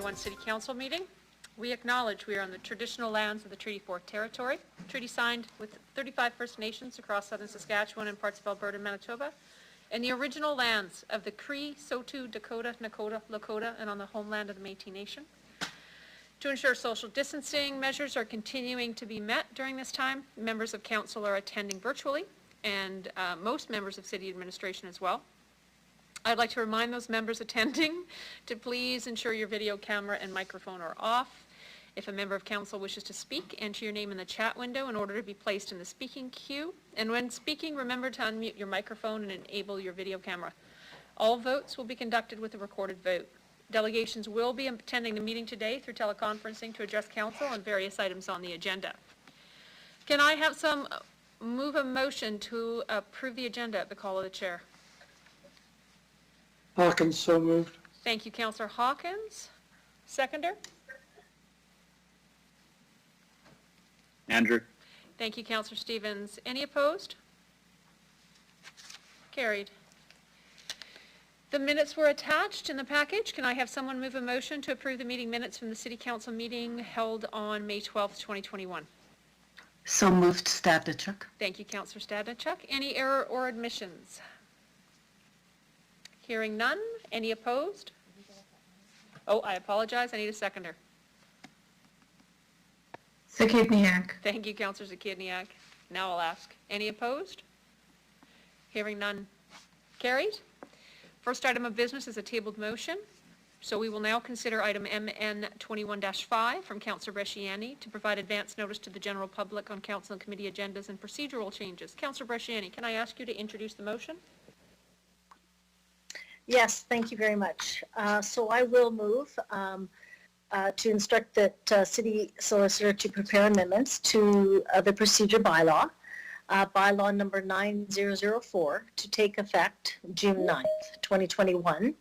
2021 City Council meeting. We acknowledge we are on the traditional lands of the Treaty 4 territory, treaty signed with 35 First Nations across southern Saskatchewan and parts of Alberta and Manitoba, and the original lands of the Cree, Saulteaux, Dakota, Nakota, Lakota, and on the homeland of the Métis Nation. To ensure social distancing measures are continuing to be met during this time, members of council are attending virtually, and most members of city administration as well. I'd like to remind those members attending to please ensure your video camera and microphone are off. If a member of council wishes to speak, enter your name in the chat window in order to be placed in the speaking queue. And when speaking, remember to unmute your microphone and enable your video camera. All votes will be conducted with a recorded vote. Delegations will be attending the meeting today through teleconferencing to address council on various items on the agenda. Can I have move a motion to approve the agenda at the call of the chair? Hawkins, so moved. Thank you, Councillor Hawkins. Seconder? Andrew. Thank you, Councillor Stevens. Any opposed? Carried. The minutes were attached in the package. Can I have someone move a motion to approve the meeting minutes from the City Council meeting held on May 12th, 2021? So moved, Stadnichuk. Thank you, Councillor Stadnichuk. Any error or admissions? Hearing none. Any opposed? Oh, I apologize. I need a seconder. Zakidniak. Thank you, Councillor Zakidniak. Now I'll ask. Any opposed? Hearing none. Carried. First item of business is a tabled motion. So we will now consider item MN 21-5 from Councillor Bresciani to provide advance notice to the general public on council and committee agendas and procedural changes. Councillor Bresciani, can I ask you to introduce the motion? Yes, thank you very much. So I will move to instruct the city solicitor to prepare amendments to the procedure bylaw, bylaw number 9004, to take effect June 9th, 2021,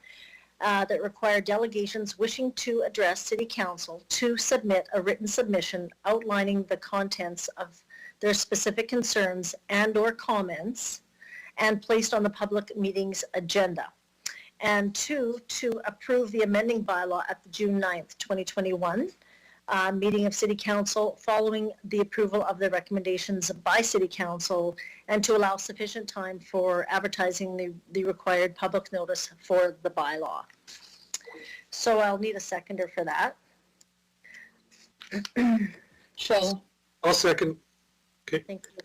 that require delegations wishing to address City Council to submit a written submission outlining the contents of their specific concerns and/or comments and placed on the public meeting's agenda. And two, to approve the amending bylaw at the June 9th, 2021 meeting of City Council following the approval of the recommendations by City Council, and to allow sufficient time for advertising the required public notice for the bylaw. So I'll need a seconder for that. Sure. I'll second. Okay. Thank you.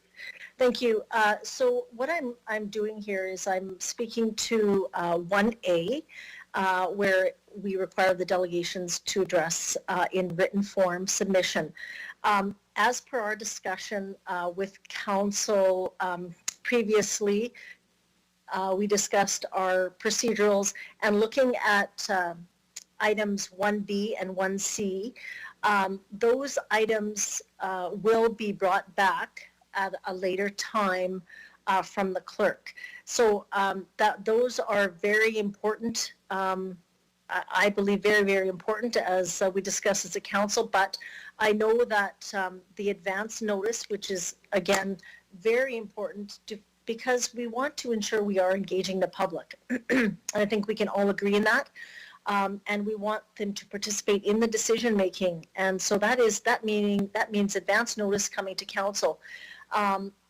Thank you. So what I'm doing here is I'm speaking to 1A, where we require the delegations to address in written form submission. As per our discussion with council previously, we discussed our procedurals, and looking at items 1B and 1C, those items will be brought back at a later time from the clerk. So those are very important, I believe very, very important as we discuss as a council, but I know that the advance notice, which is again very important because we want to ensure we are engaging the public. I think we can all agree in that. And we want them to participate in the decision making. And so that means advance notice coming to council.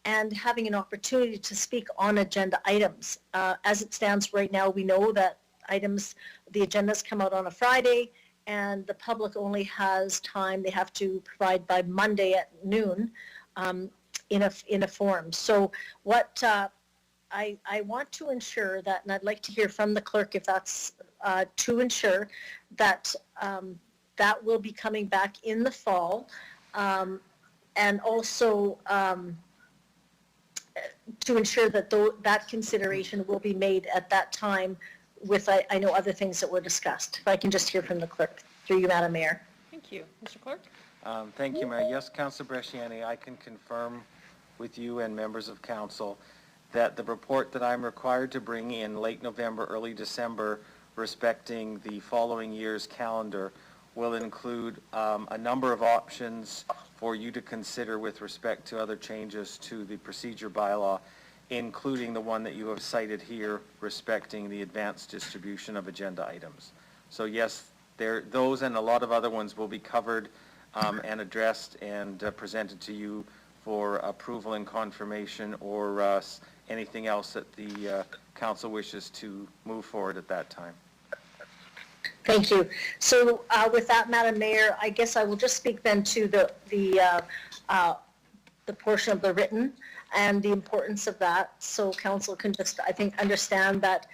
And having an opportunity to speak on agenda items. As it stands right now, we know that the agendas come out on a Friday, and the public only has time, they have to provide by Monday at noon in a form. So what I want to ensure that, and I'd like to hear from the clerk if that's to ensure that that will be coming back in the fall, and also to ensure that that consideration will be made at that time with, I know, other things that were discussed. If I can just hear from the clerk. Through you, Madam Mayor. Thank you. Mr. Clerk? Thank you, Mayor. Yes, Councillor Bresciani, I can confirm with you and members of council that the report that I'm required to bring in late November, early December, respecting the following year's calendar, will include a number of options for you to consider with respect to other changes to the procedure bylaw, including the one that you have cited here respecting the advanced distribution of agenda items. So yes, those and a lot of other ones will be covered and addressed and presented to you for approval and confirmation, or anything else that the council wishes to move forward at that time. Thank you. So with that, Madam Mayor, I guess I will just speak then to the portion of the written and the importance of that, so council can just, I think, understand that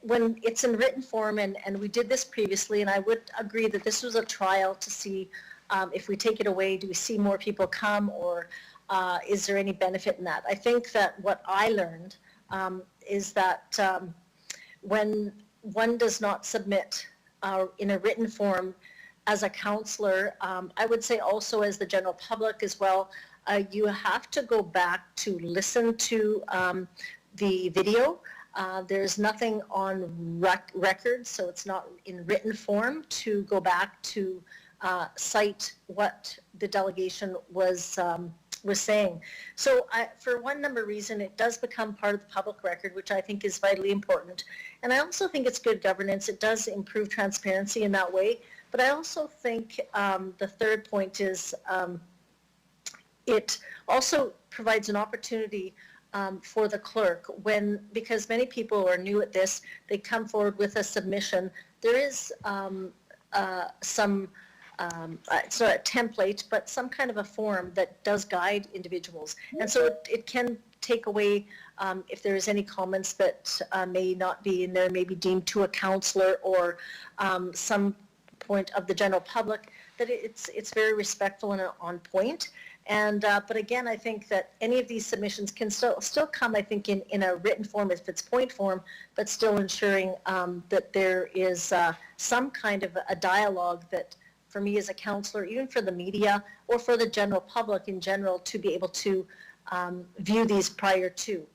when it's in written form, and we did this previously, and I would agree that this was a trial to see if we take it away, do we see more people come, or is there any benefit in that? I think that what I learned is that when one does not submit in a written form as a counselor, I would say also as the general public as well, you have to go back to listen to the video. There's nothing on record, so it's not in written form to go back to cite what the delegation was saying. So for one number reason, it does become part of the public record, which I think is vitally important. And I also think it's good governance. It does improve transparency in that way. But I also think the third point is it also provides an opportunity for the clerk because many people are new at this, they come forward with a submission. There is it's not a template, but some kind of a form that does guide individuals. And so it can take away, if there is any comments that may not be in there, maybe deemed to a counselor or some point of the general public, that it's very respectful and on point. And but again, I think that any of these submissions can still come, I think, in a written form if it's point form, but still ensuring that there is some kind of a dialogue that, for me as a counselor, even for the media or for the general public in general, to be able to view these prior to.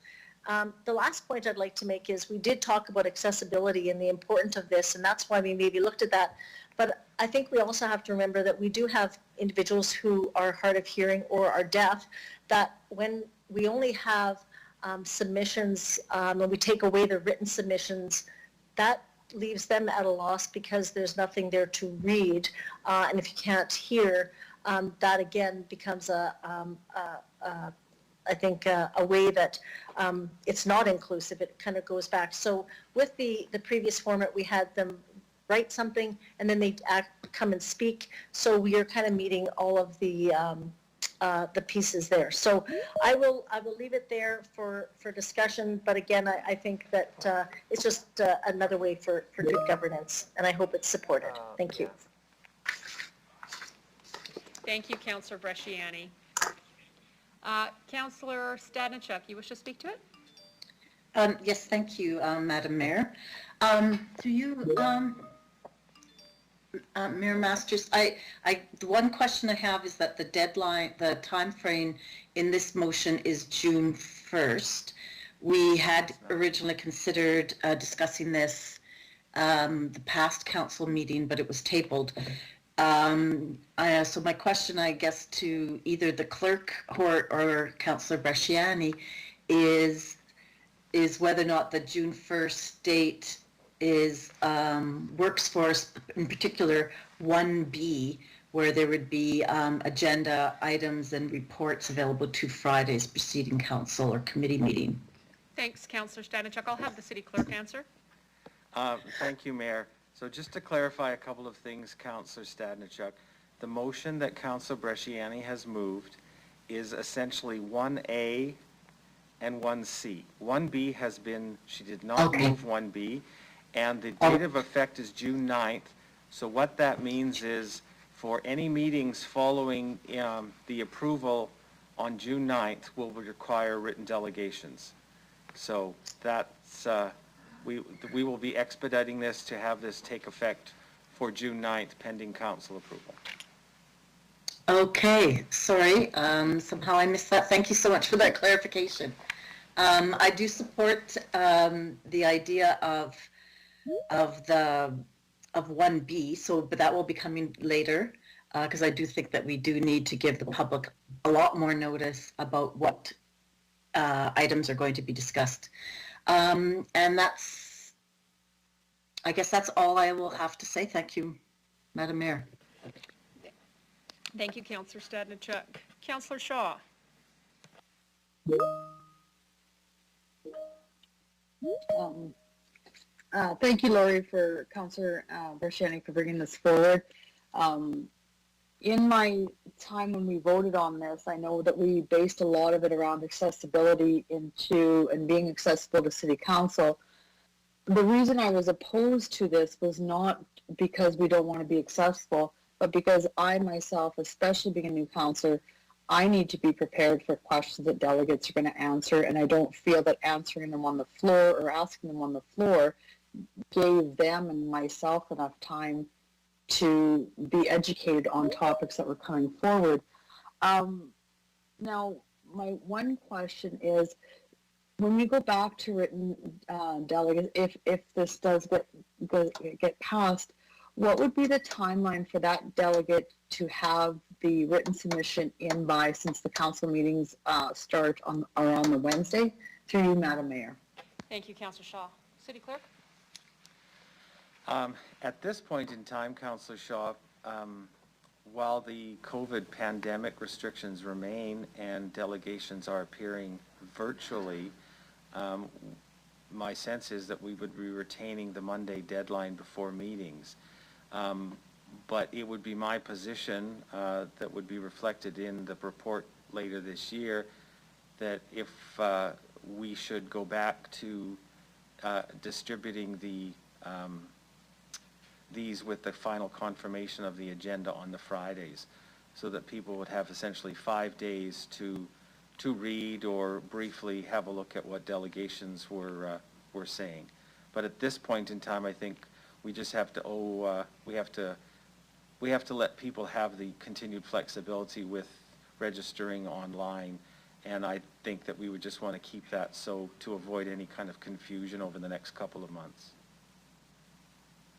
The last point I'd like to make is we did talk about accessibility and the importance of this, and that's why we maybe looked at that. But I think we also have to remember that we do have individuals who are hard of hearing or are deaf, that when we only have submissions, when we take away the written submissions, that leaves them at a loss because there's nothing there to read. And if you can't hear, that again becomes I think a way that it's not inclusive. It kind of goes back. So with the previous format, we had them write something and then they come and speak. So we are kind of meeting all of the pieces there. So I will leave it there for discussion. But again, I think that it's just another way for good governance, and I hope it's supported. Thank you. Thank you, Councillor Bresciani. Councillor Stadnichuk, you wish to speak to it? Yes, thank you, Madam Mayor. Do you, Mayor Masters, the one question I have is that the deadline, the time frame in this motion is June 1st. We had originally considered discussing this the past council meeting, but it was tabled. So my question, I guess, to either the clerk or Councillor Bresciani is whether or not the June 1st date is works for us, in particular 1B, where there would be agenda items and reports available to Friday's preceding council or committee meeting. Thanks, Councillor Stadnichuk. I'll have the city clerk answer. Thank you, Mayor. So just to clarify a couple of things, Councillor Stadnichuk, the motion that Councillor Bresciani has moved is essentially 1A and 1C. 1B has been, she did not move 1B, and the date of effect is June 9th. So what that means is for any meetings following the approval on June 9th will require written delegations. So that's, we will be expediting this to have this take effect for June 9th pending council approval. Okay, sorry, somehow I missed that. Thank you so much for that clarification. I do support the idea of 1B, but that will be coming later, because I do think that we do need to give the public a lot more notice about what items are going to be discussed. And I guess that's all I will have to say. Thank you, Madam Mayor. Thank you, Councillor Stadnichuk. Councillor Shaw. Thank you, Lori, for Councillor Bershani for bringing this forward. In my time when we voted on this, I know that we based a lot of it around accessibility into and being accessible to City Council. The reason I was opposed to this was not because we don't want to be accessible, but because I myself, especially being a new councillor, I need to be prepared for questions that delegates are going to answer, and I don't feel that answering them on the floor or asking them on the floor gave them and myself enough time to be educated on topics that were coming forward. Now, my one question is, when we go back to written delegates, if this does get passed, what would be the timeline for that delegate to have the written submission in by, since the council meetings start on the Wednesday? Through you, Madam Mayor. Thank you, Councillor Shaw. City Clerk? At this point in time, Councillor Shaw, while the COVID pandemic restrictions remain and delegations are appearing virtually, my sense is that we would be retaining the Monday deadline before meetings. But it would be my position that would be reflected in the report later this year that if we should go back to distributing these with the final confirmation of the agenda on the Fridays, so that people would have essentially 5 days to read or briefly have a look at what delegations were saying. But at this point in time, I think we just have to we have to let people have the continued flexibility with registering online, and I think that we would just want to keep that so to avoid any kind of confusion over the next couple of months.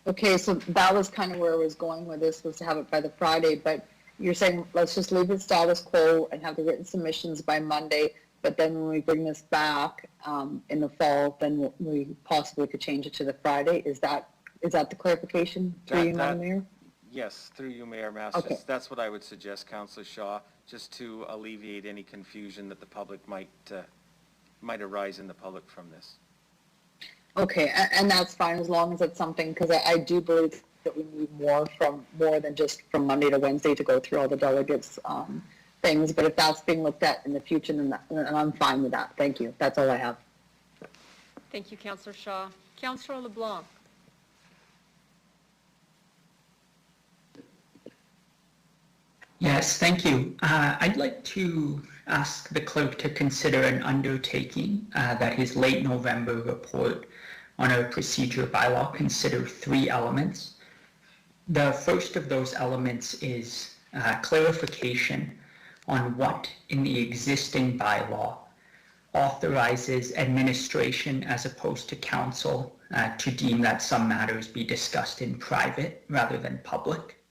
Okay, so that was kind of where I was going with this, was to have it by the Friday, but you're saying let's just leave it status quo and have the written submissions by Monday, but then when we bring this back in the fall, then we possibly could change it to the Friday. Is that the clarification through you, Madam Mayor? Yes, through you, Mayor Masters. Okay. That's what I would suggest, Councillor Shaw, just to alleviate any confusion that the public might arise in the public from this. Okay, and that's fine as long as it's something, because I do believe that we need more than just from Monday to Wednesday to go through all the delegates things. But if that's being looked at in the future, then I'm fine with that. Thank you. That's all I have. Thank you, Councillor Shaw. Councillor LeBlanc? Yes, thank you. I'd like to ask the clerk to consider an undertaking that his late November report on our procedure bylaw consider 3 elements. The first of those elements is clarification on what in the existing bylaw authorizes administration as opposed to council to deem that some matters be discussed in private rather than public.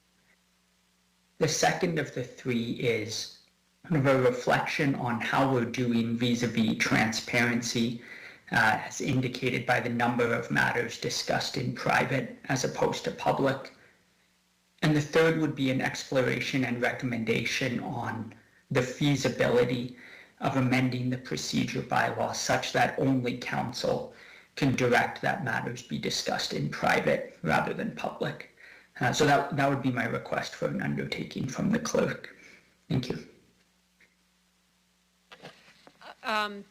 The second of the 3 is kind of a reflection on how we're doing vis-a-vis transparency, as indicated by the number of matters discussed in private as opposed to public. And the third would be an exploration and recommendation on the feasibility of amending the procedure bylaw such that only council can direct that matters be discussed in private rather than public. So that would be my request for an undertaking from the clerk. Thank you.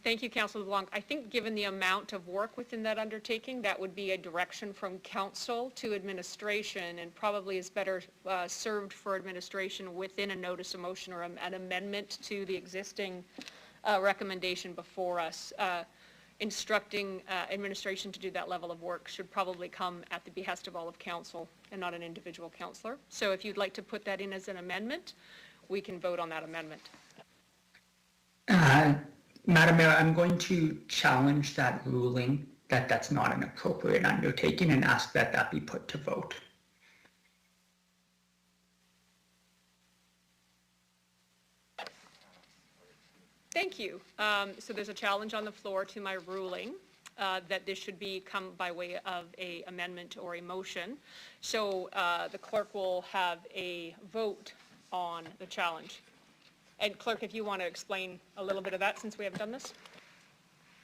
Thank you, Councillor LeBlanc. I think given the amount of work within that undertaking, that would be a direction from council to administration, and probably is better served for administration within a notice of motion or an amendment to the existing recommendation before us. Instructing administration to do that level of work should probably come at the behest of all of council and not an individual councillor. So if you'd like to put that in as an amendment, we can vote on that amendment. Madam Mayor, I'm going to challenge that ruling that that's not an appropriate undertaking and ask that that be put to vote. Thank you. So there's a challenge on the floor to my ruling. that this should be come by way of a amendment or a motion. So the clerk will have a vote on the challenge. And clerk, if you want to explain a little bit of that since we haven't done this.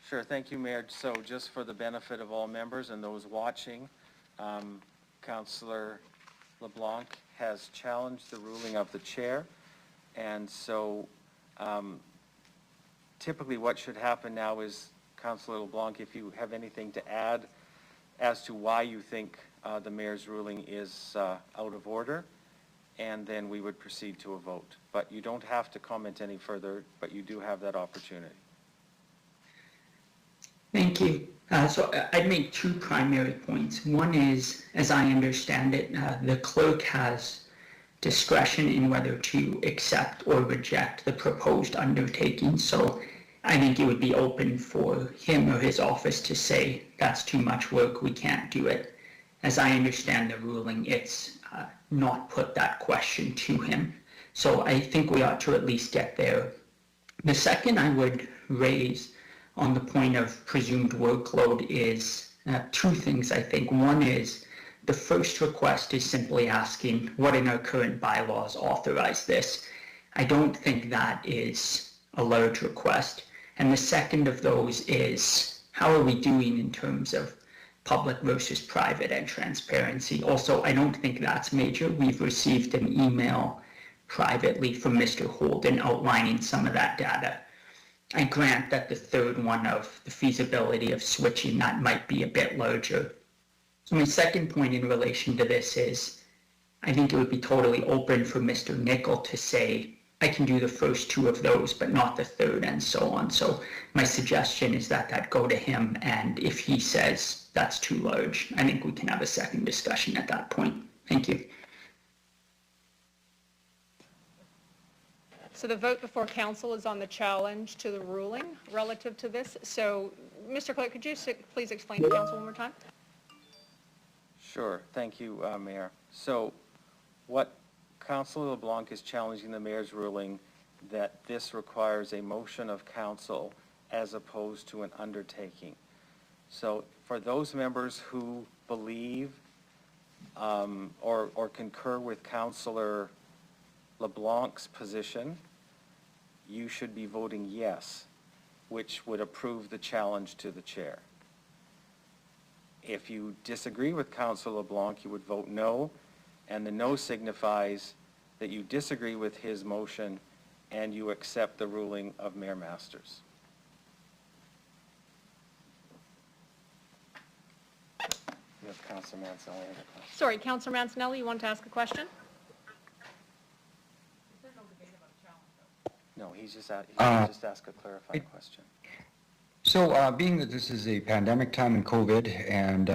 Sure, thank you, Mayor. So just for the benefit of all members and those watching, Councillor LeBlanc has challenged the ruling of the chair. And so typically what should happen now is, Councillor LeBlanc, if you have anything to add as to why you think the mayor's ruling is out of order, and then we would proceed to a vote. But you don't have to comment any further, but you do have that opportunity. Thank you. So I'd make two primary points. One is, as I understand it, the clerk has discretion in whether to accept or reject the proposed undertaking. So I think it would be open for him or his office to say, that's too much work, we can't do it. As I understand the ruling, it's not put that question to him. So I think we ought to at least get there. The second I would raise on the point of presumed workload is two things, I think. One is the first request is simply asking what in our current bylaws authorize this. I don't think that is a large request. And the second of those is how are we doing in terms of public versus private and transparency? Also, I don't think that's major. We've received an email privately from Mr. Holden outlining some of that data. I grant that the third one of the feasibility of switching that might be a bit larger. So my second point in relation to this is, I think it would be totally open for Mr. Nickel to say, I can do the first two of those, but not the third, and so on. So my suggestion is that that go to him, and if he says that's too large, I think we can have a second discussion at that point. Thank you. So the vote before council is on the challenge to the ruling relative to this. So, Mr. Clerk, could you please explain to council one more time? Sure, thank you, Mayor. So what Councillor LeBlanc is challenging the mayor's ruling that this requires a motion of council as opposed to an undertaking. So for those members who believe or concur with Councillor LeBlanc's position, you should be voting yes, which would approve the challenge to the chair. If you disagree with Councillor LeBlanc, you would vote no, and the no signifies that you disagree with his motion and you accept the ruling of Mayor Masters. Yes, Councillor Mancinelli has a question. Sorry, Councillor Mancinelli, you want to ask a question? No, he's just asked a clarifying question. So being that this is a pandemic time in COVID and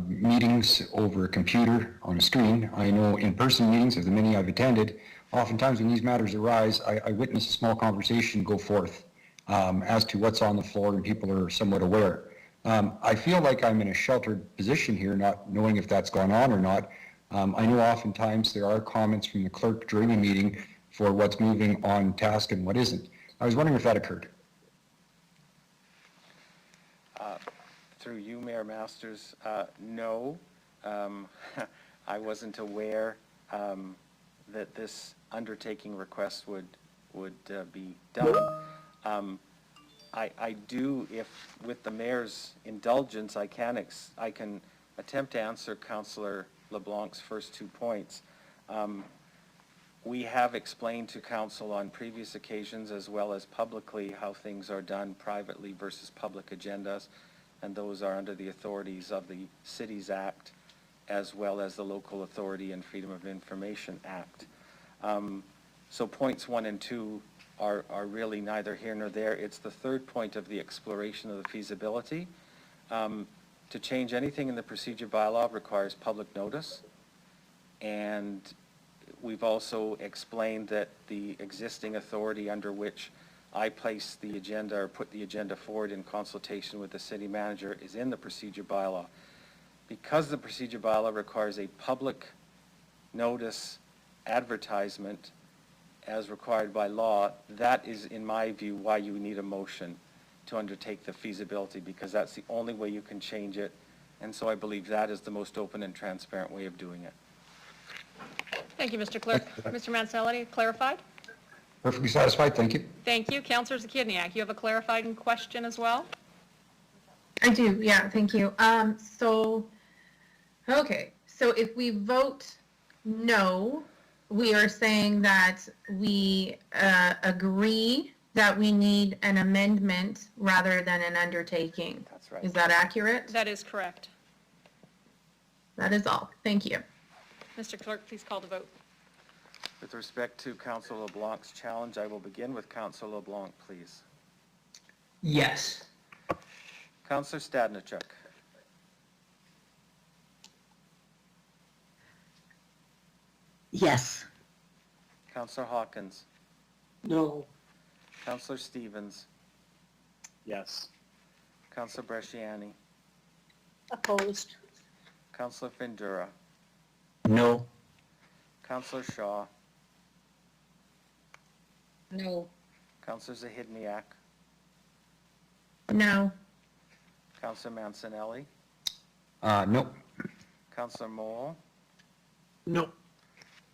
meetings over a computer on a screen, I know in-person meetings, of the many I've attended, oftentimes when these matters arise, I witness a small conversation go forth as to what's on the floor and people are somewhat aware. I feel like I'm in a sheltered position here, not knowing if that's gone on or not. I know oftentimes there are comments from the clerk during a meeting for what's moving on task and what isn't. I was wondering if that occurred. Through you, Mayor Masters, no. I wasn't aware that this undertaking request would be done. I do, if with the mayor's indulgence, I can attempt to answer Councillor LeBlanc's first 2 points. We have explained to council on previous occasions as well as publicly how things are done privately versus public agendas, and those are under the authorities of the Cities Act as well as the Local Authority and Freedom of Information Act. So points 1 and 2 are really neither here nor there. It's the third point of the exploration of the feasibility. To change anything in the procedure bylaw requires public notice, and we've also explained that the existing authority under which I place the agenda or put the agenda forward in consultation with the city manager is in the procedure bylaw. Because the procedure bylaw requires a public notice advertisement as required by law, that is, in my view, why you need a motion to undertake the feasibility, because that's the only way you can change it. And so I believe that is the most open and transparent way of doing it. Thank you, Mr. Clerk. Mr. Mancelli, clarified? Perfectly satisfied, thank you. Thank you. Councillor Zakidniak, you have a clarifying question as well? I do, yeah, thank you. Okay, so if we vote no, we are saying that we agree that we need an amendment rather than an undertaking. That's right. Is that accurate? That is correct. That is all. Thank you. Mr. Clerk, please call the vote. With respect to Councillor LeBlanc's challenge, I will begin with Councillor LeBlanc, please. Yes. Councillor Stadnichuk. Yes. Councillor Hawkins. No. Councillor Stevens. Yes. Councillor Bresciani. Opposed? Councillor Findura. No. Councillor Shaw. No. Councillor Zahidniak. No. Councillor Mancinelli. No. Councillor Mole. No.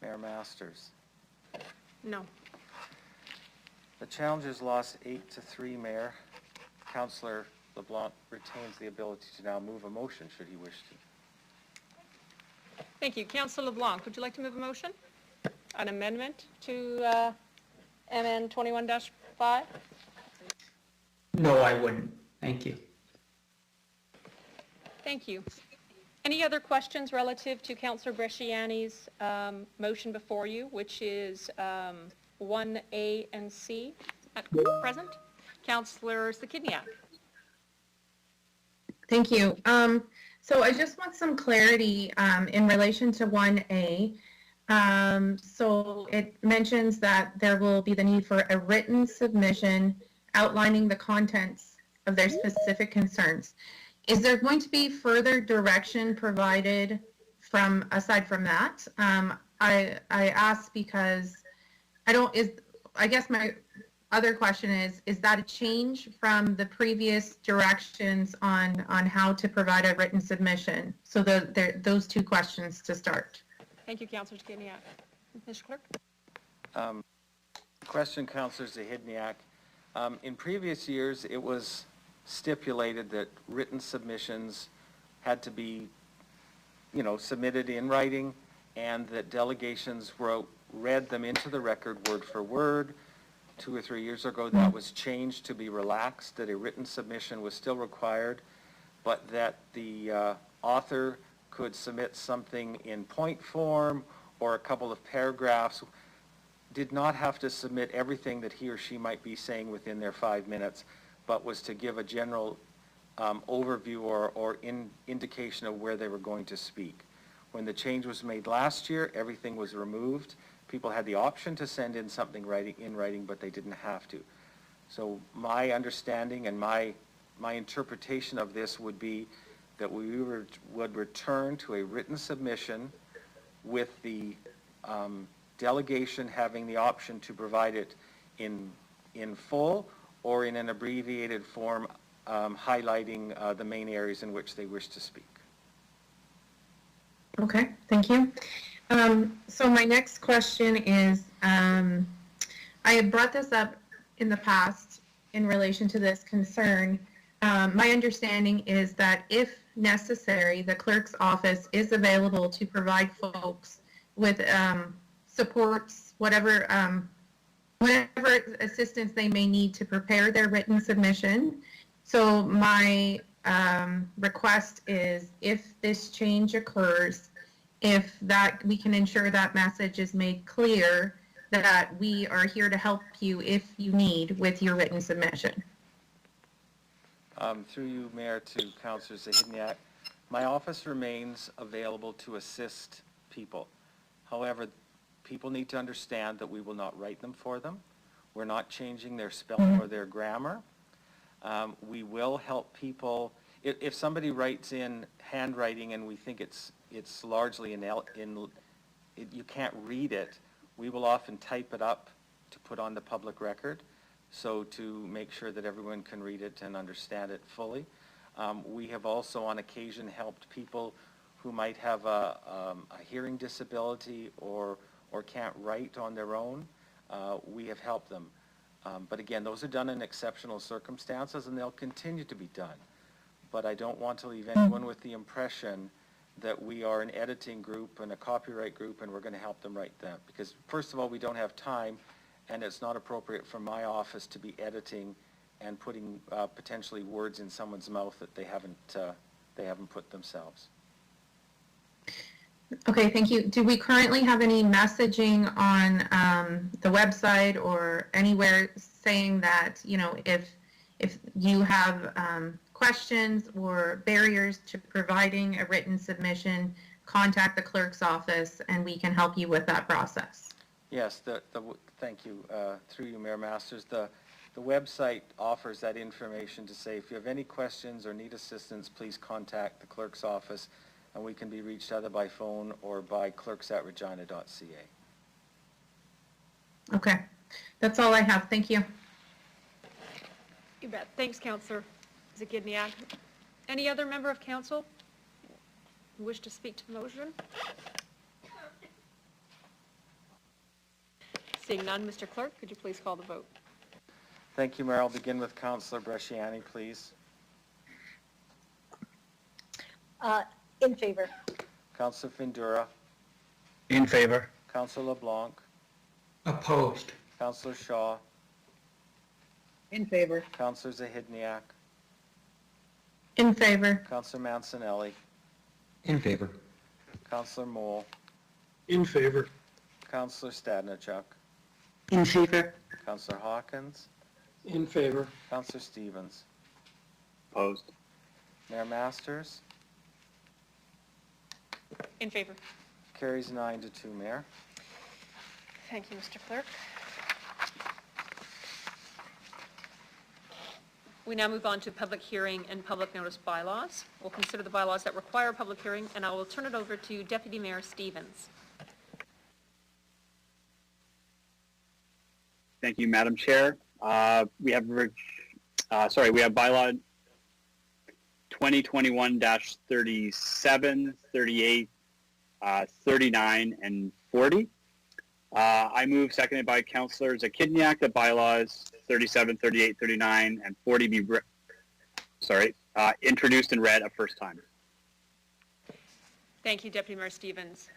Mayor Masters. No. The challenge is lost 8-3, Mayor. Councillor LeBlanc retains the ability to now move a motion should he wish to. Thank you. Councillor LeBlanc, would you like to move a motion? An amendment to MN 21-5? No, I wouldn't. Thank you. Thank you. Any other questions relative to Councillor Bresciani's motion before you, which is 1A and C at present? Councillor Zakidniak. Thank you. So I just want some clarity in relation to 1A. So it mentions that there will be the need for a written submission outlining the contents of their specific concerns. Is there going to be further direction provided aside from that? I ask because I guess my other question is that a change from the previous directions on how to provide a written submission? So those two questions to start. Thank you, Councillor Zakidniak. Mr. Clerk? Question, Councillor Zahidniak. In previous years, it was stipulated that written submissions had to be, submitted in writing, and that delegations read them into the record word for word. 2 or 3 years ago, that was changed to be relaxed, that a written submission was still required, but that the author could submit something in point form or a couple of paragraphs, did not have to submit everything that he or she might be saying within their 5 minutes, but was to give a general overview or indication of where they were going to speak. When the change was made last year, everything was removed. People had the option to send in something in writing, but they didn't have to. So my understanding and my interpretation of this would be that we would return to a written submission with the delegation having the option to provide it in full or in an abbreviated form, highlighting the main areas in which they wish to speak. Okay, thank you. So my next question is, I had brought this up in the past in relation to this concern. My understanding is that if necessary, the clerk's office is available to provide folks with supports, whatever assistance they may need to prepare their written submission. So my request is, if this change occurs, if that we can ensure that message is made clear that we are here to help you if you need with your written submission. Through you, Mayor, to Councillor Zahidniak, my office remains available to assist people. However, people need to understand that we will not write them for them. We're not changing their spelling or their grammar. We will help people. If somebody writes in handwriting and we think it's largely you can't read it, we will often type it up to put on the public record. so to make sure that everyone can read it and understand it fully. We have also on occasion helped people who might have a hearing disability or can't write on their own. We have helped them. But again, those are done in exceptional circumstances and they'll continue to be done. But I don't want to leave anyone with the impression that we are an editing group and a copyright group and we're going to help them write that. Because first of all, we don't have time and it's not appropriate for my office to be editing and putting potentially words in someone's mouth that they haven't put themselves. Okay, thank you. Do we currently have any messaging on the website or anywhere saying that, you know, if you have questions or barriers to providing a written submission, contact the clerk's office and we can help you with that process? Yes, thank you. Through you, Mayor Masters, the website offers that information to say if you have any questions or need assistance, please contact the clerk's office and we can be reached either by phone or by clerks@regina.ca. Okay, that's all I have. Thank you. You bet. Thanks, Councillor Zagidniak. Any other member of council who wish to speak to the motion? Seeing none, Mr. Clerk, could you please call the vote? Thank you, Mayor. I'll begin with Councillor Bresciani, please. In favor. Councillor Findura. In favor. Councillor LeBlanc. Opposed. Councillor Shaw. In favor. Councillor Zahidniak. In favor. Councillor Mancinelli. In favor. Councillor Mole. In favor. Councillor Stadnichuk. In favor. Councillor Hawkins. In favor. Councillor Stevens. Opposed. Mayor Masters. In favor. Carries 9-2, Mayor. Thank you, Mr. Clerk. We now move on to public hearing and public notice bylaws. We'll consider the bylaws that require a public hearing, and I will turn it over to Deputy Mayor Stevens. Thank you, Madam Chair. We have bylaw 2021-37, 38, 39, and 40. I move, seconded by Councillor Zakidniak, that bylaws 37, 38, 39, and 40 be introduced and read a first time. Thank you, Deputy Mayor Stevens.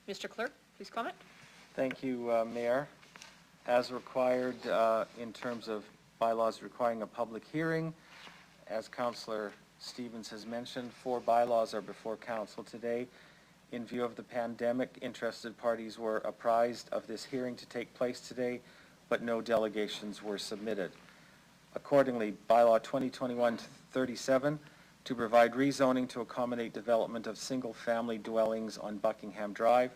Mr. Clerk, please comment. Thank you, Mayor. As required in terms of bylaws requiring a public hearing, as Councillor Stevens has mentioned, 4 bylaws are before Council today. In view of the pandemic, interested parties were apprised of this hearing to take place today, but no delegations were submitted. Accordingly, bylaw 2021-37, to provide rezoning to accommodate development of single-family dwellings on Buckingham Drive,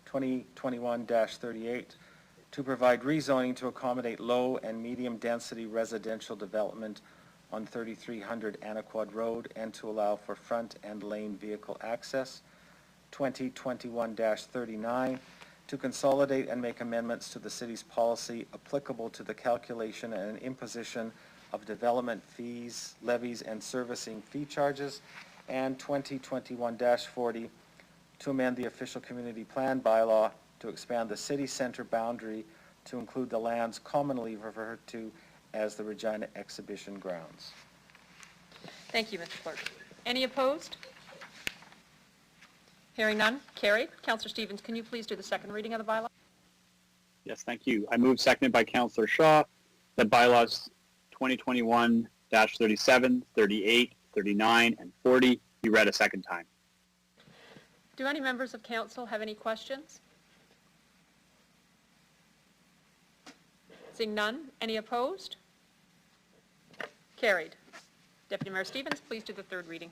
2021-38, to provide rezoning to accommodate low and medium-density residential development on 3300 Anaquod Road and to allow for front and lane vehicle access, 2021-39, to consolidate and make amendments to the city's policy applicable to the calculation and imposition of development fees, levies, and servicing fee charges, and 2021-40, to amend the official community plan bylaw to expand the city center boundary to include the lands commonly referred to as the Regina Exhibition Grounds. Thank you, Mr. Clerk. Any opposed? Hearing none, carried. Councillor Stevens, can you please do the second reading of the bylaw? Yes, thank you. I move, seconded by Councillor Shaw, that bylaws 2021-37, 38, 39, and 40 be read a second time. Do any members of council have any questions? Seeing none, any opposed? Carried. Deputy Mayor Stevens, please do the third reading.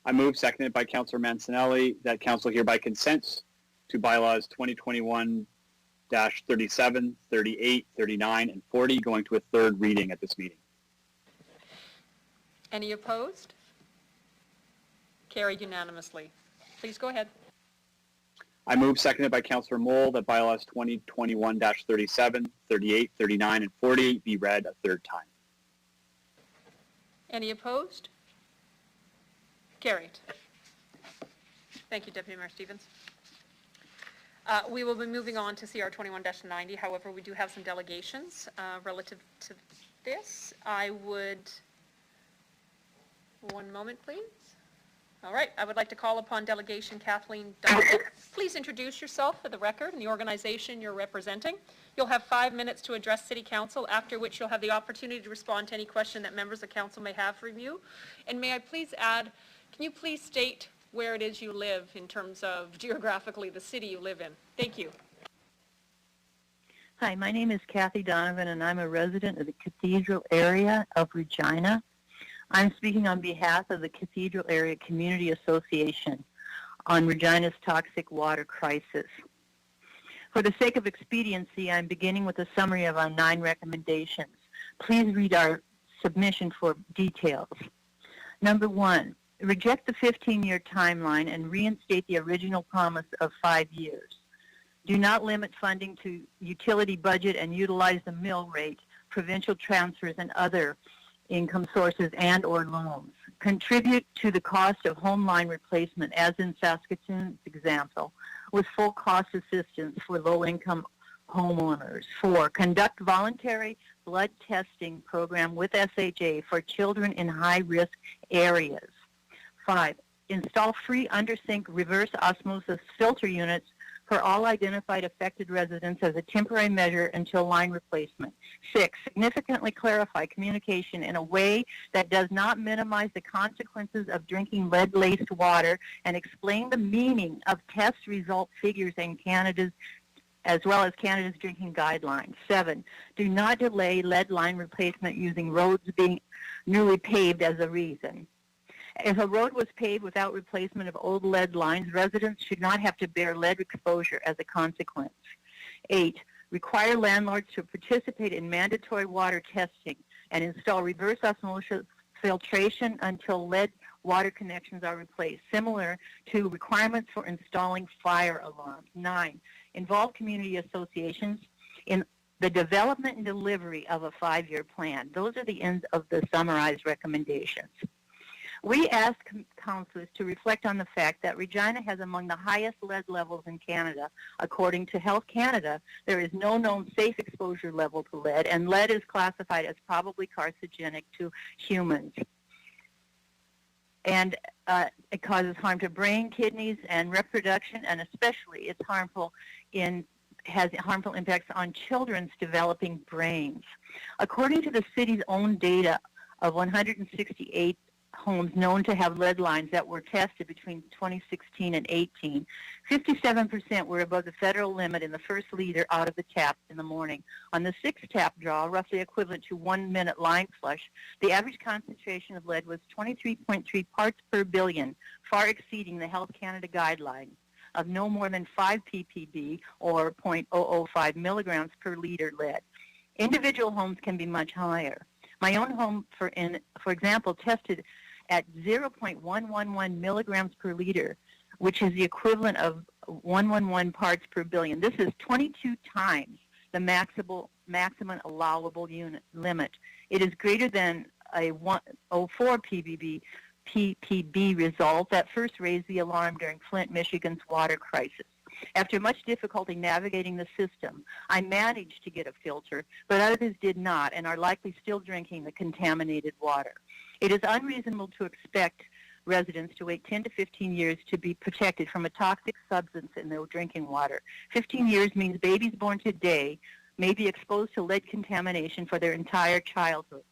I move, seconded by Councillor Mancinelli, that Council hereby consents to bylaws 2021-37, 38, 39, and 40 going to a third reading at this meeting. Any opposed? Carried unanimously. Please go ahead. I move, seconded by Councillor Moll, that bylaws 2021-37, 38, 39, and 48 be read a third time. Any opposed? Carried. Thank you, Deputy Mayor Stevens. We will be moving on to CR 21-90. However, we do have some delegations relative to this. I would, one moment, please. All right, I would like to call upon Delegation Kathleen Donovan. Please introduce yourself for the record and the organization you're representing. You'll have 5 minutes to address City Council, after which you'll have the opportunity to respond to any question that members of Council may have for you. And may I please add, can you please state where it is you live in terms of geographically the city you live in? Thank you. Hi, my name is Kathy Donovan, and I'm a resident of the Cathedral area of Regina. I'm speaking on behalf of the Cathedral Area Community Association on Regina's toxic water crisis. For the sake of expediency, I'm beginning with a summary of our 9 recommendations. Please read our submission for details. Number 1, reject the 15-year timeline and reinstate the original promise of 5 years. Do not limit funding to utility budget and utilize the mill rate, provincial transfers, and other income sources and or loans. Contribute to the cost of home line replacement, as in Saskatoon's example, with full cost assistance for low-income homeowners. 4, conduct voluntary blood testing program with SHA for children in high-risk areas. 5, install free under-sink reverse osmosis filter units for all identified affected residents as a temporary measure until line replacement. 6, significantly clarify communication in a way that does not minimize the consequences of drinking lead-laced water and explain the meaning of test result figures in Canada's, as well as Canada's drinking guidelines. 7, do not delay lead line replacement using roads being newly paved as a reason. If a road was paved without replacement of old lead lines, residents should not have to bear lead exposure as a consequence. 8, require landlords to participate in mandatory water testing and install reverse osmosis filtration until lead water connections are replaced, similar to requirements for installing fire alarms. 9, involve community associations in the development and delivery of a 5-year plan. Those are the ends of the summarized recommendations. We asked councillors to reflect on the fact that Regina has among the highest lead levels in Canada. According to Health Canada, there is no known safe exposure level to lead, and lead is classified as probably carcinogenic to humans. And it causes harm to brain, kidneys, and reproduction, and especially it's has harmful impacts on children's developing brains. According to the city's own data of 168 homes known to have lead lines that were tested between 2016 and 18, 57% were above the federal limit in the first liter out of the tap in the morning. On the 6th tap draw, roughly equivalent to 1-minute line flush, the average concentration of lead was 23.3 parts per billion, far exceeding the Health Canada guideline of no more than 5 ppb or 0.005 milligrams per liter lead. Individual homes can be much higher. My own home, for example, tested at 0.111 milligrams per liter, which is the equivalent of 111 parts per billion. This is 22 times the maximum allowable unit limit. It is greater than a 104 ppb result that first raised the alarm during Flint, Michigan's water crisis. After much difficulty navigating the system, I managed to get a filter, but others did not and are likely still drinking the contaminated water. It is unreasonable to expect residents to wait 10 to 15 years to be protected from a toxic substance in their drinking water. 15 years means babies born today may be exposed to lead contamination for their entire childhood.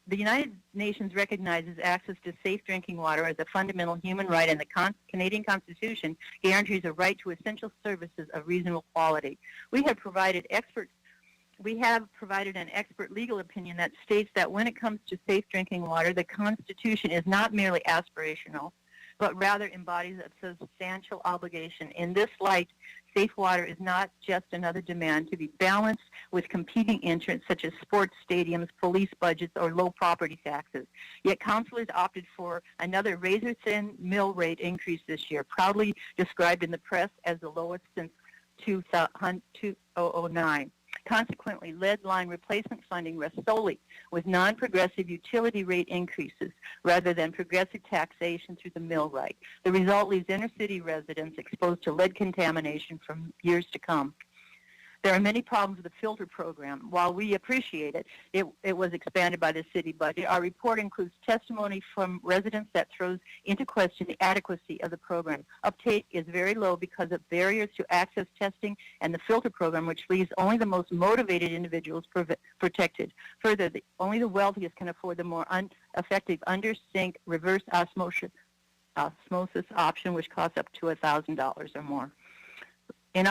The United Nations recognizes access to safe drinking water as a fundamental human right, and the Canadian Constitution guarantees a right to essential services of reasonable quality. We have provided an expert legal opinion that states that when it comes to safe drinking water, the Constitution is not merely aspirational. but rather embodies a substantial obligation. In this light, safe water is not just another demand to be balanced with competing interests such as sports stadiums, police budgets, or low property taxes. Yet councilors opted for another razor-thin mill rate increase this year, proudly described in the press as the lowest since 2009. Consequently, lead line replacement funding rests solely with non-progressive utility rate increases rather than progressive taxation through the mill rate. The result leaves inner city residents exposed to lead contamination for years to come. There are many problems with the filter program. While we appreciate it, it was expanded by the city budget. Our report includes testimony from residents that throws into question the adequacy of the program. Uptake is very low because of barriers to access testing and the filter program, which leaves only the most motivated individuals protected. Further, only the wealthiest can afford the more effective under-sink reverse osmosis option, which costs up to $1,000 or more. In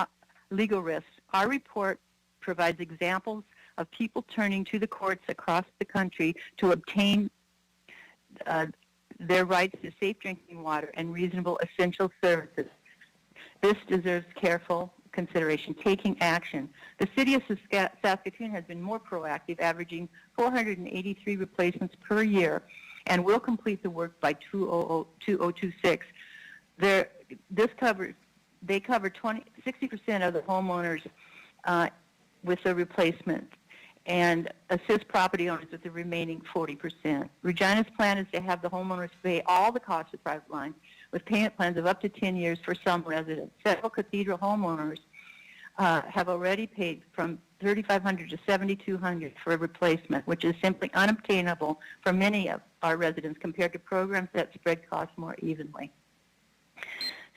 legal risks, our report provides examples of people turning to the courts across the country to obtain their rights to safe drinking water and reasonable essential services. This deserves careful consideration. Taking action. The city of Saskatoon has been more proactive, averaging 483 replacements per year, and will complete the work by 2026. They cover 60% of the homeowners with the replacement and assist property owners with the remaining 40%. Regina's plan is to have the homeowners pay all the costs of private lines with payment plans of up to 10 years for some residents. Several cathedral homeowners have already paid from $3,500 to $7,200 for a replacement, which is simply unobtainable for many of our residents compared to programs that spread costs more evenly.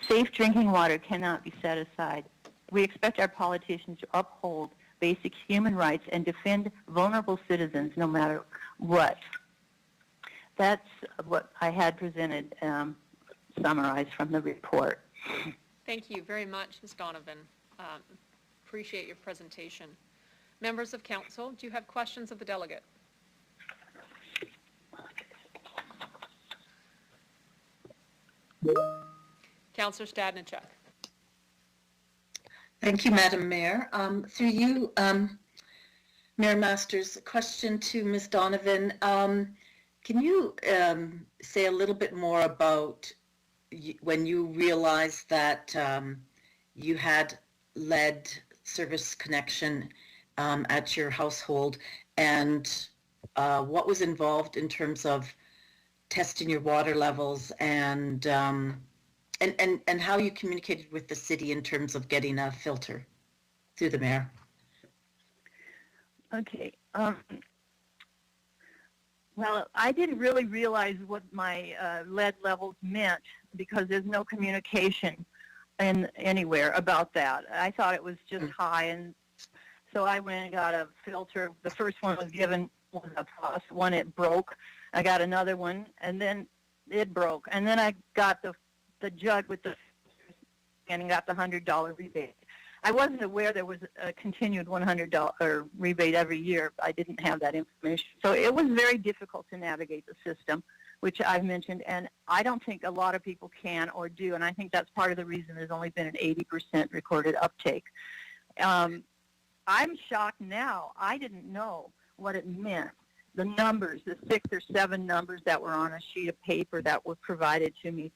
Safe drinking water cannot be set aside. We expect our politicians to uphold basic human rights and defend vulnerable citizens no matter what. That's what I had presented, summarized from the report. Thank you very much, Ms. Donovan. Appreciate your presentation. Members of council, do you have questions of the delegate? Councillor Stadnichuk. Thank you, Madam Mayor. Through you, Mayor Masters, a question to Ms. Donovan. Can you say a little bit more about when you realized that you had lead service connection at your household, and what was involved in terms of testing your water levels and how you communicated with the city in terms of getting a filter through the mayor? Okay. Well, I didn't really realize what my lead levels meant because there's no communication anywhere about that. I thought it was just high, and so I went and got a filter. The first one was given was a plus one. It broke. I got another one, and then it broke. And then I got the jug with the and got the $100 rebate. I wasn't aware there was a continued $100 rebate every year. I didn't have that information. So it was very difficult to navigate the system, which I've mentioned, and I don't think a lot of people can or do, and I think that's part of the reason there's only been an 80% recorded uptake. I'm shocked now. I didn't know what it meant. The numbers, the 6 or 7 numbers that were on a sheet of paper that were provided to me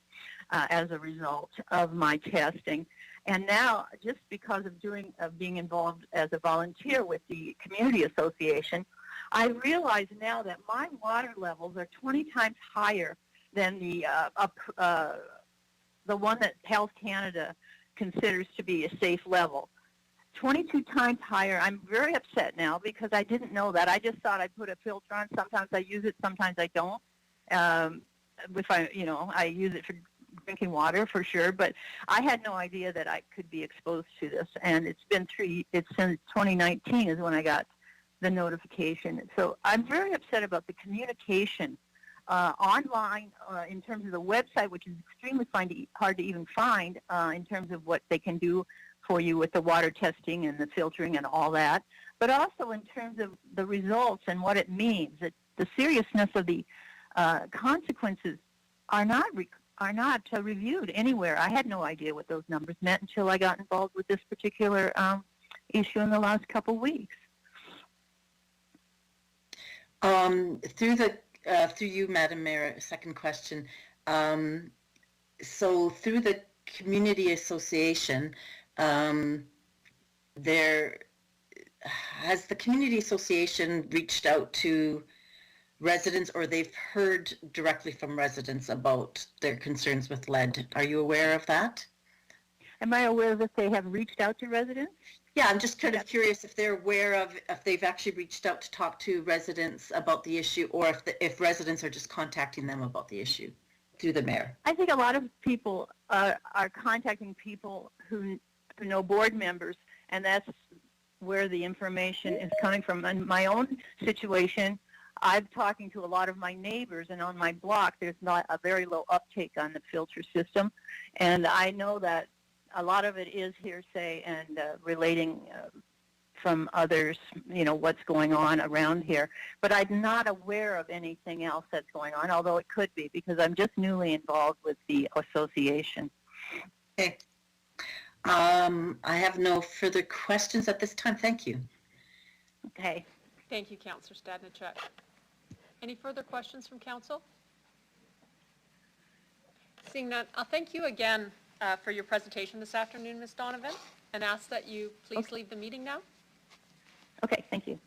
as a result of my testing. And now, just because of being involved as a volunteer with the community association, I realize now that my water levels are 20 times higher than the one that Health Canada considers to be a safe level. 22 times higher. I'm very upset now because I didn't know that. I just thought I'd put a filter on. Sometimes I use it, sometimes I don't. I use it for drinking water for sure, but I had no idea that I could be exposed to this. And it's since 2019 is when I got the notification. So I'm very upset about the communication online in terms of the website, which is extremely hard to even find in terms of what they can do for you with the water testing and the filtering and all that, but also in terms of the results and what it means. The seriousness of the consequences are not are not reviewed anywhere. I had no idea what those numbers meant until I got involved with this particular issue in the last couple weeks. Through you, Madam Mayor, second question. So through the community association, has the community association reached out to residents, or they've heard directly from residents about their concerns with lead? Are you aware of that? Am I aware that they have reached out to residents? Yeah, I'm just kind of curious if they're aware of, if they've actually reached out to talk to residents about the issue, or if residents are just contacting them about the issue through the mayor. I think a lot of people are contacting people who know board members, and that's where the information is coming from. In my own situation, I'm talking to a lot of my neighbors, and on my block, there's not a very low uptake on the filter system, and I know that a lot of it is hearsay and relating from others, you know, what's going on around here. But I'm not aware of anything else that's going on, although it could be, because I'm just newly involved with the association. Okay. I have no further questions at this time. Thank you. Okay. Thank you, Councillor Stadnichuk. Any further questions from council? Seeing none, I'll thank you again for your presentation this afternoon, Ms. Donovan, and ask that you please leave the meeting now. Okay, thank you.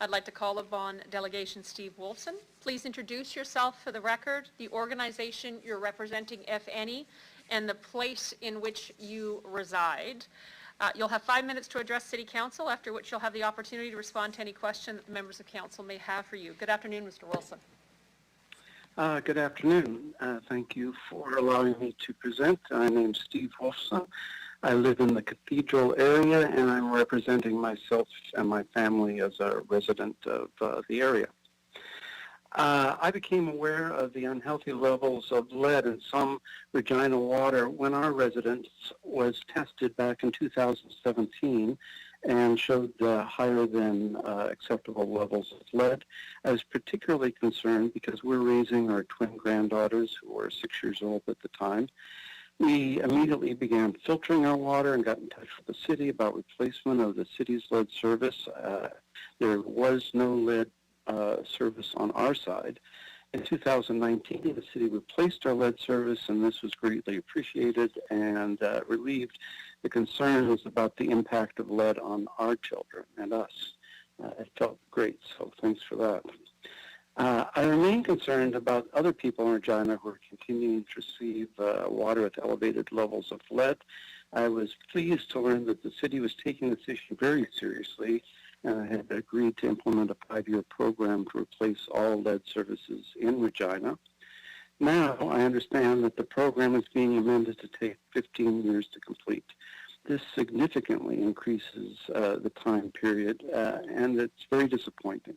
I'd like to call upon Delegation Steve Wolfson. Please introduce yourself for the record, the organization you're representing, if any, and the place in which you reside. You'll have 5 minutes to address City Council, after which you'll have the opportunity to respond to any question that the members of Council may have for you. Good afternoon, Mr. Wilson. Good afternoon. Thank you for allowing me to present. My name's Steve Wolfson. I live in the Cathedral area, and I'm representing myself and my family as a resident of the area. I became aware of the unhealthy levels of lead in some Regina water when our residence was tested back in 2017 and showed higher than acceptable levels of lead. I was particularly concerned because we're raising our twin granddaughters who were 6 years old at the time. We immediately began filtering our water and got in touch with the city about replacement of the city's lead service. There was no lead service on our side. In 2019, the city replaced our lead service, and this was greatly appreciated and relieved the concerns about the impact of lead on our children and us. It felt great, so thanks for that. I remain concerned about other people in Regina who are continuing to receive water with elevated levels of lead. I was pleased to learn that the city was taking this issue very seriously and I had agreed to implement a 5-year program to replace all lead services in Regina. Now I understand that the program is being amended to take 15 years to complete. This significantly increases the time period, and it's very disappointing.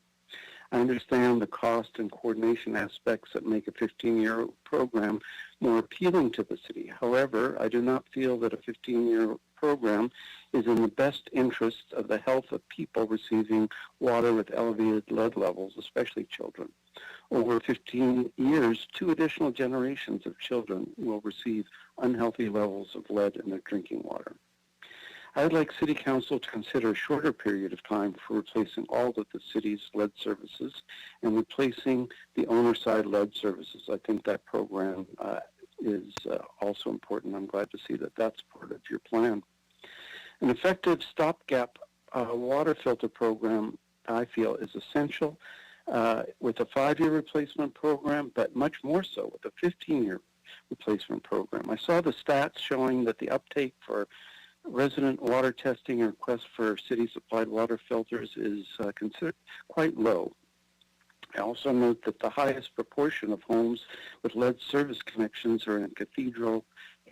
I understand the cost and coordination aspects that make a 15-year program more appealing to the city. However, I do not feel that a 15-year program is in the best interest of the health of people receiving water with elevated lead levels, especially children. Over 15 years, 2 additional generations of children will receive unhealthy levels of lead in their drinking water. I would like City Council to consider a shorter period of time for replacing all of the city's lead services and replacing the owner-side lead services. I think that program is also important. I'm glad to see that that's part of your plan. An effective stopgap water filter program, I feel, is essential with a 5-year replacement program, but much more so with a 15-year replacement program. I saw the stats showing that the uptake for resident water testing and requests for city-supplied water filters is considered quite low. I also note that the highest proportion of homes with lead service connections are in Cathedral,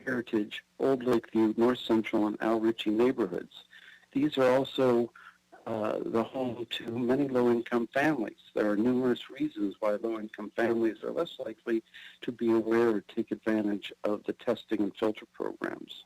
Heritage, Old Lakeview, North Central, and Al Ritchie neighborhoods. These are also the home to many low-income families. There are numerous reasons why low-income families are less likely to be aware or take advantage of the testing and filter programs.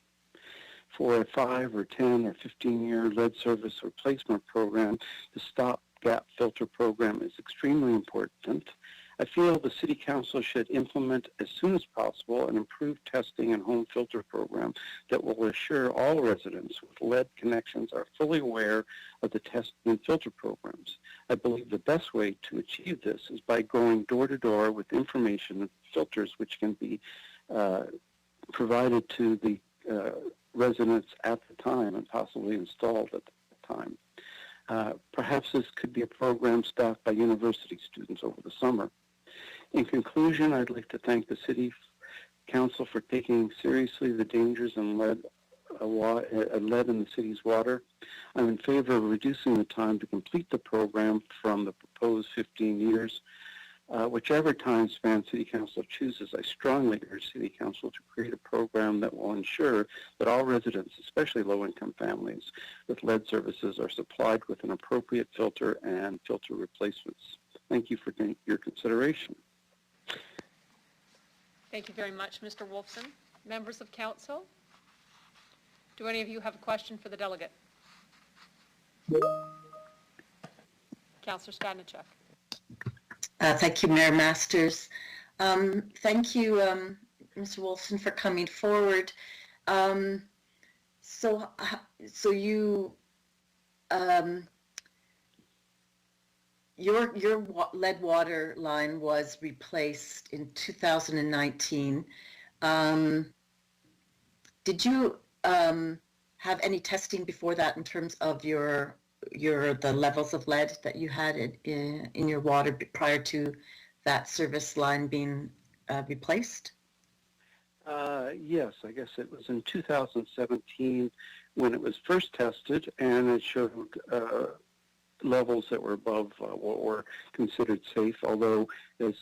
for a 5 or 10 or 15-year lead service replacement program. The stopgap filter program is extremely important. I feel the City Council should implement as soon as possible an improved testing and home filter program that will assure all residents with lead connections are fully aware of the testing and filter programs. I believe the best way to achieve this is by going door to door with information and filters which can be provided to the residents at the time and possibly installed at the time. Perhaps this could be a program staffed by university students over the summer. In conclusion, I'd like to thank the City Council for taking seriously the dangers in lead in the city's water. I'm in favor of reducing the time to complete the program from the proposed 15 years. Whichever time span City Council chooses, I strongly urge City Council to create a program that will ensure that all residents, especially low-income families with lead services, are supplied with an appropriate filter and filter replacements. Thank you for your consideration. Thank you very much, Mr. Wolfson. Members of council, do any of you have a question for the delegate? Councillor Stadnichuk. Thank you, Mayor Masters. Thank you, Mr. Wolfson, for coming forward. So you, your lead water line was replaced in 2019. Did you have any testing before that in terms of the levels of lead that you had in your water prior to that service line being replaced? Yes, I guess it was in 2017 when it was first tested, and it showed levels that were above what were considered safe, although as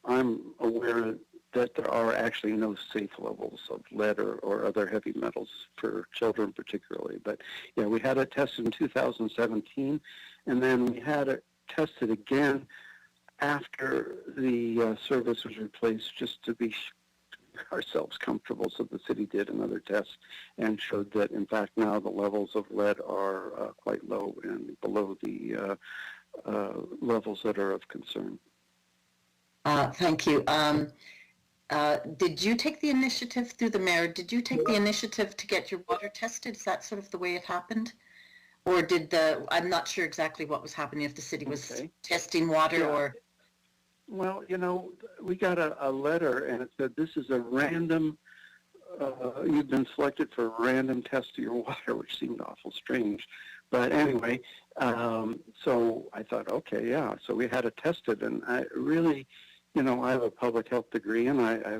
I'm aware that there are actually no safe levels of lead or other heavy metals for children particularly. But yeah, we had it tested in 2017, and then we had it tested again after the service was replaced, just to be ourselves comfortable. So the city did another test and showed that in fact now the levels of lead are quite low and below the levels that are of concern. Thank you. Did you take the initiative through the mayor? Did you take the initiative to get your water tested? Is that sort of the way it happened? Or I'm not sure exactly what was happening, if the city was testing water or... Well, we got a letter and it said this is a random, you've been selected for a random test of your water, which seemed awful strange. But anyway, so I thought, okay, yeah. So we had it tested, and I really, I have a public health degree, and I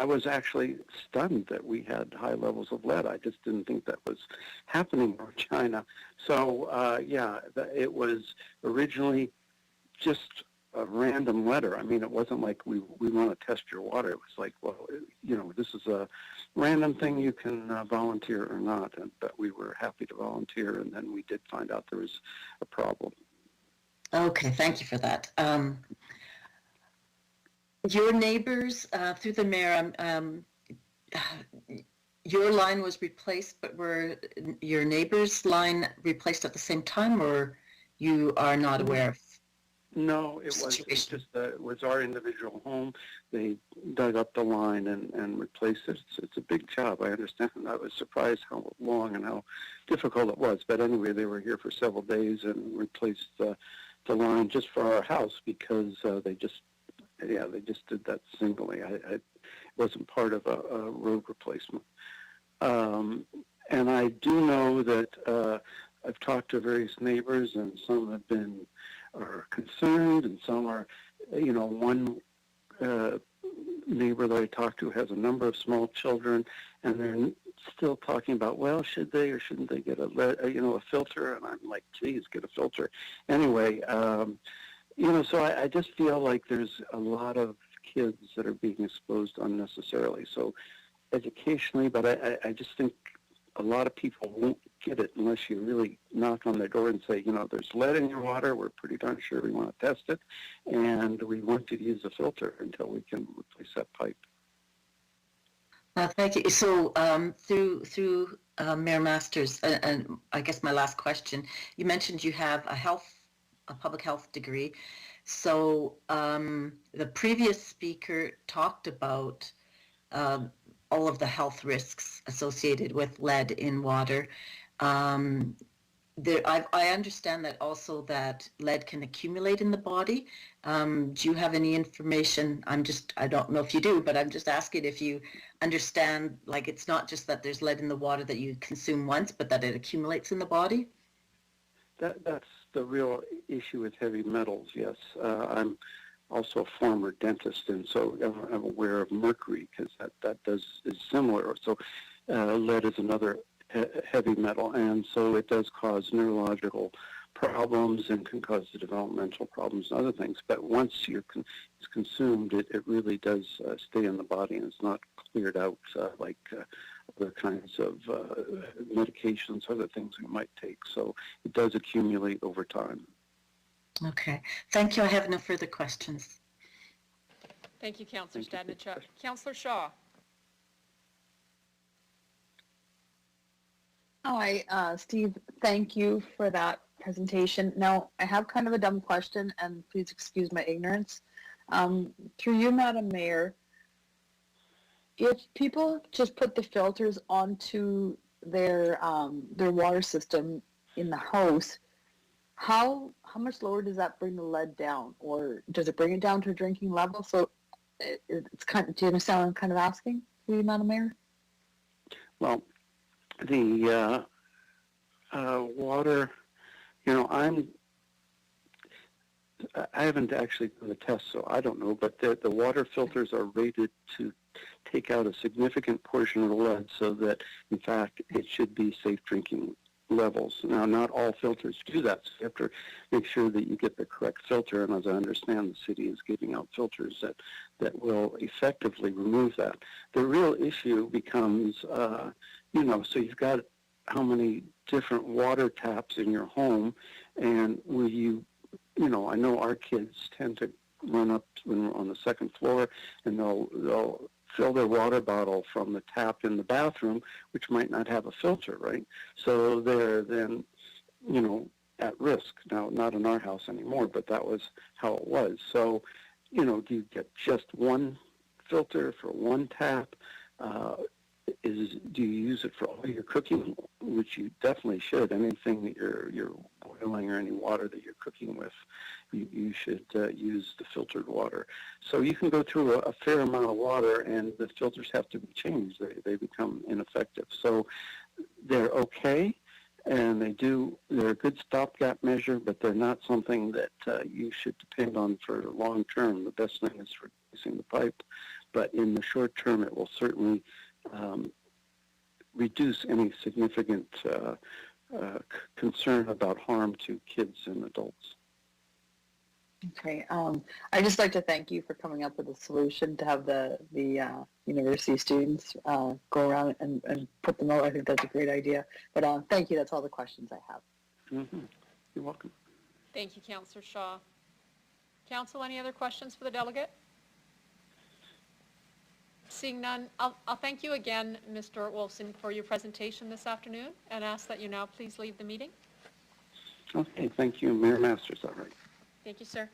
was actually stunned that we had high levels of lead. I just didn't think that was happening in China. So yeah, it was originally just a random letter. I mean, it wasn't like we want to test your water. It was like, well, this is a random thing, you can volunteer or not. But we were happy to volunteer, and then we did find out there was a problem. Okay, thank you for that. Your neighbors, through the mayor, your line was replaced, but were your neighbors' line replaced at the same time, or you are not aware of? No, it wasn't. It was our individual home. They dug up the line and replaced it. It's a big job, I understand. I was surprised how long and how difficult it was. But anyway, they were here for several days and replaced the line just for our house because they just did that singly. It wasn't part of a road replacement. And I do know that I've talked to various neighbors, and some are concerned, and some are, one neighbor that I talked to has a number of small children, and they're still talking about, well, should they or shouldn't they get a filter? And I'm like, geez, get a filter. Anyway, so I just feel like there's a lot of kids that are being exposed unnecessarily. So educationally, but I just think a lot of people won't get it unless you really knock on their door and say, there's lead in your water. We're pretty darn sure we want to test it, and we want you to use a filter until we can replace that pipe. Thank you. So through Mayor Masters, and I guess my last question, you mentioned you have a public health degree. So the previous speaker talked about all of the health risks associated with lead in water. I understand that also that lead can accumulate in the body. Do you have any information? I don't know if you do, but I'm just asking if you understand, like, it's not just that there's lead in the water that you consume once, but that it accumulates in the body? That's the real issue with heavy metals, yes. I'm also a former dentist, and so I'm aware of mercury because that is similar. So lead is another heavy metal, and so it does cause neurological problems and can cause the developmental problems and other things. But once it's consumed, it really does stay in the body, and it's not cleared out like other kinds of medications, other things we might take. So it does accumulate over time. Okay. Thank you. I have no further questions. Thank you, Councillor Stadnichuk. Councillor Shaw. Hi, Steve, thank you for that presentation. Now, I have kind of a dumb question, and please excuse my ignorance. Through you, Madam Mayor, if people just put the filters onto their water system in the house, how much lower does that bring the lead down, or does it bring it down to a drinking level? So it's kind of, do you understand what I'm kind of asking, through you, Madam Mayor? Well, the water, I haven't actually done the test, so I don't know, but the water filters are rated to take out a significant portion of the lead so that, in fact, it should be safe drinking levels. Now, not all filters do that, so you have to make sure that you get the correct filter, and as I understand, the city is giving out filters that will effectively remove that. The real issue becomes, so you've got how many different water taps in your home, and will you, I know our kids tend to run up when we're on the second floor, and they'll fill their water bottle from the tap in the bathroom, which might not have a filter, right? So they're then, at risk. Now, not in our house anymore, but that was how it was. So, do you get just one filter for one tap? Do you use it for all your cooking, which you definitely should? Anything that you're boiling or any water that you're cooking with, you should use the filtered water. So you can go through a fair amount of water, and the filters have to be changed. They become ineffective. So they're okay, and they're a good stopgap measure, but they're not something that you should depend on for long term. The best thing is replacing the pipe, but in the short term, it will certainly reduce any significant concern about harm to kids and adults. Okay, I'd just like to thank you for coming up with a solution to have the university students go around and put them out. I think that's a great idea. But thank you. That's all the questions I have. Mm-hmm. You're welcome. Thank you, Councillor Shaw. Council, any other questions for the delegate? Seeing none, I'll thank you again, Mr. Wolfson, for your presentation this afternoon, and ask that you now please leave the meeting. Okay, thank you, Mayor Masters. All right. Thank you, sir.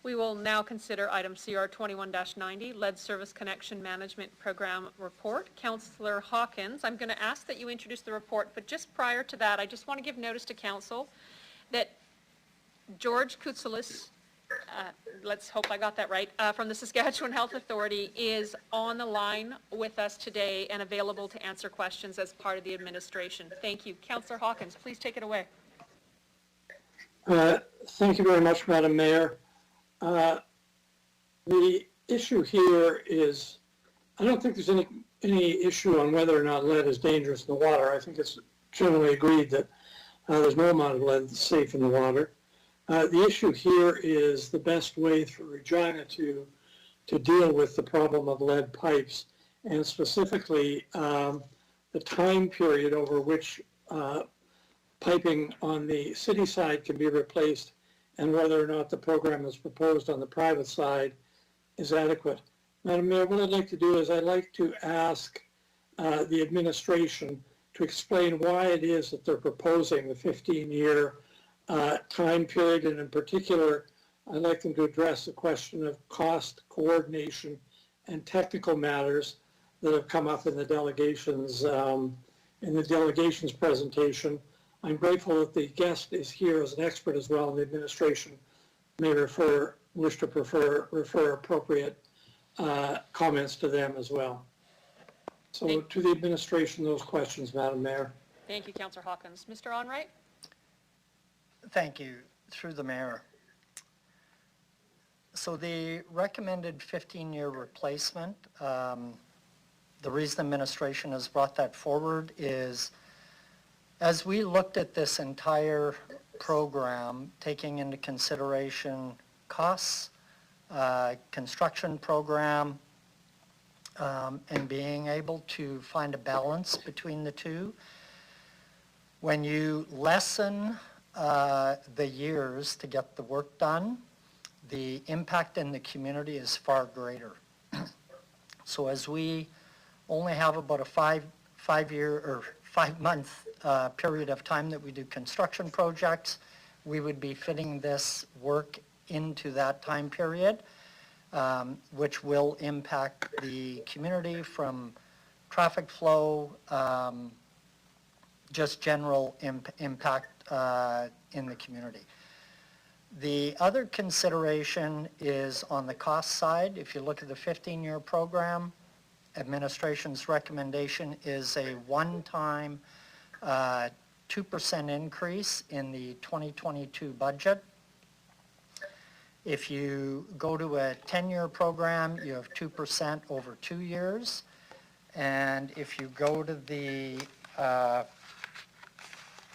We will now consider item CR 21-90, Lead Service Connection Management Program Report. Councillor Hawkins, I'm going to ask that you introduce the report, but just prior to that, I just want to give notice to Council that George Koutsalis, let's hope I got that right, from the Saskatchewan Health Authority is on the line with us today and available to answer questions as part of the administration. Thank you. Councillor Hawkins, please take it away. Thank you very much, Madam Mayor. The issue here is, I don't think there's any issue on whether or not lead is dangerous in the water. I think it's generally agreed that there's no amount of lead that's safe in the water. The issue here is the best way for Regina to deal with the problem of lead pipes, and specifically the time period over which piping on the city side can be replaced and whether or not the program that's proposed on the private side is adequate. Madam Mayor, what I'd like to do is I'd like to ask the administration to explain why it is that they're proposing the 15-year time period, and in particular, I'd like them to address the question of cost, coordination, and technical matters that have come up in the delegation's presentation. I'm grateful that the guest is here as an expert as well, and the administration may refer appropriate comments to them as well. So to the administration, those questions, Madam Mayor. Thank you, Councillor Hawkins. Mr. Onright? Thank you. Through the mayor. So the recommended 15-year replacement, the reason administration has brought that forward is as we looked at this entire program, taking into consideration costs, construction program, and being able to find a balance between the two, when you lessen the years to get the work done, the impact in the community is far greater. So as we only have about a 5 month period of time that we do construction projects, we would be fitting this work into that time period, which will impact the community from traffic flow, just general impact in the community. The other consideration is on the cost side. If you look at the 15-year program, administration's recommendation is a one-time 2% increase in the 2022 budget. If you go to a 10-year program, you have 2% over 2 years. And if you go to the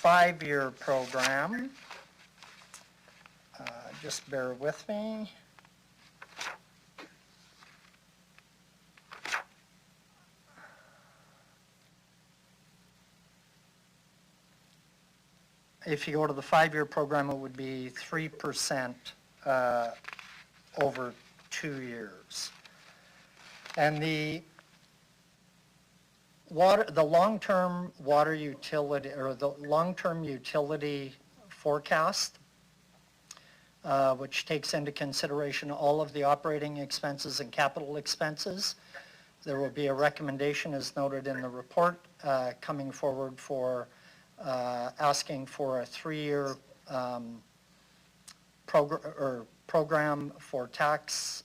5-year program, just bear with me. If you go to the 5-year program, it would be 3% over 2 years. And the long-term water utility, or the long-term utility forecast, which takes into consideration all of the operating expenses and capital expenses, there will be a recommendation, as noted in the report, coming forward for asking for a 3-year program for tax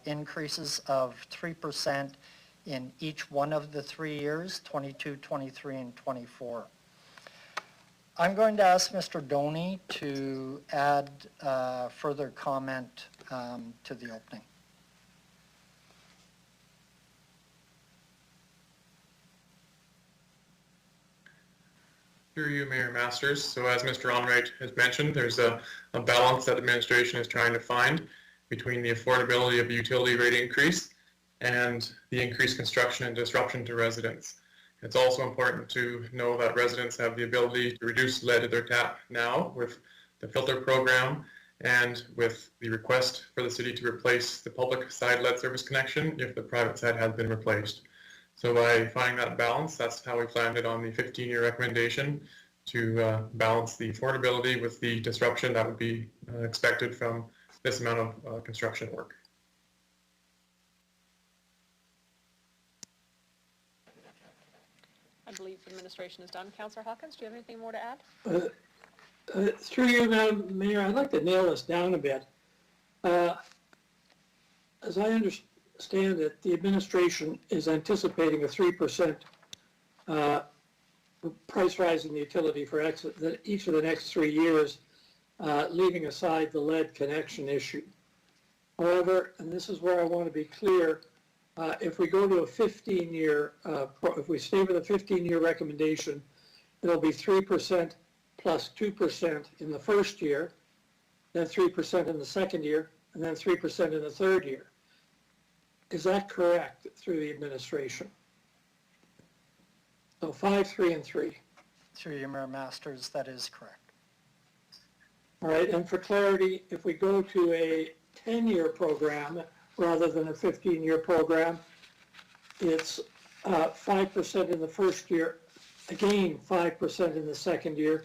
increases of 3% in each one of the 3 years, 22, 23, and 24. I'm going to ask Mr. Doney to add further comment to the opening. Through you, Mayor Masters. So as Mr. Onright has mentioned, there's a balance that administration is trying to find between the affordability of the utility rate increase and the increased construction and disruption to residents. It's also important to know that residents have the ability to reduce lead at their tap now with the filter program and with the request for the city to replace the public side lead service connection if the private side has been replaced. So by finding that balance, that's how we landed on the 15-year recommendation to balance the affordability with the disruption that would be expected from this amount of construction work. I believe the administration is done. Councillor Hawkins, do you have anything more to add? Through you, Madam Mayor, I'd like to nail this down a bit. As I understand it, the administration is anticipating a 3% price rise in the utility for each of the next 3 years, leaving aside the lead connection issue. However, and this is where I want to be clear, if we go to a 15-year, if we stay with a 15-year recommendation, it'll be 3% plus 2% in the first year, then 3% in the second year, and then 3% in the third year. Is that correct through the administration? So 5, 3, and 3. Through you, Mayor Masters, that is correct. All right, and for clarity, if we go to a 10-year program rather than a 15-year program, it's 5% in the first year, again 5% in the second year,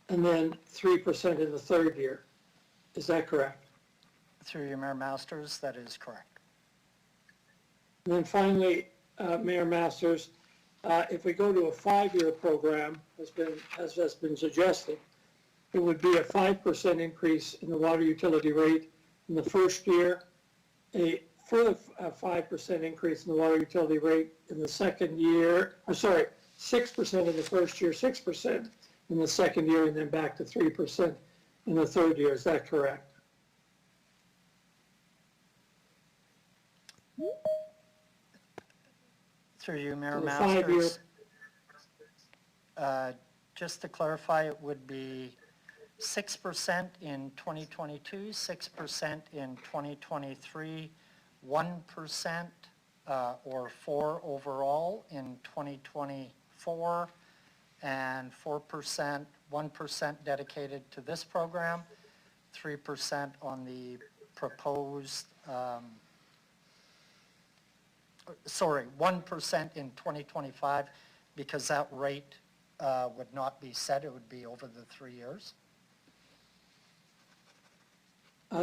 and then 3% in the third year. Is that correct? Through you, Mayor Masters, that is correct. And then finally, Mayor Masters, if we go to a 5-year program, as has been suggested, it would be a 5% increase in the water utility rate in the first year, a further 5% increase in the water utility rate in the second year, 6% in the first year, 6% in the second year, and then back to 3% in the third year. Is that correct? Through you, Mayor The 5-year. Masters. Just to clarify, it would be 6% in 2022, 6% in 2023, 1% or 4% overall in 2024, and 4%, 1% dedicated to this program, 3% on the proposed, 1% in 2025, because that rate would not be set, it would be over the 3 years.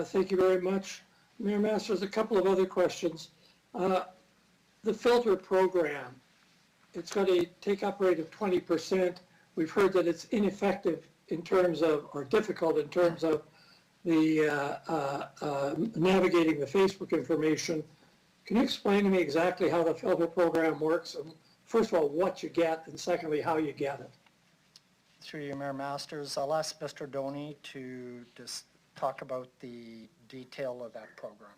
Thank you very much. Mayor Masters, a couple of other questions. The filter program, it's got a take-up rate of 20%. We've heard that it's ineffective in terms of, or difficult in terms of the navigating the Facebook information. Can you explain to me exactly how the filter program works? And first of all, what you get, and secondly, how you get it? Through you, Mayor Masters, I'll ask Mr. Doney to just talk about the detail of that program.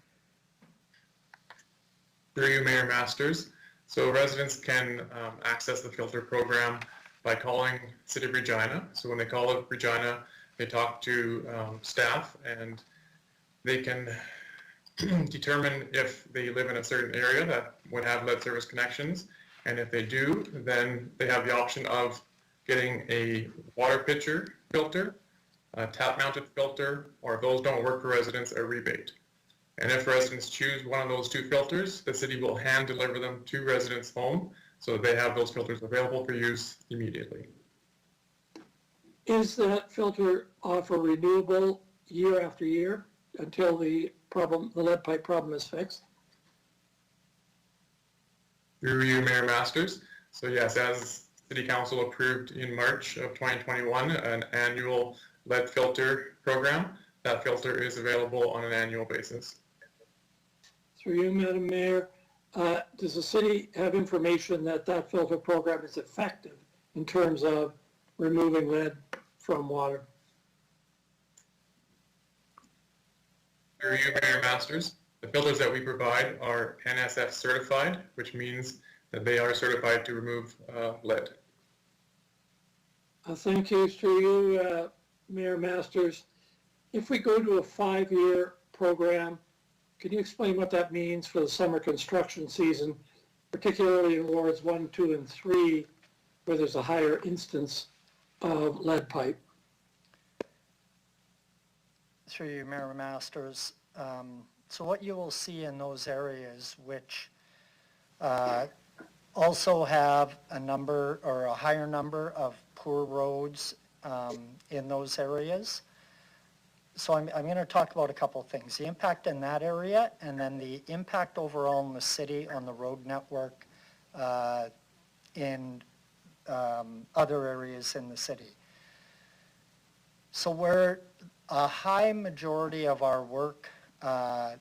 Through you, Mayor Masters. So residents can access the filter program by calling City of Regina. So when they call up Regina, they talk to staff, and they can determine if they live in a certain area that would have lead service connections. And if they do, then they have the option of getting a water pitcher filter, a tap-mounted filter, or if those don't work for residents, a rebate. And if residents choose one of those two filters, the city will hand deliver them to residents' home so they have those filters available for use immediately. Is that filter offer renewable year after year until the lead pipe problem is fixed? Through you, Mayor Masters. So yes, as City Council approved in March of 2021, an annual lead filter program, that filter is available on an annual basis. Through you, Madam Mayor, does the city have information that that filter program is effective in terms of removing lead from water? Through you, Mayor Masters, the filters that we provide are NSF certified, which means that they are certified to remove lead. Thank you. Through you, Mayor Masters. If we go to a 5-year program, can you explain what that means for the summer construction season, particularly in wards 1, 2, and 3, where there's a higher instance of lead pipe? Through you, Mayor Masters. So what you will see in those areas which also have a number or a higher number of poor roads in those areas. So I'm going to talk about a couple of things. The impact in that area, and then the impact overall in the city on the road network in other areas in the city. So where a high majority of our work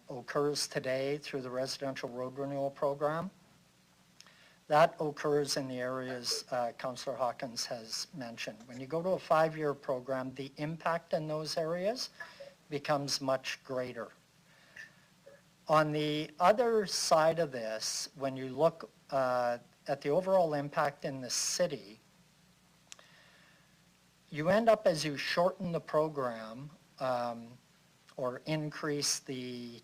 occurs today through the residential road renewal program, that occurs in the areas Councillor Hawkins has mentioned. When you go to a 5-year program, the impact in those areas becomes much greater. On the other side of this, when you look at the overall impact in the city, you end up, as you shorten the program or increase the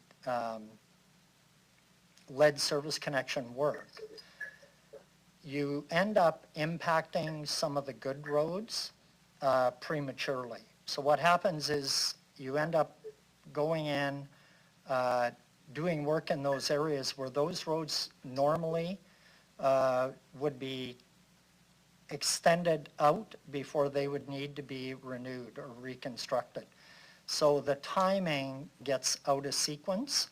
lead service connection work, you end up impacting some of the good roads prematurely. So what happens is you end up going in, doing work in those areas where those roads normally would be extended out before they would need to be renewed or reconstructed. So the timing gets out of sequence,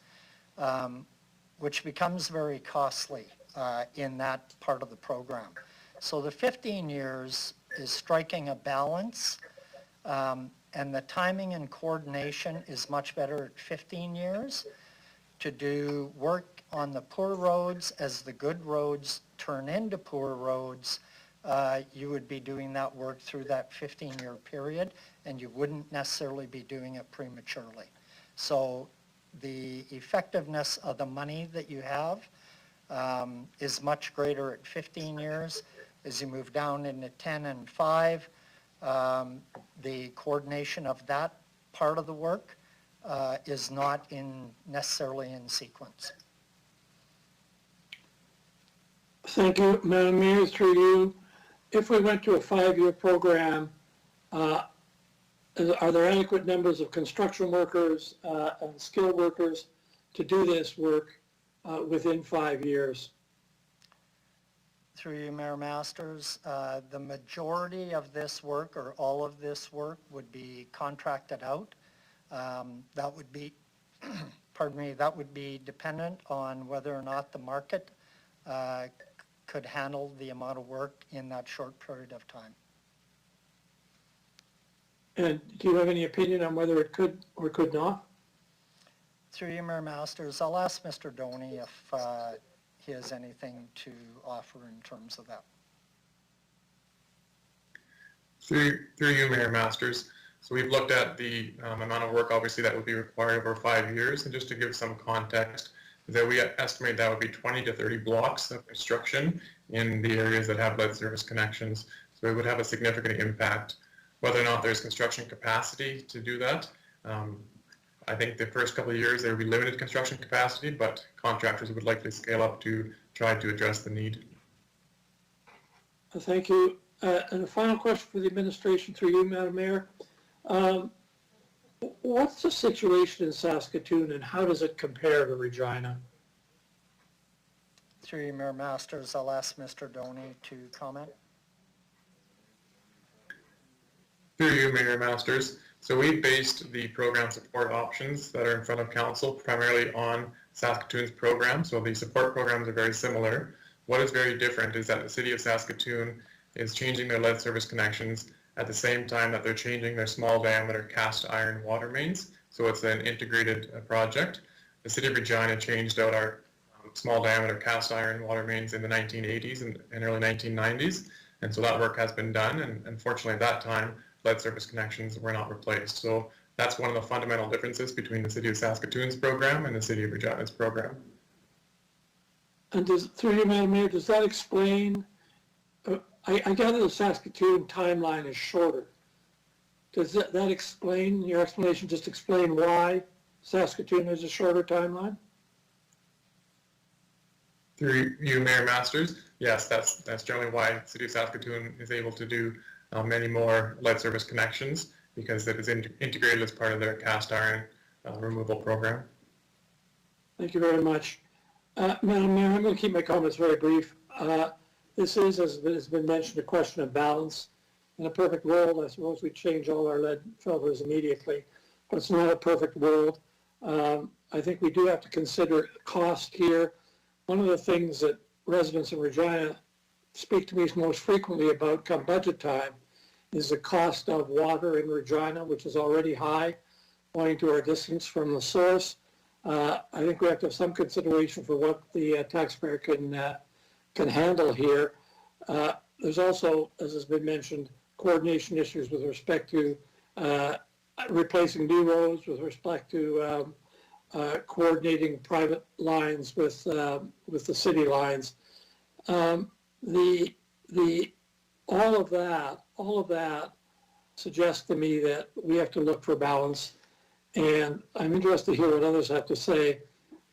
which becomes very costly in that part of the program. So the 15 years is striking a balance, and the timing and coordination is much better at 15 years to do work on the poor roads. As the good roads turn into poor roads, you would be doing that work through that 15-year period, and you wouldn't necessarily be doing it prematurely. So the effectiveness of the money that you have is much greater at 15 years. As you move down into 10 and 5, the coordination of that part of the work is not necessarily in sequence. Thank you, Madam Mayor, through you. If we went to a 5-year program, are there adequate numbers of construction workers and skilled workers to do this work within 5 years? Through you, Mayor Masters, the majority of this work, or all of this work, would be contracted out. That would be, pardon me, that would be dependent on whether or not the market could handle the amount of work in that short period of time. And do you have any opinion on whether it could or could not? Through you, Mayor Masters, I'll ask Mr. Doney if he has anything to offer in terms of that. Through you, Mayor Masters. So we've looked at the amount of work, obviously, that would be required over 5 years. And just to give some context, that we estimate that would be 20 to 30 blocks of construction in the areas that have lead service connections. So it would have a significant impact. Whether or not there's construction capacity to do that, I think the first couple of years there would be limited construction capacity, but contractors would likely scale up to try to address the need. Thank you. And a final question for the administration through you, Madam Mayor. What's the situation in Saskatoon and how does it compare to Regina? Through you, Mayor Masters, I'll ask Mr. Doney to comment. Through you, Mayor Masters. So we based the program support options that are in front of council primarily on Saskatoon's program. So the support programs are very similar. What is very different is that the city of Saskatoon is changing their lead service connections at the same time that they're changing their small diameter cast iron water mains. So it's an integrated project. The city of Regina changed out our small diameter cast iron water mains in the 1980s and early 1990s. And so that work has been done. And unfortunately at that time, lead service connections were not replaced. So that's one of the fundamental differences between the city of Saskatoon's program and the city of Regina's program. And through you, Madam Mayor, does that explain, I gather the Saskatoon timeline is shorter. Does that explain, your explanation just explain why Saskatoon has a shorter timeline? Through you, Mayor Masters, yes, that's generally why the city of Saskatoon is able to do many more lead service connections, because it is integrated as part of their cast iron removal program. Thank you very much. Madam Mayor, I'm going to keep my comments very brief. This is, as has been mentioned, a question of balance. In a perfect world, I suppose we'd change all our lead filters immediately, but it's not a perfect world. I think we do have to consider cost here. One of the things that residents in Regina speak to me most frequently about come budget time is the cost of water in Regina, which is already high, owing to our distance from the source. I think we have to have some consideration for what the taxpayer can handle here. There's also, as has been mentioned, coordination issues with respect to replacing new roads, with respect to coordinating private lines with the city lines. All of that suggests to me that we have to look for balance, and I'm interested to hear what others have to say.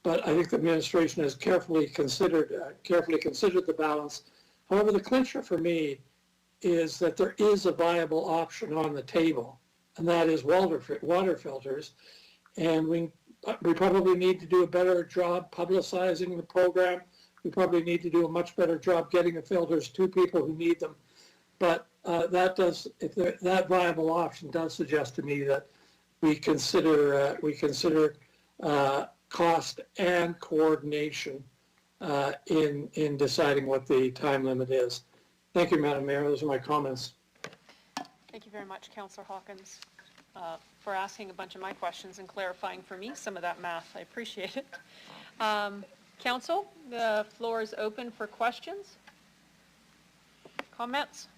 But I think the administration has carefully considered the balance. However, the clincher for me is that there is a viable option on the table and that is water filters. And we probably need to do a better job publicizing the program. We probably need to do a much better job getting the filters to people who need them. But that viable option does suggest to me that we consider cost and coordination in deciding what the time limit is. Thank you, Madam Mayor. Those are my comments. Thank you very much, Councillor Hawkins, for asking a bunch of my questions and clarifying for me some of that math. I appreciate it. Council, the floor is open for questions, comments.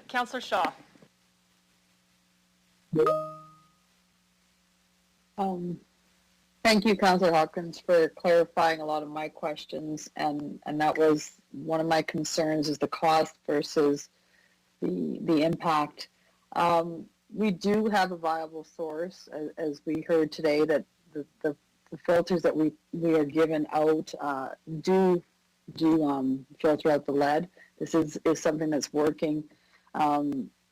Councillor Shaw. Thank you, Councillor Hawkins, for clarifying a lot of my questions, and that was one of my concerns, is the cost versus the impact. We do have a viable source, as we heard today, that the filters that we are given out do filter out the lead. This is something that's working.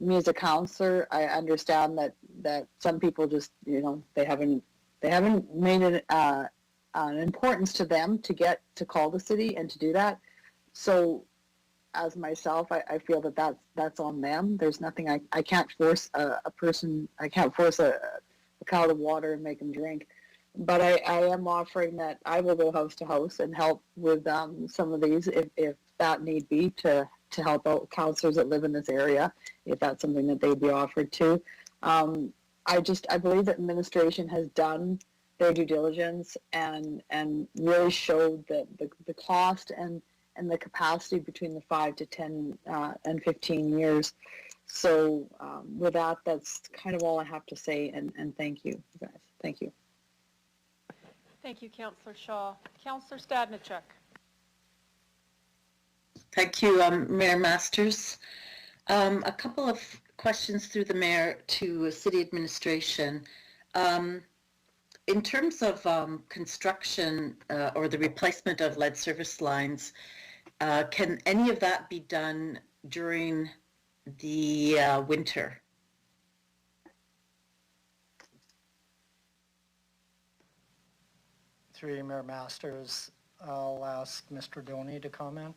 Me as a counselor, I understand that some people just, they haven't made it an importance to them to call the city and to do that. So as myself, I feel that that's on them. There's nothing I can't force a person, I can't force a cow to water and make them drink. But I am offering that I will go house to house and help with some of these if that need be, to help out counselors that live in this area, if that's something that they'd be offered to. I believe that administration has done their due diligence and really showed that the cost and the capacity between the 5 to 10 and 15 years. So with that, that's kind of all I have to say, and thank you, guys. Thank you. Thank you, Councillor Shaw. Councillor Stadnichuk. Thank you, Mayor Masters. A couple of questions through the mayor to city administration. In terms of construction or the replacement of lead service lines, can any of that be done during the winter? Through you, Mayor Masters, I'll ask Mr. Doney to comment.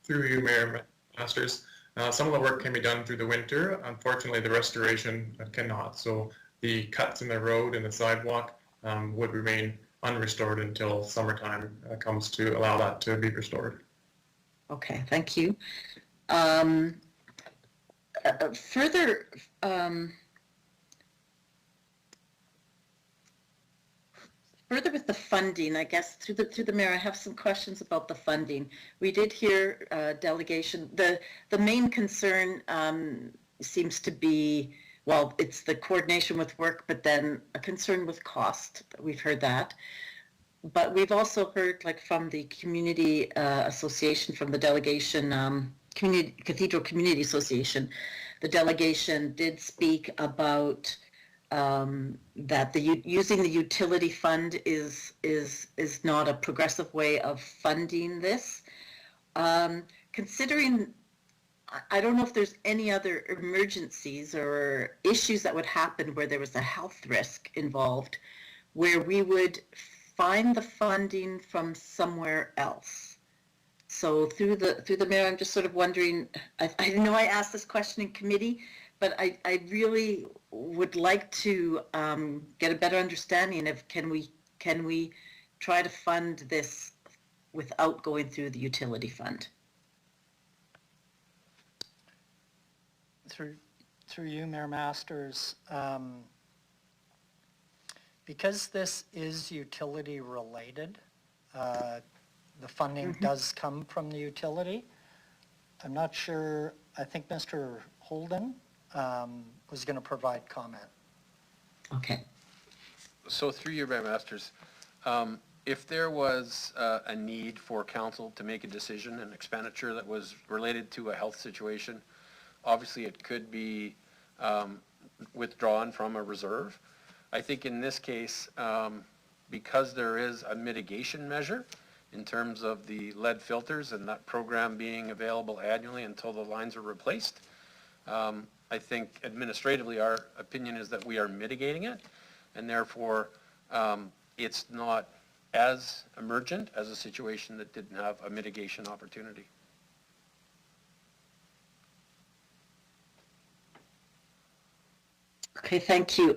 Through you, Mayor Masters. Some of the work can be done through the winter. Unfortunately, the restoration cannot. So the cuts in the road and the sidewalk would remain unrestored until summertime comes to allow that to be restored. Okay, thank you. Further, further with the funding, I guess through the mayor, I have some questions about the funding. We did hear delegation. The main concern seems to be, well, it's the coordination with work, but then a concern with cost. We've heard that. But we've also heard, like, from the community association, from the delegation, Cathedral Community Association, the delegation did speak about that using the utility fund is not a progressive way of funding this. Considering, I don't know if there's any other emergencies or issues that would happen where there was a health risk involved, where we would find the funding from somewhere else. So through the mayor, I'm just sort of wondering, I know I asked this question in committee, but I really would like to get a better understanding of can we try to fund this without going through the utility fund? Through you, Mayor Masters, because this is utility related, the funding does come from the utility. I'm not sure, I think Mr. Holden was going to provide comment. Okay. So through your Mayor Masters, if there was a need for council to make a decision, an expenditure that was related to a health situation, obviously it could be withdrawn from a reserve. I think in this case, because there is a mitigation measure, in terms of the lead filters and that program being available annually until the lines are replaced. I think administratively, our opinion is that we are mitigating it, and therefore it's not as emergent as a situation that didn't have a mitigation opportunity. Okay, thank you.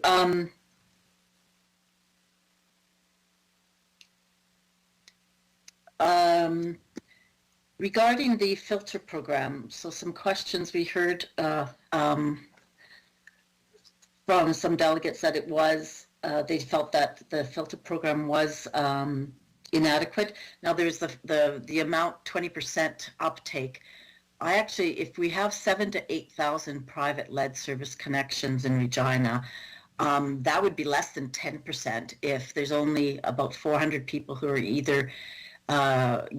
Regarding the filter program, so some questions we heard from some delegates that it was, they felt that the filter program was inadequate. Now there's the amount 20% uptake. I actually, if we have 7,000 to 8,000 private lead service connections in Regina, that would be less than 10% if there's only about 400 people who are either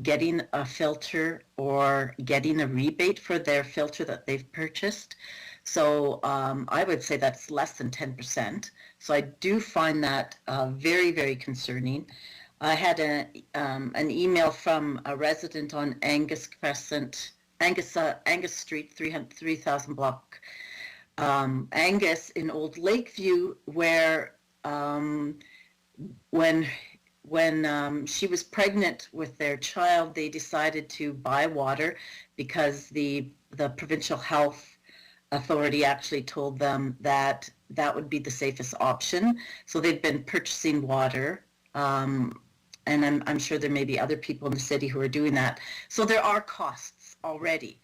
getting a filter or getting a rebate for their filter that they've purchased. So I would say that's less than 10%. So I do find that very, very concerning. I had an email from a resident on Angus Street, 3000 block, Angus in Old Lakeview, where when she was pregnant with their child, they decided to buy water because the provincial health authority actually told them that that would be the safest option. So they've been purchasing water, and I'm sure there may be other people in the city who are doing that. So there are costs already.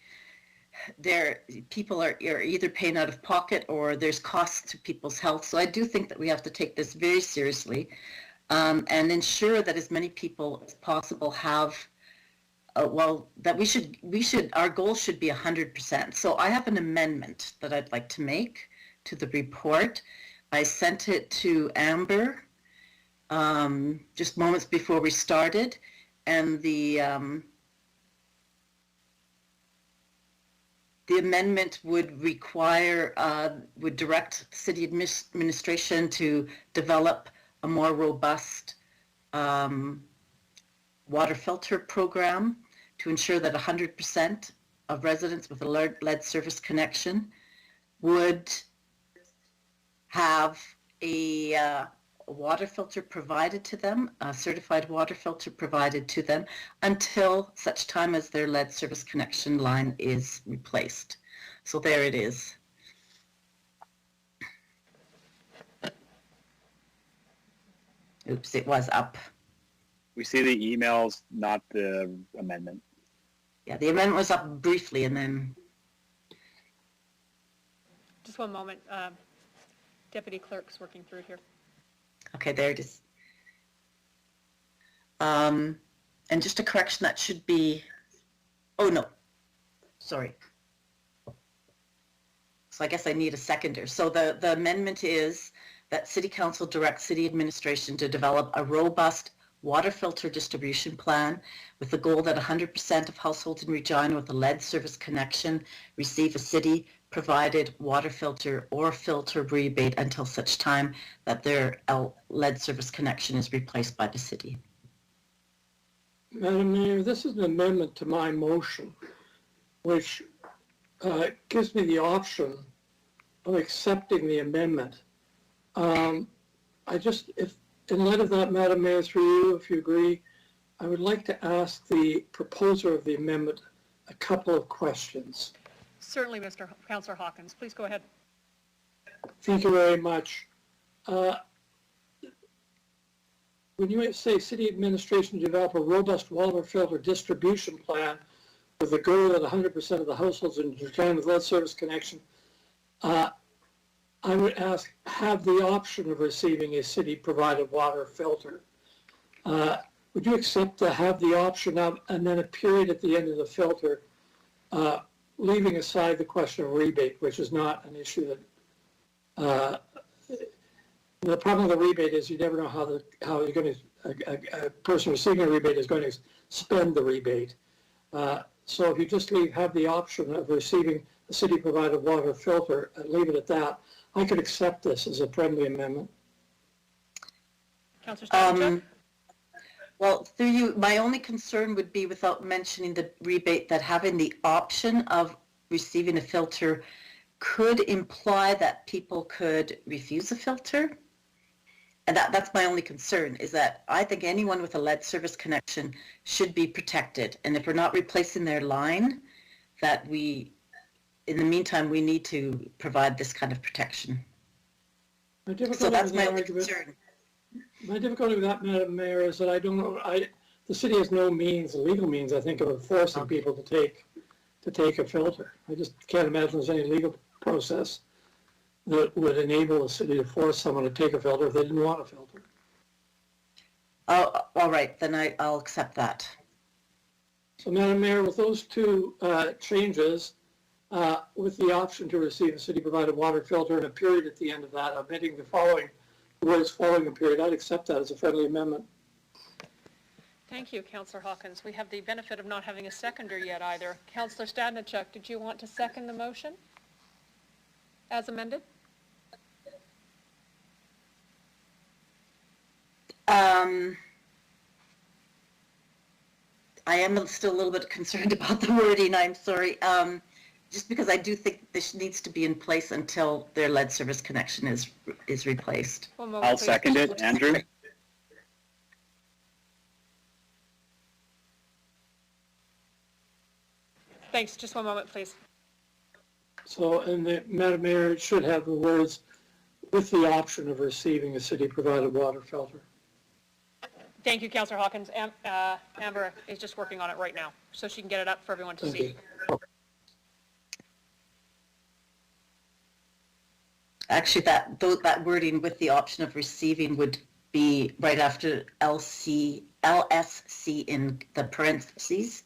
People are either paying out of pocket or there's costs to people's health. So I do think that we have to take this very seriously and ensure that as many people as possible have that our goal should be 100%. So I have an amendment that I'd like to make to the report. I sent it to Amber just moments before we started, and the amendment would would direct city administration to develop a more robust water filter program to ensure that 100% of residents with a lead service connection would have a water filter provided to them, a certified water filter provided to them until such time as their lead service connection line is replaced. So there it is. Oops, it was up. We see the emails, not the amendment. Yeah, the amendment was up briefly and then... Just one moment. Deputy Clerk's working through it here. Okay, there it is. And just a correction, that should be... Oh, no. Sorry. So I guess I need a seconder. So the amendment is that City Council directs City Administration to develop a robust water filter distribution plan with the goal that 100% of households in Regina with a lead service connection receive a city-provided water filter or filter rebate until such time that their lead service connection is replaced by the city. Madam Mayor, this is an amendment to my motion, which gives me the option of accepting the amendment. In light of that, Madam Mayor, through you, if you agree, I would like to ask the proposer of the amendment a couple of questions. Certainly, Councillor Hawkins. Please go ahead. Thank you very much. When you say City Administration develop a robust water filter distribution plan with the goal that 100% of the households in Regina with lead service connection, I would ask, have the option of receiving a city-provided water filter. Would you accept to have the option of, and then a period at the end of the filter, leaving aside the question of rebate, which is not an issue that, the problem with the rebate is you never know how you're going to, a person receiving a rebate is going to spend the rebate. So if you just have the option of receiving a city-provided water filter and leave it at that, I could accept this as a friendly amendment. Councillor Stephenchuk? Well, through you, my only concern would be, without mentioning the rebate, that having the option of receiving a filter could imply that people could refuse a filter. And that's my only concern, is that I think anyone with a lead service connection should be protected. And if we're not replacing their line, that we, in the meantime, we need to provide this kind of protection. So that's my only concern. My difficulty with that, Madam Mayor, is that I don't know, the city has no means, legal means, I think, of forcing people to take a filter. I just can't imagine there's any legal process that would enable a city to force someone to take a filter if they didn't want a filter. Oh, all right, then I'll accept that. So, Madam Mayor, with those two changes, with the option to receive a city-provided water filter and a period at the end of that, omitting the words following a period, I'd accept that as a friendly amendment. Thank you, Councillor Hawkins. We have the benefit of not having a seconder yet either. Councillor Stadnichuk, did you want to second the motion as amended? I am still a little bit concerned about the wording, I'm sorry. Just because I do think this needs to be in place until their lead service connection is replaced. I'll second it, Andrew. Thanks. Just one moment, please. So, and the Madam Mayor, it should have the words with the option of receiving a city-provided water filter. Thank you, Councillor Hawkins. Amber is just working on it right now, so she can get it up for everyone to see. Actually, that wording with the option of receiving would be right after LSC in the parentheses.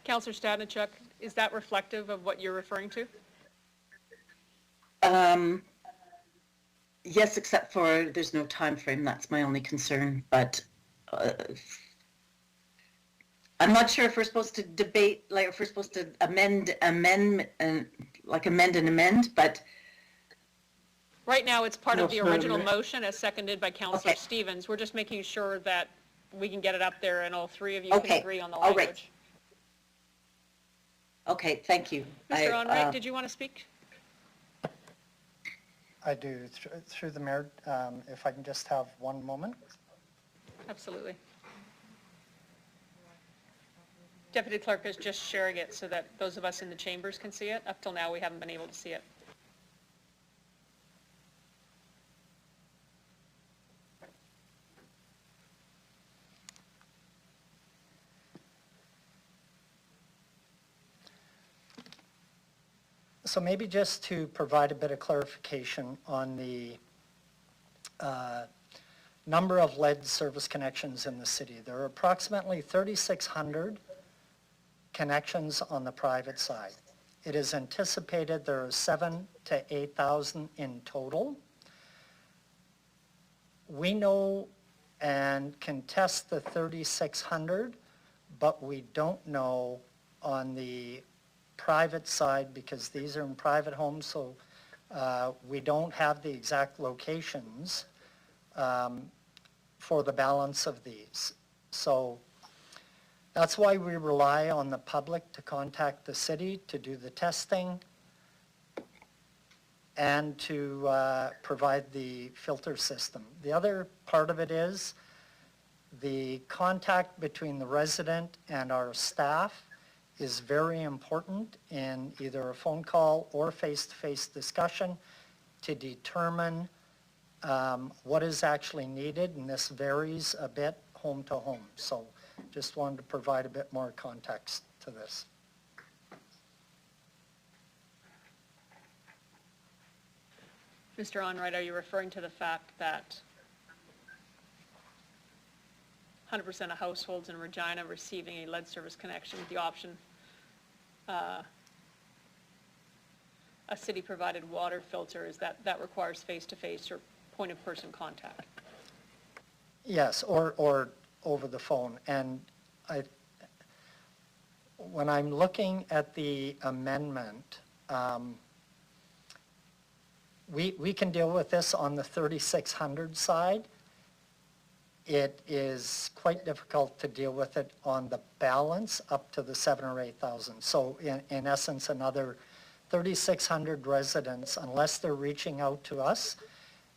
Councillor Stadnichuk, is that reflective of what you're referring to? Yes, except for there's no time frame. That's my only concern. But I'm not sure if we're supposed to debate, like if we're supposed to amend, but right now, it's part of the original motion as seconded by Councillor Stevens. We're just making sure that we can get it up there and all three of you can agree on the language. All right. Okay, thank you. Mr. Onrait, did you want to speak? I do. Through the mayor, if I can just have one moment. Absolutely. Deputy Clerk is just sharing it so that those of us in the chambers can see it. Up till now, we haven't been able to see it. So maybe just to provide a bit of clarification on the number of lead service connections in the city. There are approximately 3,600 connections on the private side. It is anticipated there are 7,000 to 8,000 in total. We know and can test the 3,600, but we don't know on the private side because these are in private homes, so we don't have the exact locations for the balance of these. So that's why we rely on the public to contact the city to do the testing and to provide the filter system. The other part of it is the contact between the resident and our staff is very important in either a phone call or face-to-face discussion to determine what is actually needed, and this varies a bit home to home. So just wanted to provide a bit more context to this. Mr. Onrait, are you referring to the fact that 100% of households in Regina receiving a lead service connection with the option a city-provided water filter, is that requires face-to-face or point-of-person contact. Yes, or over the phone. And when I'm looking at the amendment, we can deal with this on the 3,600 side. It is quite difficult to deal with it on the balance up to the 7,000 or 8,000. So in essence, another 3,600 residents, unless they're reaching out to us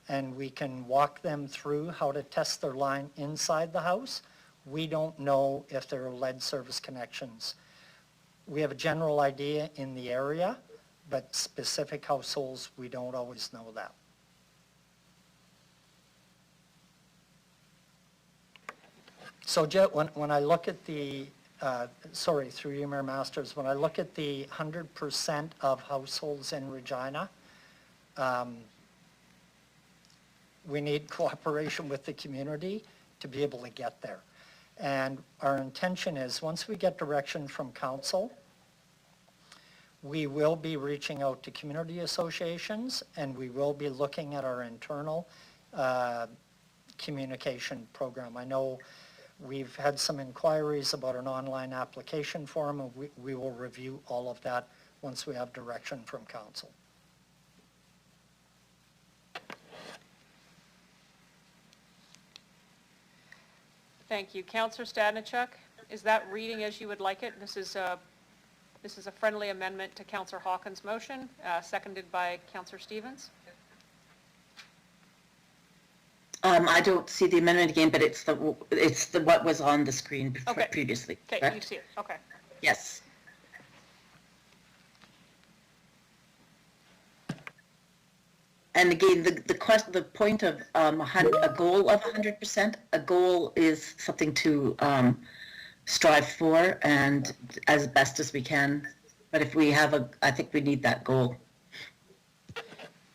and we can walk them through how to test their line inside the house, we don't know if there are lead service connections. We have a general idea in the area, but specific households, we don't always know that. So when I look at the, through you, Mayor Masters, when I look at the 100% of households in Regina, we need cooperation with the community to be able to get there. And our intention is, once we get direction from council, we will be reaching out to community associations, and we will be looking at our internal communication program. I know we've had some inquiries about an online application form, and we will review all of that once we have direction from council. Thank you. Councillor Stadnichuk, is that reading as you would like it? This is a friendly amendment to Councillor Hawkins' motion, seconded by Councillor Stevens. I don't see the amendment again, but it's the what was on the screen previously. Okay, correct? you see it. Okay. Yes. And again, the point of a goal of 100%, a goal is something to strive for and as best as we can. But if we have I think we need that goal.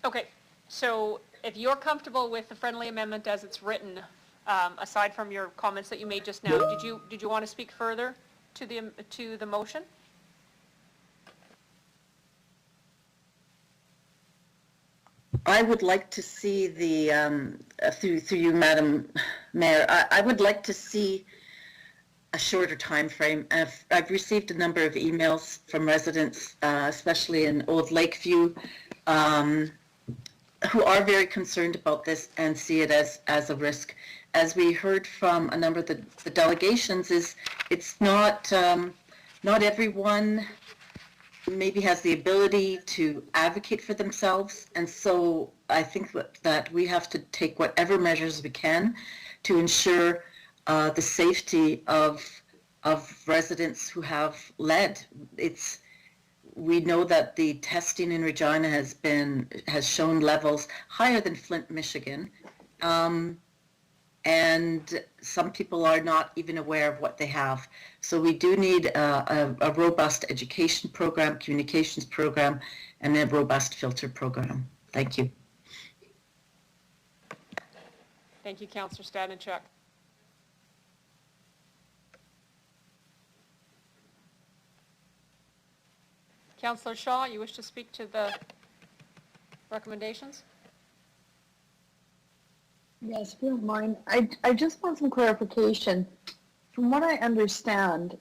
Okay, so if you're comfortable with the friendly amendment as it's written, aside from your comments that you made just now, did you want to speak further to the motion? I would like to see the, through you, Madam Mayor, I would like to see a shorter time frame. I've received a number of emails from residents, especially in Old Lakeview, who are very concerned about this and see it as a risk. As we heard from a number of the delegations, it's not everyone maybe has the ability to advocate for themselves, and so I think that we have to take whatever measures we can to ensure the safety of residents who have lead. We know that the testing in Regina has shown levels higher than Flint, Michigan, and some people are not even aware of what they have. So we do need a robust education program, communications program, and a robust filter program. Thank you. Thank you, Councillor Stadnichuk. Councillor Shaw, you wish to speak to the recommendations? Yes, if you don't mind, I just want some clarification. From what I understand,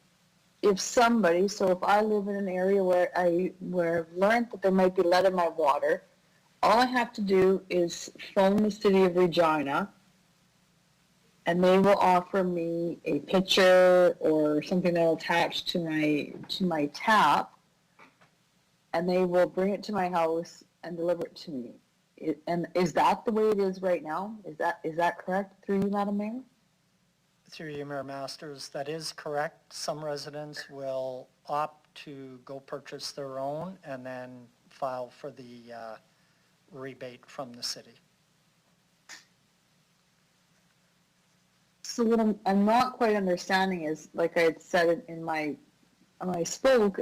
if somebody, so if I live in an area where I've learned that there might be lead in my water, all I have to do is phone the city of Regina, and they will offer me a picture or something that will attach to my tap, and they will bring it to my house and deliver it to me. And is that the way it is right now? Is that correct through you, Madam Mayor? Through you, Mayor Masters, that is correct. Some residents will opt to go purchase their own and then file for the rebate from the city. So what I'm not quite understanding is, like I had said in when I spoke,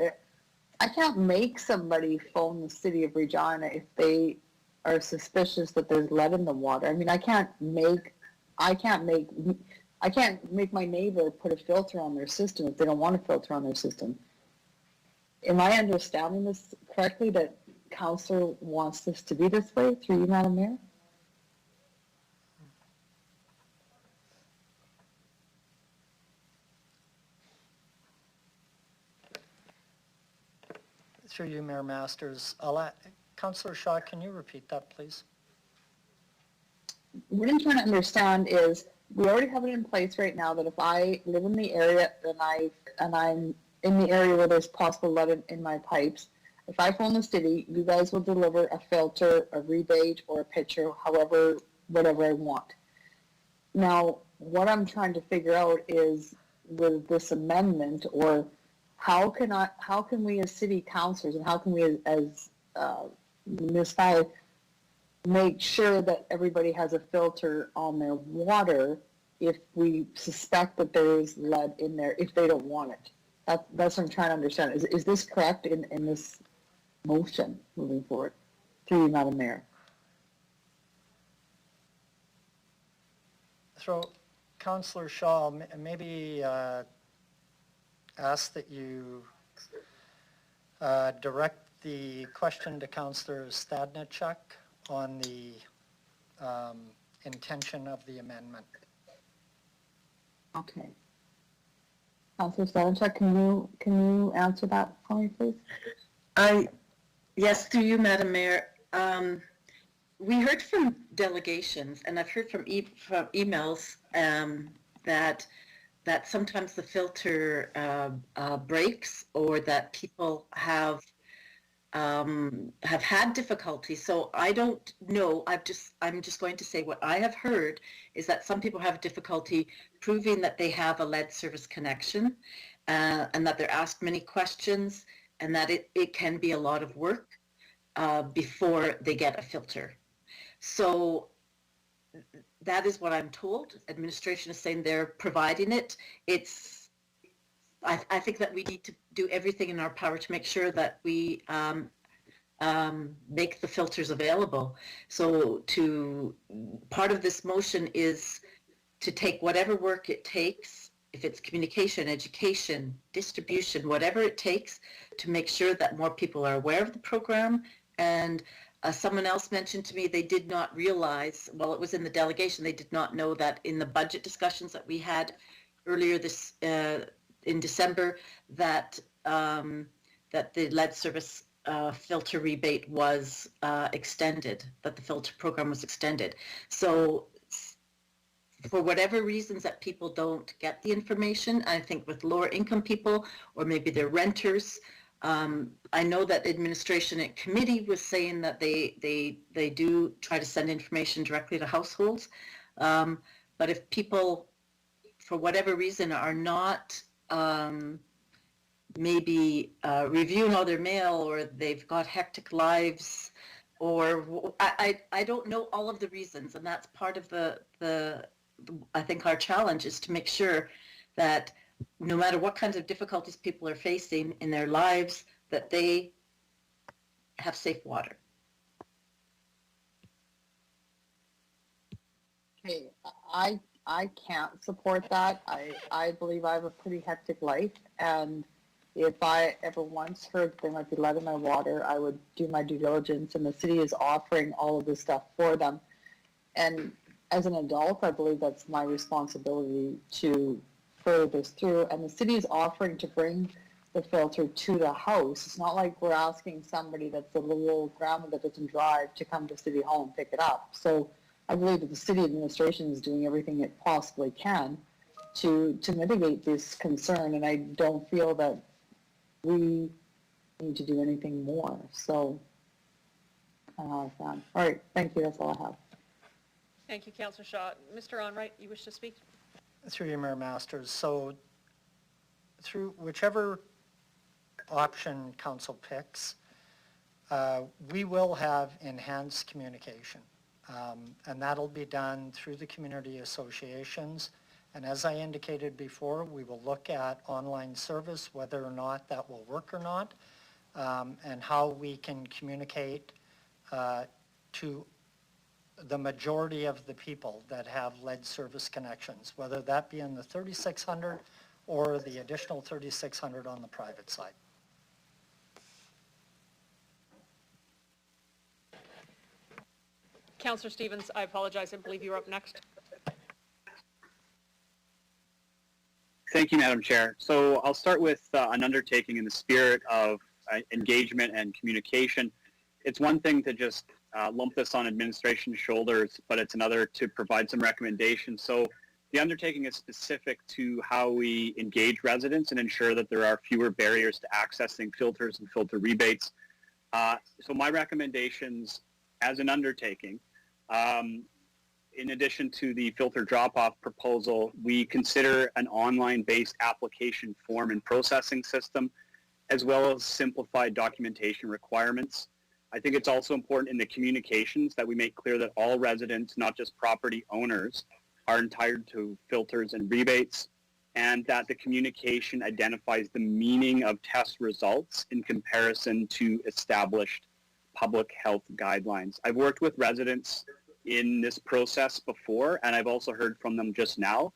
I can't make somebody phone the city of Regina if they are suspicious that there's lead in the water. I mean, I can't make I can't make my neighbor put a filter on their system if they don't want a filter on their system. Am I understanding this correctly, that council wants this to be this way through you, Madam Mayor? Through you, Mayor Masters. Councillor Shaw, can you repeat that, please? What I'm trying to understand is, we already have it in place right now that if I live in the area and I'm in the area where there's possible lead in my pipes, if I phone the city, you guys will deliver a filter, a rebate, or a pitcher, however, whatever I want. Now, what I'm trying to figure out is, with this amendment, or how can we as city councilors, and how can we as municipality make sure that everybody has a filter on their water if we suspect that there is lead in there, if they don't want it? That's what I'm trying to understand. Is this correct in this motion moving forward? Through you, Madam Mayor. Through Councillor Shaw, maybe ask that you direct the question to Councillor Stadnichuk on the intention of the amendment. Okay. Councillor Stadnichuk, can you answer that for me, please? Yes, through you, Madam Mayor. We heard from delegations, and I've heard from emails that sometimes the filter breaks, or that people have had difficulty. So I don't know. I'm just going to say what I have heard is that some people have difficulty proving that they have a lead service connection, and that they're asked many questions, and that it can be a lot of work before they get a filter. So that is what I'm told. Administration is saying they're providing it. I think that we need to do everything in our power to make sure that we make the filters available. So part of this motion is to take whatever work it takes, if it's communication, education, distribution, whatever it takes, to make sure that more people are aware of the program. And someone else mentioned to me they did not realize, well, it was in the delegation, they did not know that in the budget discussions that we had earlier this in December, that that the lead service filter rebate was extended, that the filter program was extended. So for whatever reasons that people don't get the information, I think with lower income people, or maybe they're renters, I know that administration and committee was saying that they do try to send information directly to households. But if people, for whatever reason, are not maybe reviewing all their mail, or they've got hectic lives, or I don't know all of the reasons, and that's part of the I think our challenge is to make sure that no matter what kinds of difficulties people are facing in their lives, that they have safe water. Okay, I can't support that. I believe I have a pretty hectic life, and if I ever once heard there might be lead in my water, I would do my due diligence, and the city is offering all of this stuff for them. And as an adult, I believe that's my responsibility to further this through, and the city is offering to bring the filter to the house. It's not like we're asking somebody that's a little old grandma that doesn't drive to come to City Hall and pick it up. So I believe that the city administration is doing everything it possibly can to mitigate this concern, and I don't feel that we need to do anything more. So, all right, thank you, that's all I have. Thank you, Councillor Shaw. Mr. Onright, you wish to speak? Through you, Mayor Masters. So through whichever option council picks, we will have enhanced communication. And that'll be done through the community associations. And as I indicated before, we will look at online service, whether or not that will work or not, and how we can communicate to the majority of the people that have lead service connections, whether that be in the 3,600 or the additional 3,600 on the private side. Councillor Stevens, I apologize, I believe you were up next. Thank you, Madam Chair. So I'll start with an undertaking in the spirit of engagement and communication. It's one thing to just lump this on administration's shoulders, but it's another to provide some recommendations. So the undertaking is specific to how we engage residents and ensure that there are fewer barriers to accessing filters and filter rebates. So my recommendations as an undertaking, in addition to the filter drop-off proposal, we consider an online-based application form and processing system, as well as simplified documentation requirements. I think it's also important in the communications that we make clear that all residents, not just property owners, are entitled to filters and rebates, and that the communication identifies the meaning of test results in comparison to established public health guidelines. I've worked with residents in this process before, and I've also heard from them just now.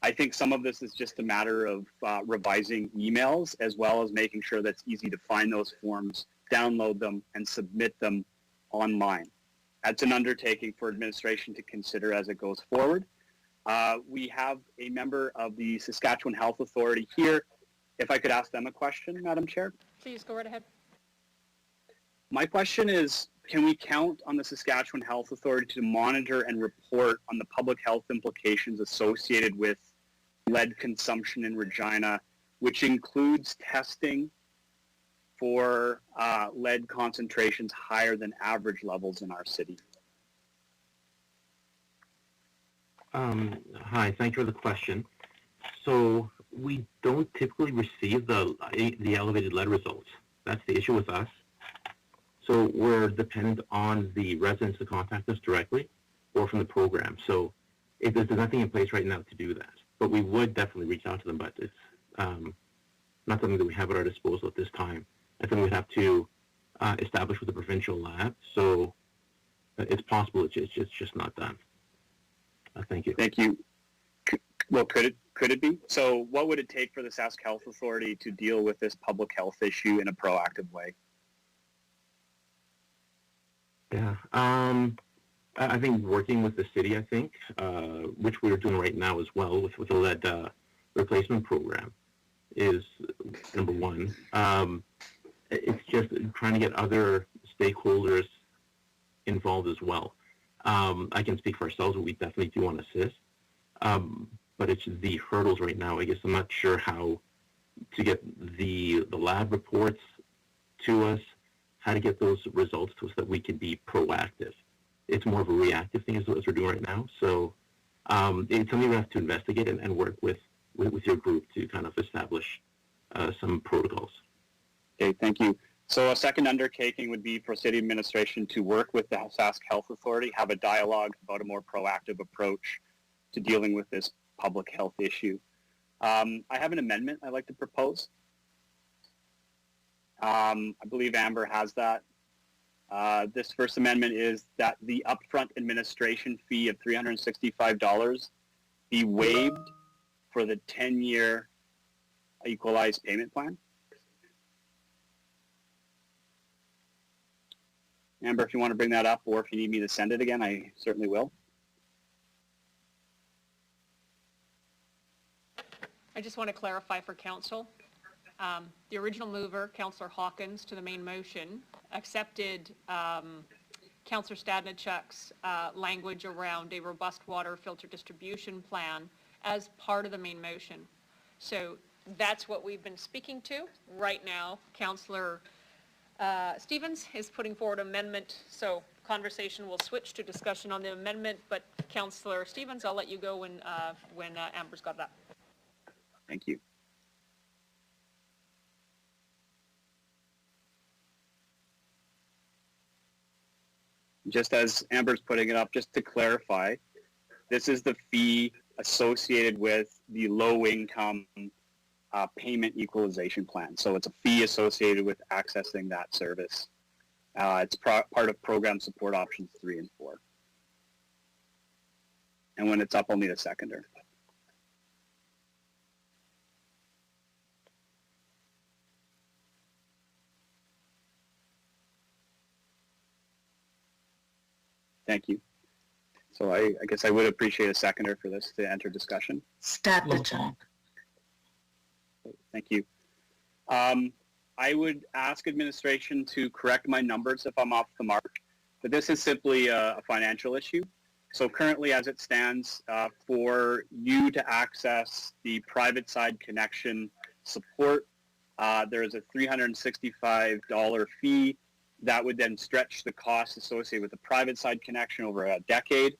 I think some of this is just a matter of revising emails, as well as making sure that it's easy to find those forms, download them, and submit them online. That's an undertaking for administration to consider as it goes forward. We have a member of the Saskatchewan Health Authority here. If I could ask them a question, Madam Chair. Please go right ahead. My question is, can we count on the Saskatchewan Health Authority to monitor and report on the public health implications associated with lead consumption in Regina, which includes testing for lead concentrations higher than average levels in our city? Hi, thank you for the question. So we don't typically receive the elevated lead results. That's the issue with us. So we're dependent on the residents to contact us directly or from the program. So there's nothing in place right now to do that. But we would definitely reach out to them, but it's not something that we have at our disposal at this time. I think we'd have to establish with the provincial lab. So it's possible, it's just not done. Thank you. Thank you. Well, could it be? So what would it take for the Sask Health Authority to deal with this public health issue in a proactive way? Yeah, I think working with the city, which we're doing right now as well with the lead replacement program, is number one. It's just trying to get other stakeholders involved as well. I can speak for ourselves, but we definitely do want to assist. But it's the hurdles right now. I guess I'm not sure how to get the lab reports to us, how to get those results to us that we can be proactive. It's more of a reactive thing as we're doing right now. So it's something we have to investigate and work with your group to kind of establish some protocols. Okay, thank you. So a second undertaking would be for city administration to work with the Sask Health Authority, have a dialogue about a more proactive approach to dealing with this public health issue. I have an amendment I'd like to propose. I believe Amber has that. This first amendment is that the upfront administration fee of $365 be waived for the 10-year equalized payment plan. Amber, if you want to bring that up, or if you need me to send it again, I certainly will. I just want to clarify for council. The original mover, Councillor Hawkins, to the main motion, accepted Councillor Stadnichuk's language around a robust water filter distribution plan as part of the main motion. So that's what we've been speaking to right now. Councillor Stevens is putting forward amendment, so conversation will switch to discussion on the amendment, but Councillor Stevens, I'll let you go when Amber's got that. Thank you. Just as Amber's putting it up, just to clarify, this is the fee associated with the low-income payment equalization plan. So it's a fee associated with accessing that service. It's part of program support options 3 and 4. And when it's up, I'll need a seconder. Thank you. So I guess I would appreciate a seconder for this to enter discussion. Stadnichuk. Thank you. I would ask administration to correct my numbers if I'm off the mark, but this is simply a financial issue. So currently as it stands, for you to access the private side connection support, there is a $365 fee that would then stretch the cost associated with the private side connection over a decade.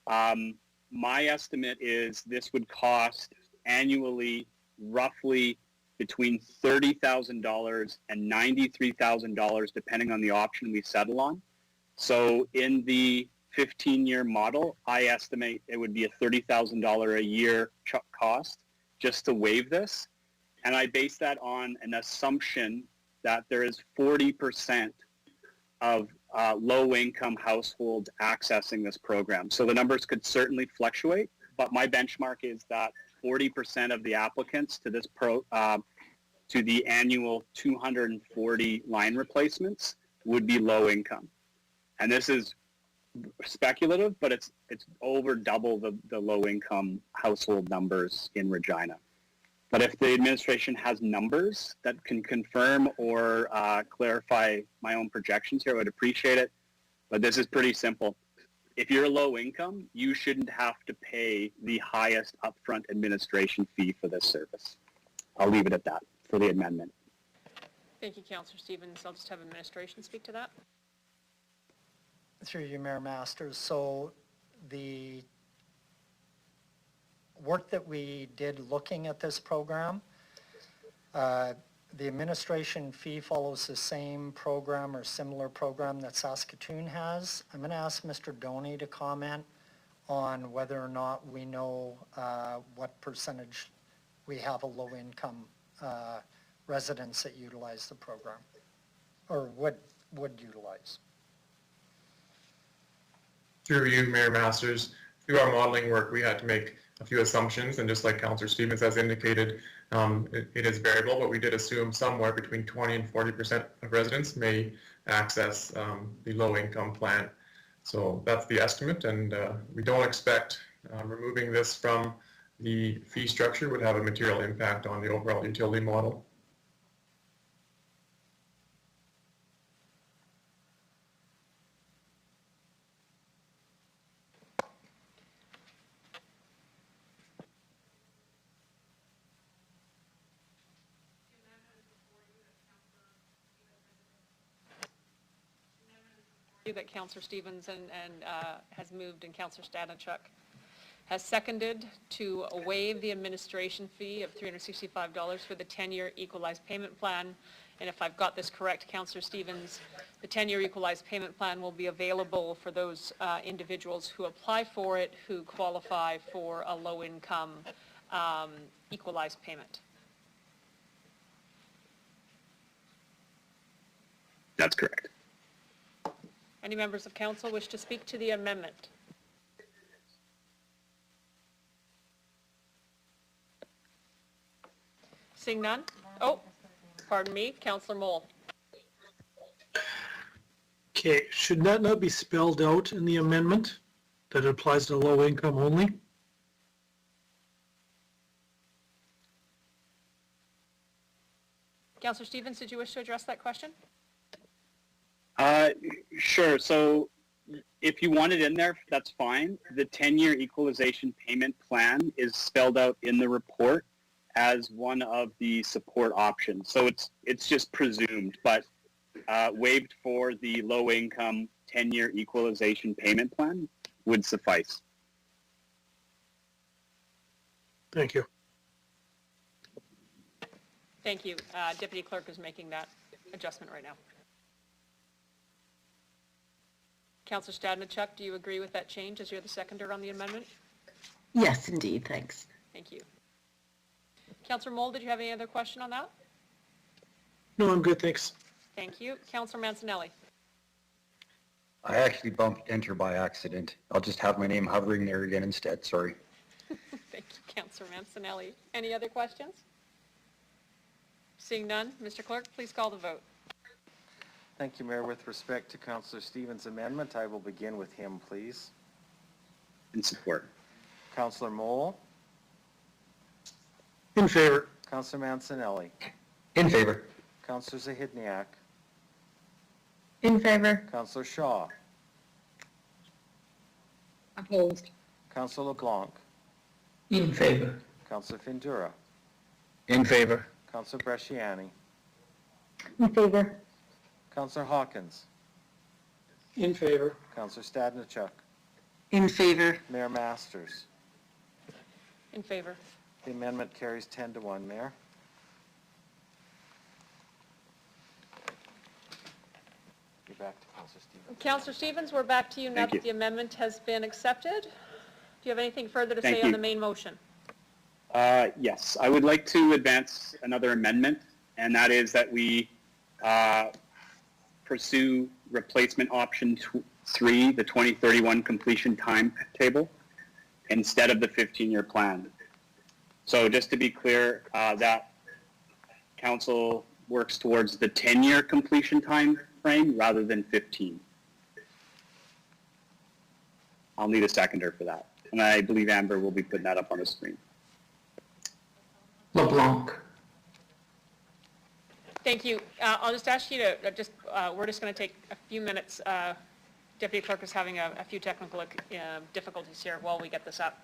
My estimate is this would cost annually roughly between $30,000 and $93,000, depending on the option we settle on. So in the 15-year model, I estimate it would be a $30,000 a year cost just to waive this. And I base that on an assumption that there is 40% of low-income households accessing this program. So the numbers could certainly fluctuate, but my benchmark is that 40% of the applicants to this to the annual 240 line replacements would be low income. And this is speculative, but it's over double the low income household numbers in Regina. But if the administration has numbers that can confirm or clarify my own projections here, I would appreciate it. But this is pretty simple. If you're low income, you shouldn't have to pay the highest upfront administration fee for this service. I'll leave it at that for the amendment. Thank you, Councillor Stevens. I'll just have administration speak to that. Through you, Mayor Masters. So the work that we did looking at this program, the administration fee follows the same program or similar program that Saskatoon has. I'm going to ask Mr. Doney to comment on whether or not we know what percentage we have a low-income residents that utilize the program or would utilize. Through you, Mayor Masters, through our modeling work, we had to make a few assumptions, and just like Councillor Stevens has indicated, it is variable, but we did assume somewhere between 20 and 40% of residents may access the low-income plan. So that's the estimate, and we don't expect removing this from the fee structure would have a material impact on the overall utility model. That Councillor Stevens has moved and Councillor Stadnichuk has seconded to waive the administration fee of $365 for the 10-year equalized payment plan. And if I've got this correct, Councillor Stevens, the 10-year equalized payment plan will be available for those individuals who apply for it, who qualify for a low-income equalized payment. That's correct. Any members of council wish to speak to the amendment? Seeing none? Oh, pardon me, Councillor Mole. Okay, should that not be spelled out in the amendment that it applies to low income only? Councillor Stevens, did you wish to address that question? Sure. So if you want it in there, that's fine. The 10-year equalization payment plan is spelled out in the report as one of the support options. So it's just presumed, but waived for the low-income 10-year equalization payment plan would suffice. Thank you. Thank you. Deputy Clerk is making that adjustment right now. Councillor Stadnichuk, do you agree with that change as you're the seconder on the amendment? Yes, indeed. Thanks. Thank you. Councillor Mole, did you have any other question on that? No, I'm good, thanks. Thank you. Councillor Mancinelli. I actually bumped enter by accident. I'll just have my name hovering there again instead, sorry. Thank you, Councillor Mancinelli. Any other questions? Seeing none, Mr. Clerk, please call the vote. Thank you, Mayor. With respect to Councillor Stevens' amendment, I will begin with him, please. In support. Councillor Mole, In favor. Councillor Mancinelli, In favor. Councillor Zahidniak, In favor. Councillor Shaw, Opposed. Councillor LeBlanc, In favor. Councillor Findura, In favor. Councillor Bresciani, In favor. Councillor Hawkins, In favor. Councillor Stadnichuk, In favor. Mayor Masters. In favor. The amendment carries 10-1, Mayor. You're back to Councillor Stevens. Councillor Stevens, we're back to you now Thank that you. the amendment has been accepted. Do you have anything further to Thank say on you. the main motion? Yes, I would like to advance another amendment, and that is that we pursue replacement option 3, the 2031 completion timetable, instead of the 15-year plan. So just to be clear, that council works towards the 10-year completion time frame rather than 15. I'll need a seconder for that. And I believe Amber will be putting that up on the screen. LeBlanc. Thank you. I'll just ask you to, we're just going to take a few minutes. Deputy Clerk is having a few technical difficulties here while we get this up.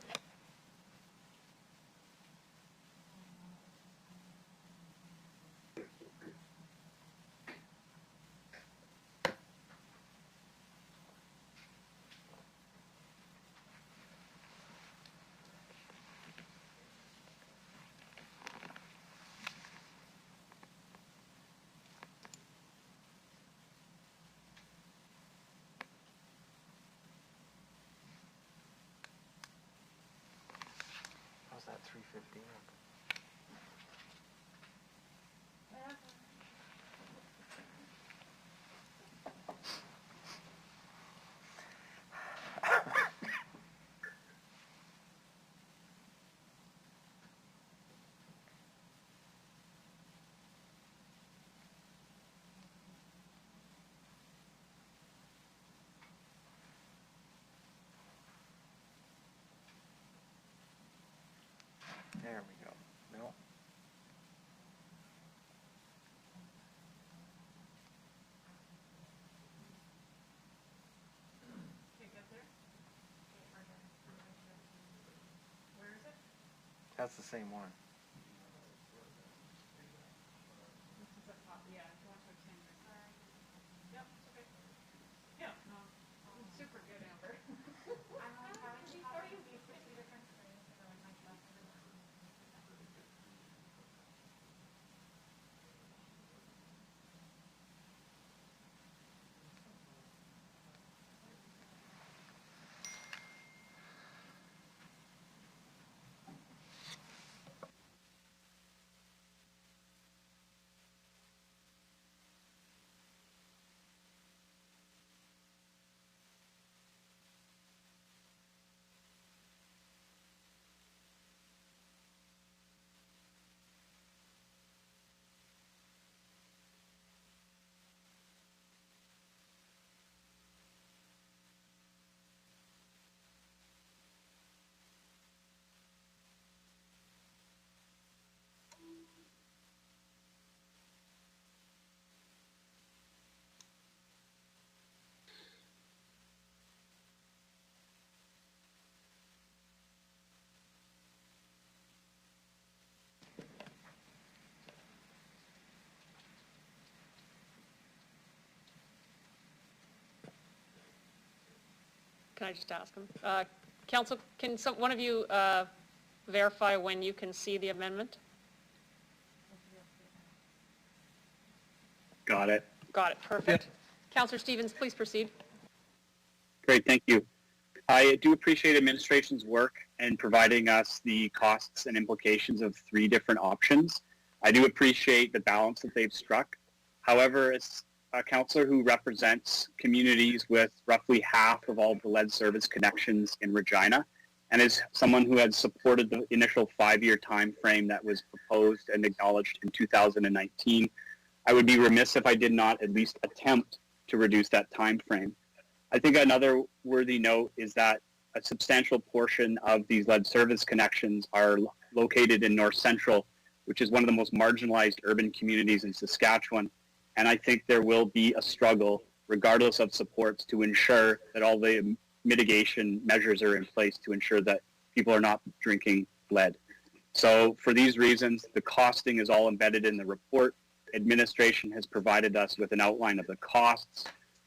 How's that 3:15? There we go. No. That's the same one. Super good, Amber. Can I just ask him? Council, can one of you verify when you can see the amendment? Got it. Got it, perfect. Councillor Stevens, please proceed. Great, thank you. I do appreciate administration's work in providing us the costs and implications of 3 different options. I do appreciate the balance that they've struck. However, as a councillor who represents communities with roughly half of all the lead service connections in Regina, and is someone who had supported the initial 5-year time frame that was proposed and acknowledged in 2019. I would be remiss if I did not at least attempt to reduce that time frame. I think another worthy note is that a substantial portion of these lead service connections are located in North Central, which is one of the most marginalized urban communities in Saskatchewan. And I think there will be a struggle, regardless of supports, to ensure that all the mitigation measures are in place to ensure that people are not drinking lead. So for these reasons, the costing is all embedded in the report. Administration has provided us with an outline of the costs.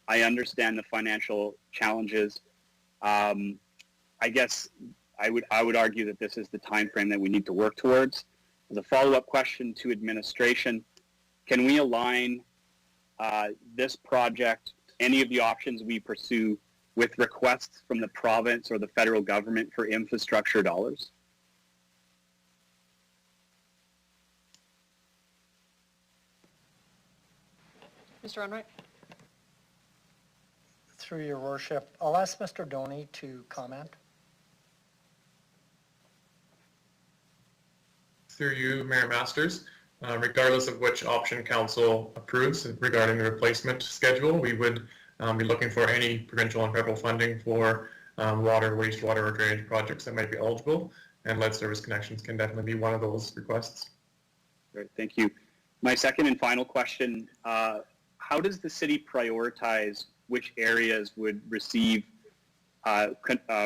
I understand the financial challenges. I guess I would argue that this is the time frame that we need to work towards. As a follow-up question to administration, can we align this project, any of the options we pursue, with requests from the province or the federal government for infrastructure dollars? Mr. Unright? Through your worship, I'll ask Mr. Doney to comment. Through you, Mayor Masters, regardless of which option council approves regarding the replacement schedule, we would be looking for any provincial and federal funding for water, wastewater, or drainage projects that might be eligible, and lead service connections can definitely be one of those requests. Great, thank you. My second and final question, how does the city prioritize which areas would receive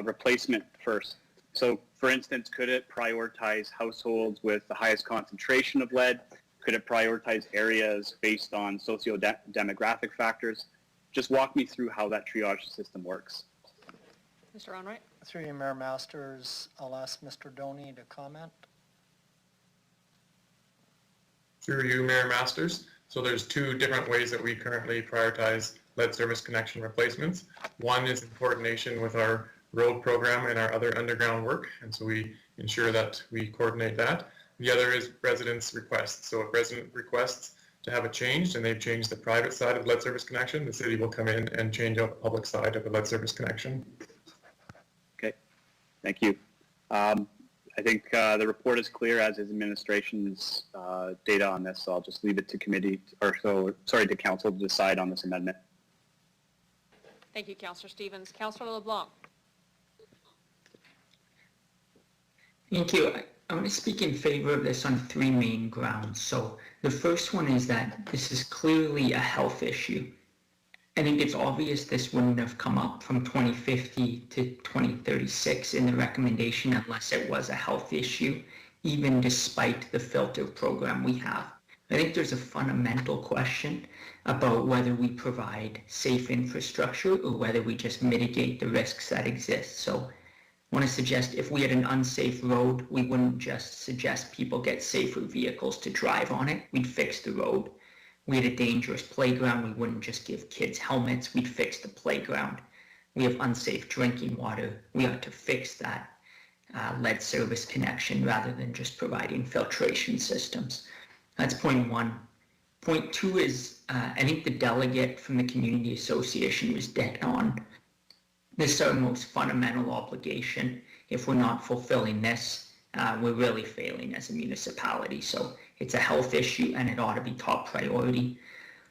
replacement first? So, for instance, could it prioritize households with the highest concentration of lead? Could it prioritize areas based on socio-demographic factors? Just walk me through how that triage system works. Mr. Unright? Through you, Mayor Masters, I'll ask Mr. Doney to comment. Through you, Mayor Masters. So there's two different ways that we currently prioritize lead service connection replacements. One is in coordination with our road program and our other underground work, and so we ensure that we coordinate that. The other is residents' requests. So if resident requests to have it changed and they've changed the private side of lead service connection, the city will come in and change out the public side of the lead service connection. Okay, thank you. I think the report is clear, as is administration's data on this, so I'll just leave it to committee, to council to decide on this amendment. Thank you, Councillor Stevens. Councillor LeBlanc? Thank you. I want to speak in favor of this on three main grounds. So the first one is that this is clearly a health issue. I think it's obvious this wouldn't have come up from 2050 to 2036 in the recommendation unless it was a health issue, even despite the filter program we have. I think there's a fundamental question about whether we provide safe infrastructure or whether we just mitigate the risks that exist. So I want to suggest if we had an unsafe road, we wouldn't just suggest people get safer vehicles to drive on it. We'd fix the road. We had a dangerous playground. We wouldn't just give kids helmets. We'd fix the playground. We have unsafe drinking water. We ought to fix that lead service connection rather than just providing filtration systems. That's point one. Point two is I think the delegate from the community association was dead on. This is our most fundamental obligation. If we're not fulfilling this, we're really failing as a municipality. So it's a health issue and it ought to be top priority.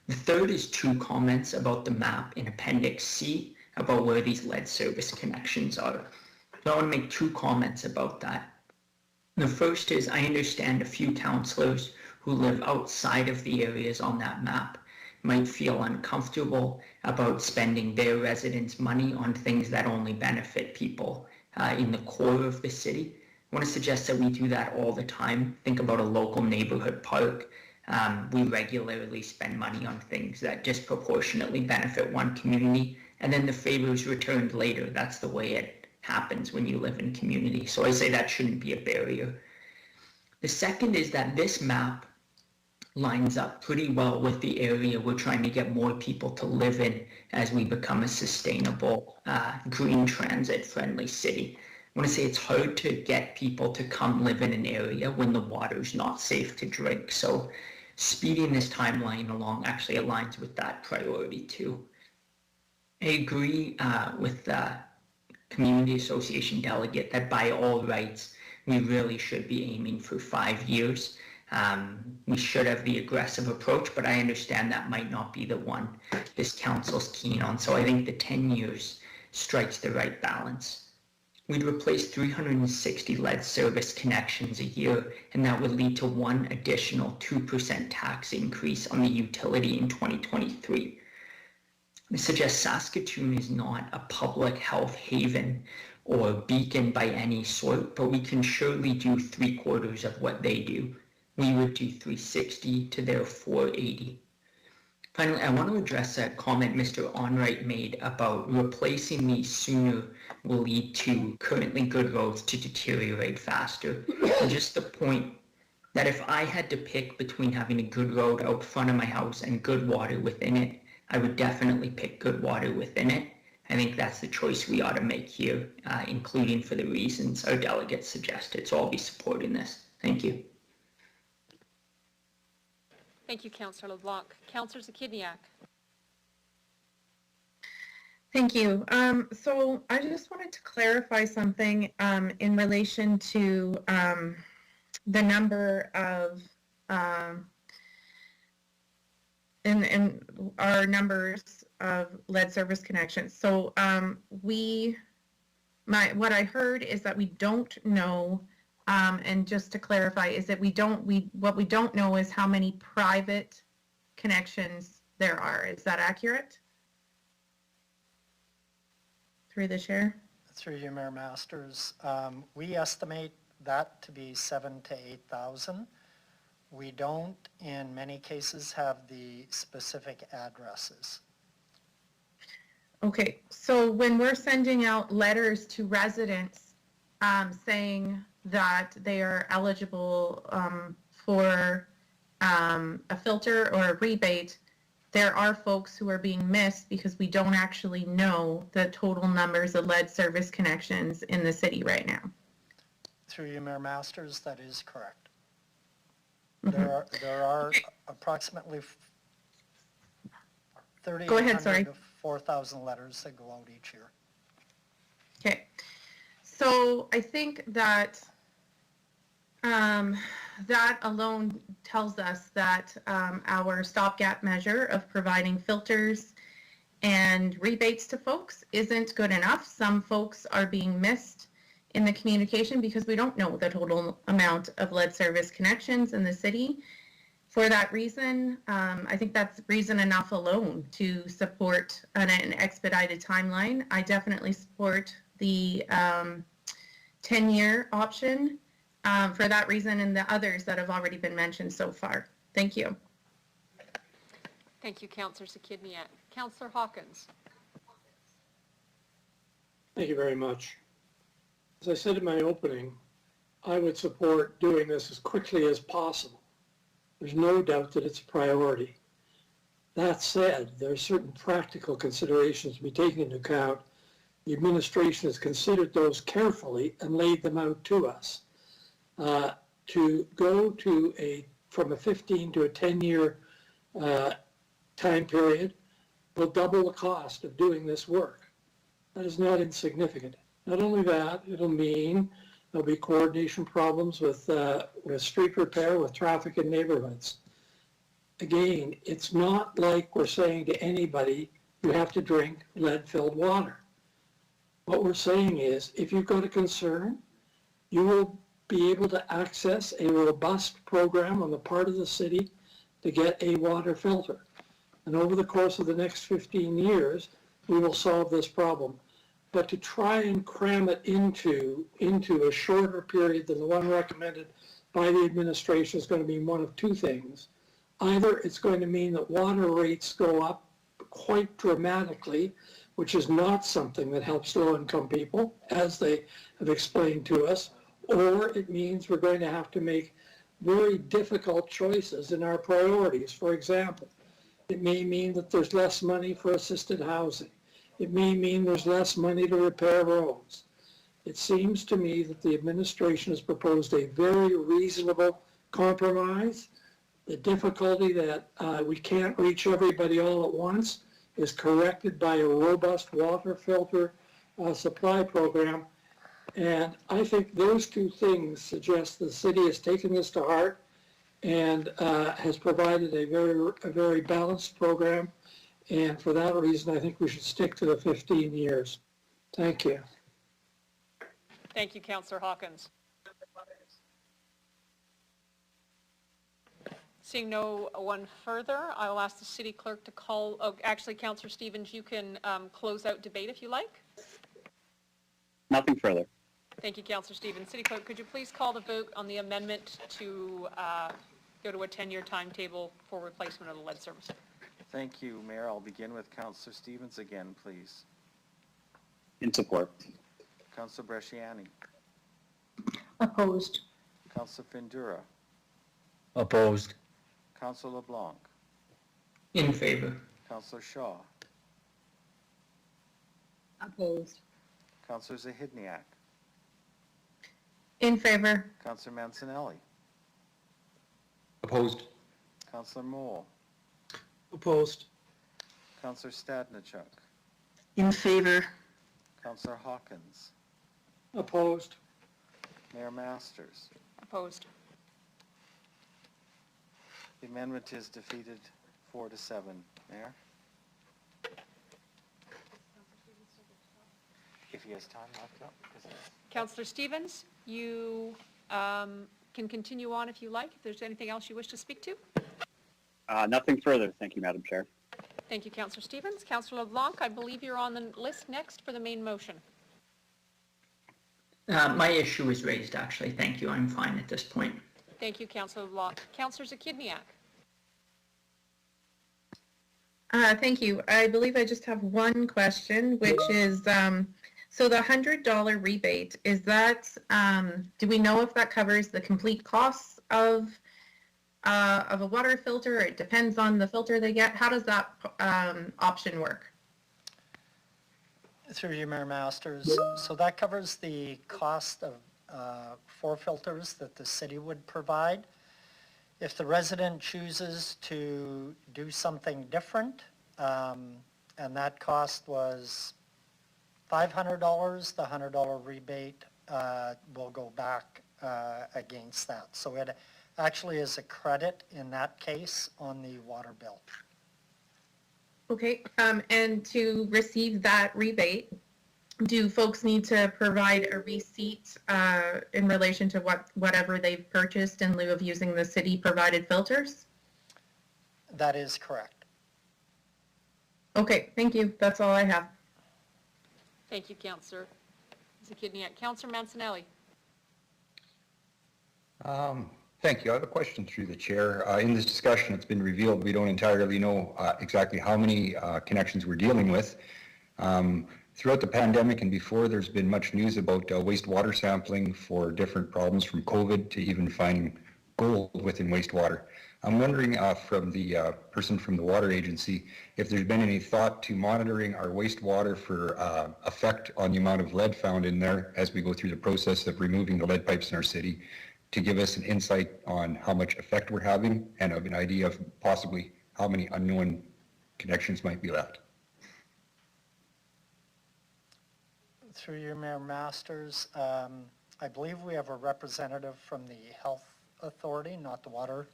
The third is two comments about the map in Appendix C about where these lead service connections are. So I want to make two comments about that. The first is I understand a few councillors who live outside of the areas on that map might feel uncomfortable about spending their residents' money on things that only benefit people in the core of the city. I want to suggest that we do that all the time. Think about a local neighborhood park. We regularly spend money on things that disproportionately benefit one community, and then the favor is returned later. That's the way it happens when you live in community. So I say that shouldn't be a barrier. The second is that this map lines up pretty well with the area we're trying to get more people to live in as we become a sustainable, green transit friendly city. I want to say it's hard to get people to come live in an area when the water's not safe to drink. So speeding this timeline along actually aligns with that priority too. I agree with the Community Association delegate that by all rights, we really should be aiming for 5 years. We should have the aggressive approach, but I understand that might not be the one this council's keen on. So I think the 10 years strikes the right balance. We'd replace 360 lead service connections a year, and that would lead to one additional 2% tax increase on the utility in 2023. I suggest Saskatoon is not a public health haven or beacon by any sort, but we can surely do 3/4 of what they do. We would do 360 to their 480. Finally, I want to address a comment Mr. Onright made about replacing these sooner will lead to currently good roads to deteriorate faster. And just the point that if I had to pick between having a good road out front of my house and good water within it, I would definitely pick good water within it. I think that's the choice we ought to make here, including for the reasons our delegates suggested. So I'll be supporting this. Thank you. Thank you, Councillor LeBlanc. Councillor Zakidniak. Thank you. So I just wanted to clarify something in relation to the number of and our numbers of lead service connections. So what I heard is that we don't know, and just to clarify, is that what we don't know is how many private connections there are. Is that accurate? Through the chair. Through you, Mayor Masters. We estimate that to be 7,000 to 8,000. We don't, in many cases, have the specific addresses. Okay, so when we're sending out letters to residents saying that they are eligible for a filter or a rebate, there are folks who are being missed because we don't actually know the total numbers of lead service connections in the city right now. Through you, Mayor Masters, that is correct. Mm-hmm. There are approximately 3,800 to 4,000 letters that go out each year. Okay, so I think that that alone tells us that our stopgap measure of providing filters and rebates to folks isn't good enough. Some folks are being missed in the communication because we don't know the total amount of lead service connections in the city. For that reason, I think that's reason enough alone to support an expedited timeline. I definitely support the 10-year option for that reason and the others that have already been mentioned so far. Thank you. Thank you, Councillor Zakidniak. Councillor Hawkins. Thank you very much. As I said in my opening, I would support doing this as quickly as possible. There's no doubt that it's a priority. That said, there are certain practical considerations to be taken into account. The administration has considered those carefully and laid them out to us. To go to from a 15 to a 10-year time period will double the cost of doing this work. That is not insignificant. Not only that, it'll mean there'll be coordination problems with street repair, with traffic in neighborhoods. Again, it's not like we're saying to anybody, you have to drink lead-filled water. What we're saying is, if you've got a concern, you will be able to access a robust program on the part of the city to get a water filter. And over the course of the next 15 years, we will solve this problem. But to try and cram it into a shorter period than the one recommended by the administration is going to mean one of two things. Either it's going to mean that water rates go up quite dramatically, which is not something that helps low-income people, as they have explained to us, or it means we're going to have to make very difficult choices in our priorities. For example, it may mean that there's less money for assisted housing. It may mean there's less money to repair roads. It seems to me that the administration has proposed a very reasonable compromise. The difficulty that we can't reach everybody all at once is corrected by a robust water filter supply program. And I think those two things suggest the city has taken this to heart and has provided a very balanced program. And for that reason, I think we should stick to the 15 years. Thank you. Thank you, Councillor Hawkins. Seeing no one further, I will ask the city clerk to call, oh, actually, Councillor Stevens, you can close out debate if you like. Nothing further. Thank you, Councillor Stevens. City clerk, could you please call the vote on the amendment to go to a 10-year timetable for replacement of the lead service? Thank you, Mayor. I'll begin with Councillor Stevens again, please. In support. Councillor Bresciani. Opposed. Councillor Findura. Opposed. Councillor LeBlanc. In favor. Councillor Shaw. Opposed. Councillor Zahidniak. In favor. Councillor Mancinelli. Opposed. Councillor Mole. Opposed. Councillor Stadnichuk. In favor. Councillor Hawkins. Opposed. Mayor Masters. Opposed. The amendment is defeated 4-7. Mayor? If he has time left up. Councillor Stevens, you can continue on if you like, if there's anything else you wish to speak to. Nothing further. Thank you, Madam Chair. Thank you, Councillor Stevens. Councillor LeBlanc, I believe you're on the list next for the main motion. My issue is raised, actually. Thank you. I'm fine at this point. Thank you, Councillor LeBlanc. Councillor Zakidniak. Thank you. I believe I just have one question, which is, so the $100 rebate, is that, do we know if that covers the complete costs of a water filter? It depends on the filter they get. How does that option work? Through you, Mayor Masters. So that covers the cost of 4 filters that the city would provide. If the resident chooses to do something different, and that cost was $500, the $100 rebate will go back against that. So it actually is a credit in that case on the water bill. Okay, and to receive that rebate, do folks need to provide a receipt in relation to whatever they've purchased in lieu of using the city-provided filters? That is correct. Okay, thank you. That's all I have. Thank you, Councillor Zakidniak. Councillor Mancinelli. Thank you. I have a question through the chair. In this discussion, it's been revealed we don't entirely know exactly how many connections we're dealing with. Throughout the pandemic and before, there's been much news about wastewater sampling for different problems from COVID to even finding gold within wastewater. I'm wondering from the person from the water agency if there's been any thought to monitoring our wastewater for effect on the amount of lead found in there as we go through the process of removing the lead pipes in our city, to give us an insight on how much effect we're having and an idea of possibly how many unknown connections might be left. Through you, Mayor Masters, I believe we have a representative from the Health Authority, not the Water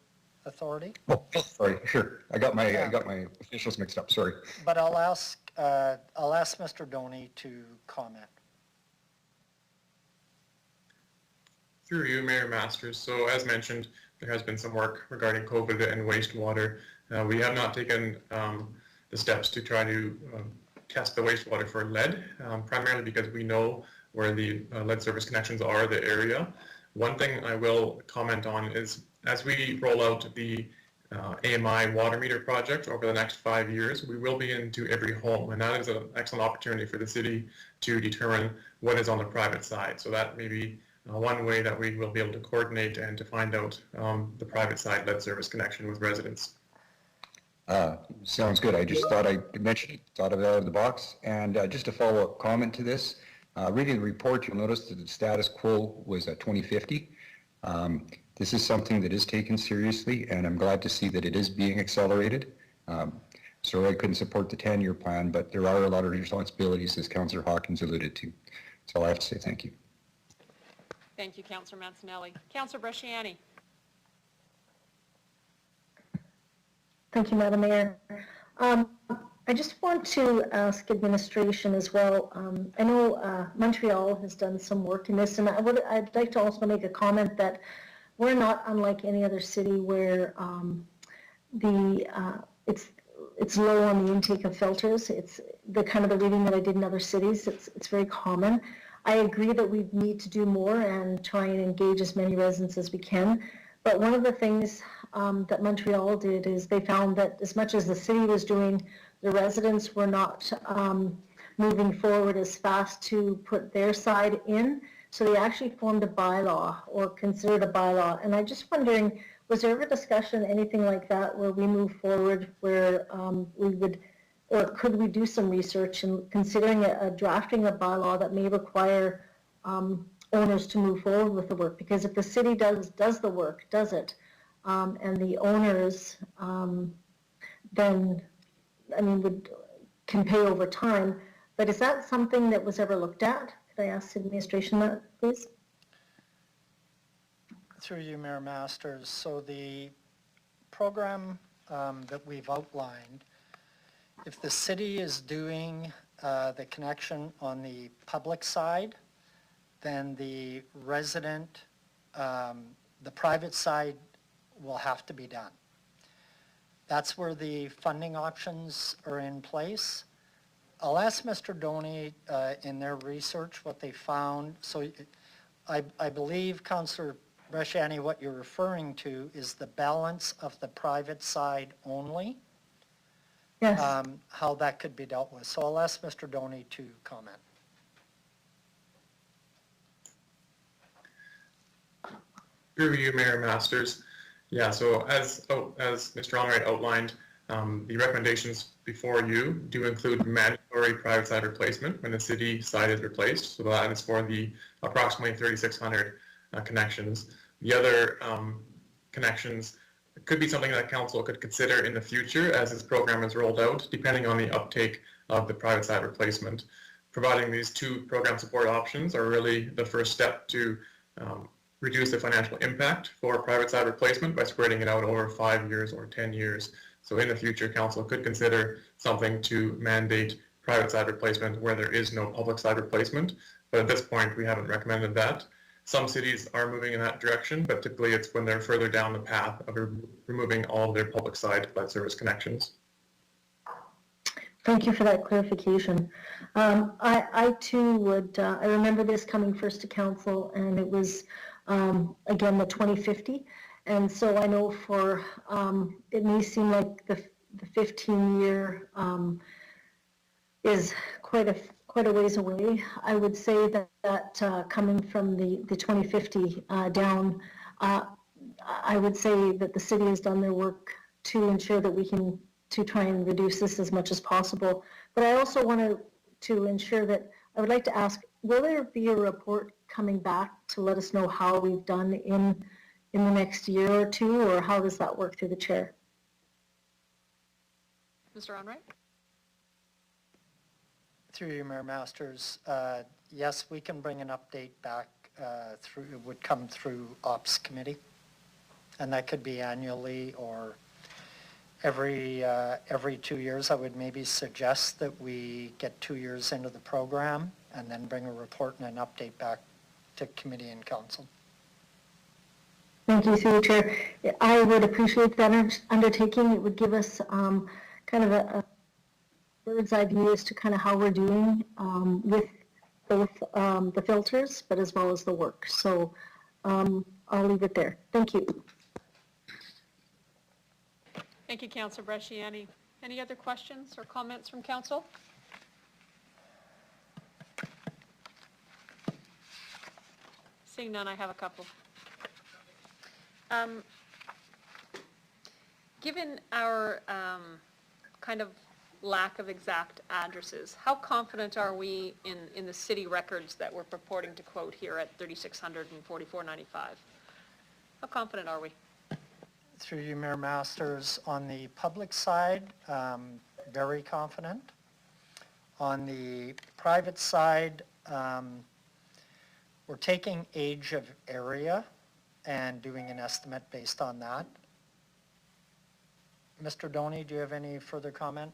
Authority. Oh, sorry, sure. I got my officials mixed up, sorry. But I'll ask Mr. Doney to comment. Through you, Mayor Masters. So as mentioned, there has been some work regarding COVID and wastewater. We have not taken the steps to try to test the wastewater for lead, primarily because we know where the lead service connections are, the area. One thing I will comment on is as we roll out the AMI water meter project over the next 5 years, we will be into every home, and that is an excellent opportunity for the city to determine what is on the private side. So that may be one way that we will be able to coordinate and to find out the private side lead service connection with residents. Sounds good. I just thought I could mention it, thought of it out of the box. And just a follow-up comment to this, reading the report, you'll notice that the status quo was at 2050. This is something that is taken seriously, and I'm glad to see that it is being accelerated. Sorry I couldn't support the 10-year plan, but there are a lot of responsibilities, as Councillor Hawkins alluded to. That's all I have to say. Thank you. Thank you, Councillor Mancinelli. Councillor Bresciani. Thank you, Madam Mayor. I just want to ask administration as well. I know Montreal has done some work in this, and I'd like to also make a comment that we're not unlike any other city where it's low on the intake of filters. It's the kind of the reading that I did in other cities. It's very common. I agree that we need to do more and try and engage as many residents as we can. But one of the things that Montreal did is they found that as much as the city was doing, the residents were not moving forward as fast to put their side in. So they actually formed a bylaw or considered a bylaw. And I'm just wondering, was there ever discussion, anything like that, where we move forward, where we would, or could we do some research in considering drafting a bylaw that may require owners to move forward with the work? Because if the city does the work, does it, and the owners then, I mean, can pay over time. But is that something that was ever looked at? Could I ask administration that, please? Through you, Mayor Masters. So the program that we've outlined, if the city is doing the connection on the public side, then the resident, the private side will have to be done. That's where the funding options are in place. I'll ask Mr. Doney in their research what they found. So I believe, Councillor Bresciani, what you're referring to is the balance of the private side only. Yes. How that could be dealt with. So I'll ask Mr. Doney to comment. Through you, Mayor Masters. Yeah, so as Mr. Onright outlined, the recommendations before you do include mandatory private side replacement when the city side is replaced. So that is for the approximately 3,600 connections. The other connections could be something that council could consider in the future as this program is rolled out, depending on the uptake of the private side replacement. Providing these two program support options are really the first step to reduce the financial impact for private side replacement by spreading it out over 5 years or 10 years. So in the future, council could consider something to mandate private side replacement where there is no public side replacement. But at this point, we haven't recommended that. Some cities are moving in that direction, but typically it's when they're further down the path of removing all of their public side lead service connections. Thank you for that clarification. I too would, I remember this coming first to council, and it was, again, the 2050. And so I know for, it may seem like the 15-year is quite a ways away. I would say that coming from the 2050 down, I would say that the city has done their work to ensure that we can to try and reduce this as much as possible. But I also want to ensure that I would like to ask, will there be a report coming back to let us know how we've done in the next year or two, or how does that work through the chair? Mr. Onright? Through you, Mayor Masters, yes, we can bring an update back through, it would come through Ops Committee. And that could be annually or every 2 years. I would maybe suggest that we get 2 years into the program and then bring a report and an update back to committee and council. Thank you, through the chair. I would appreciate that undertaking. It would give us kind of a bird's eye view as to kind of how we're doing with both the filters, but as well as the work. So I'll leave it there. Thank you. Thank you, Councillor Bresciani. Any other questions or comments from council? Seeing none, I have a couple. Given our kind of lack of exact addresses, how confident are we in the city records that we're purporting to quote here at 3,600 and 44.95? How confident are we? Through you, Mayor Masters, on the public side, very confident. On the private side, we're taking age of area and doing an estimate based on that. Mr. Doney, do you have any further comment?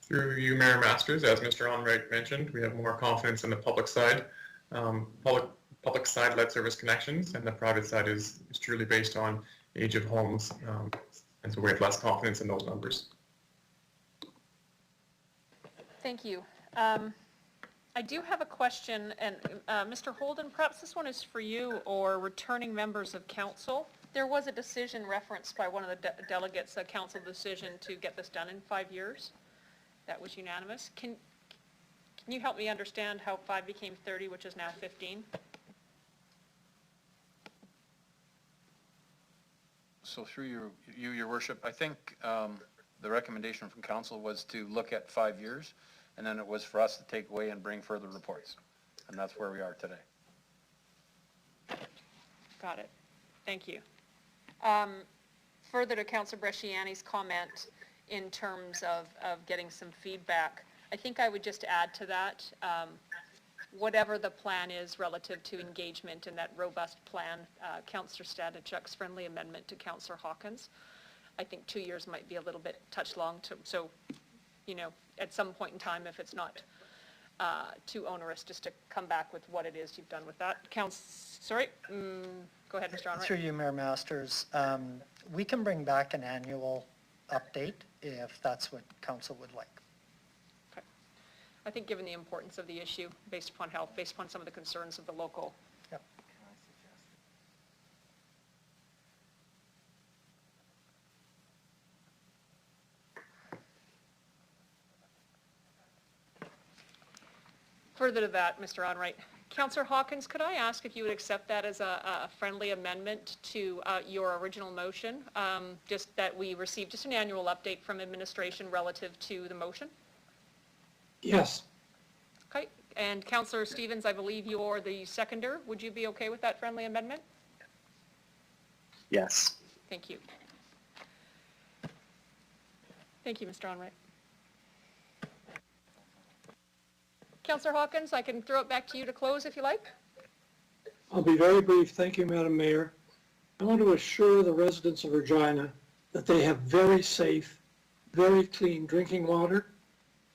Through you, Mayor Masters, as Mr. Onright mentioned, we have more confidence in the public side. Public side lead service connections, and the private side is truly based on age of homes, and so we have less confidence in those numbers. Thank you. I do have a question, and Mr. Holden, perhaps this one is for you or returning members of council. There was a decision referenced by one of the delegates, a council decision to get this done in 5 years. That was unanimous. Can you help me understand how 5 became 30, which is now 15? So through your worship, I think the recommendation from council was to look at 5 years, and then it was for us to take away and bring further reports. And that's where we are today. Got it. Thank you. Further to Councillor Bresciani's comment in terms of getting some feedback, I think I would just add to that, whatever the plan is relative to engagement in that robust plan, Councillor Stanichuk's friendly amendment to Councillor Hawkins, I think 2 years might be a little bit touch long, so, you know, at some point in time, if it's not too onerous, just to come back with what it is you've done with that. Go ahead, Mr. Onright. Through you, Mayor Masters, we can bring back an annual update if that's what council would like. Okay. I think given the importance of the issue, based upon health, based upon some of the concerns of the local. Yep. Further to that, Mr. Onright, Councillor Hawkins, could I ask if you would accept that as a friendly amendment to your original motion, just that we receive just an annual update from administration relative to the motion? Yes. Okay, and Councillor Stevens, I believe you're the seconder. Would you be okay with that friendly amendment? Yes. Thank you. Thank you, Mr. Onright. Councillor Hawkins, I can throw it back to you to close if you like. I'll be very brief. Thank you, Madam Mayor. I want to assure the residents of Regina that they have very safe, very clean drinking water.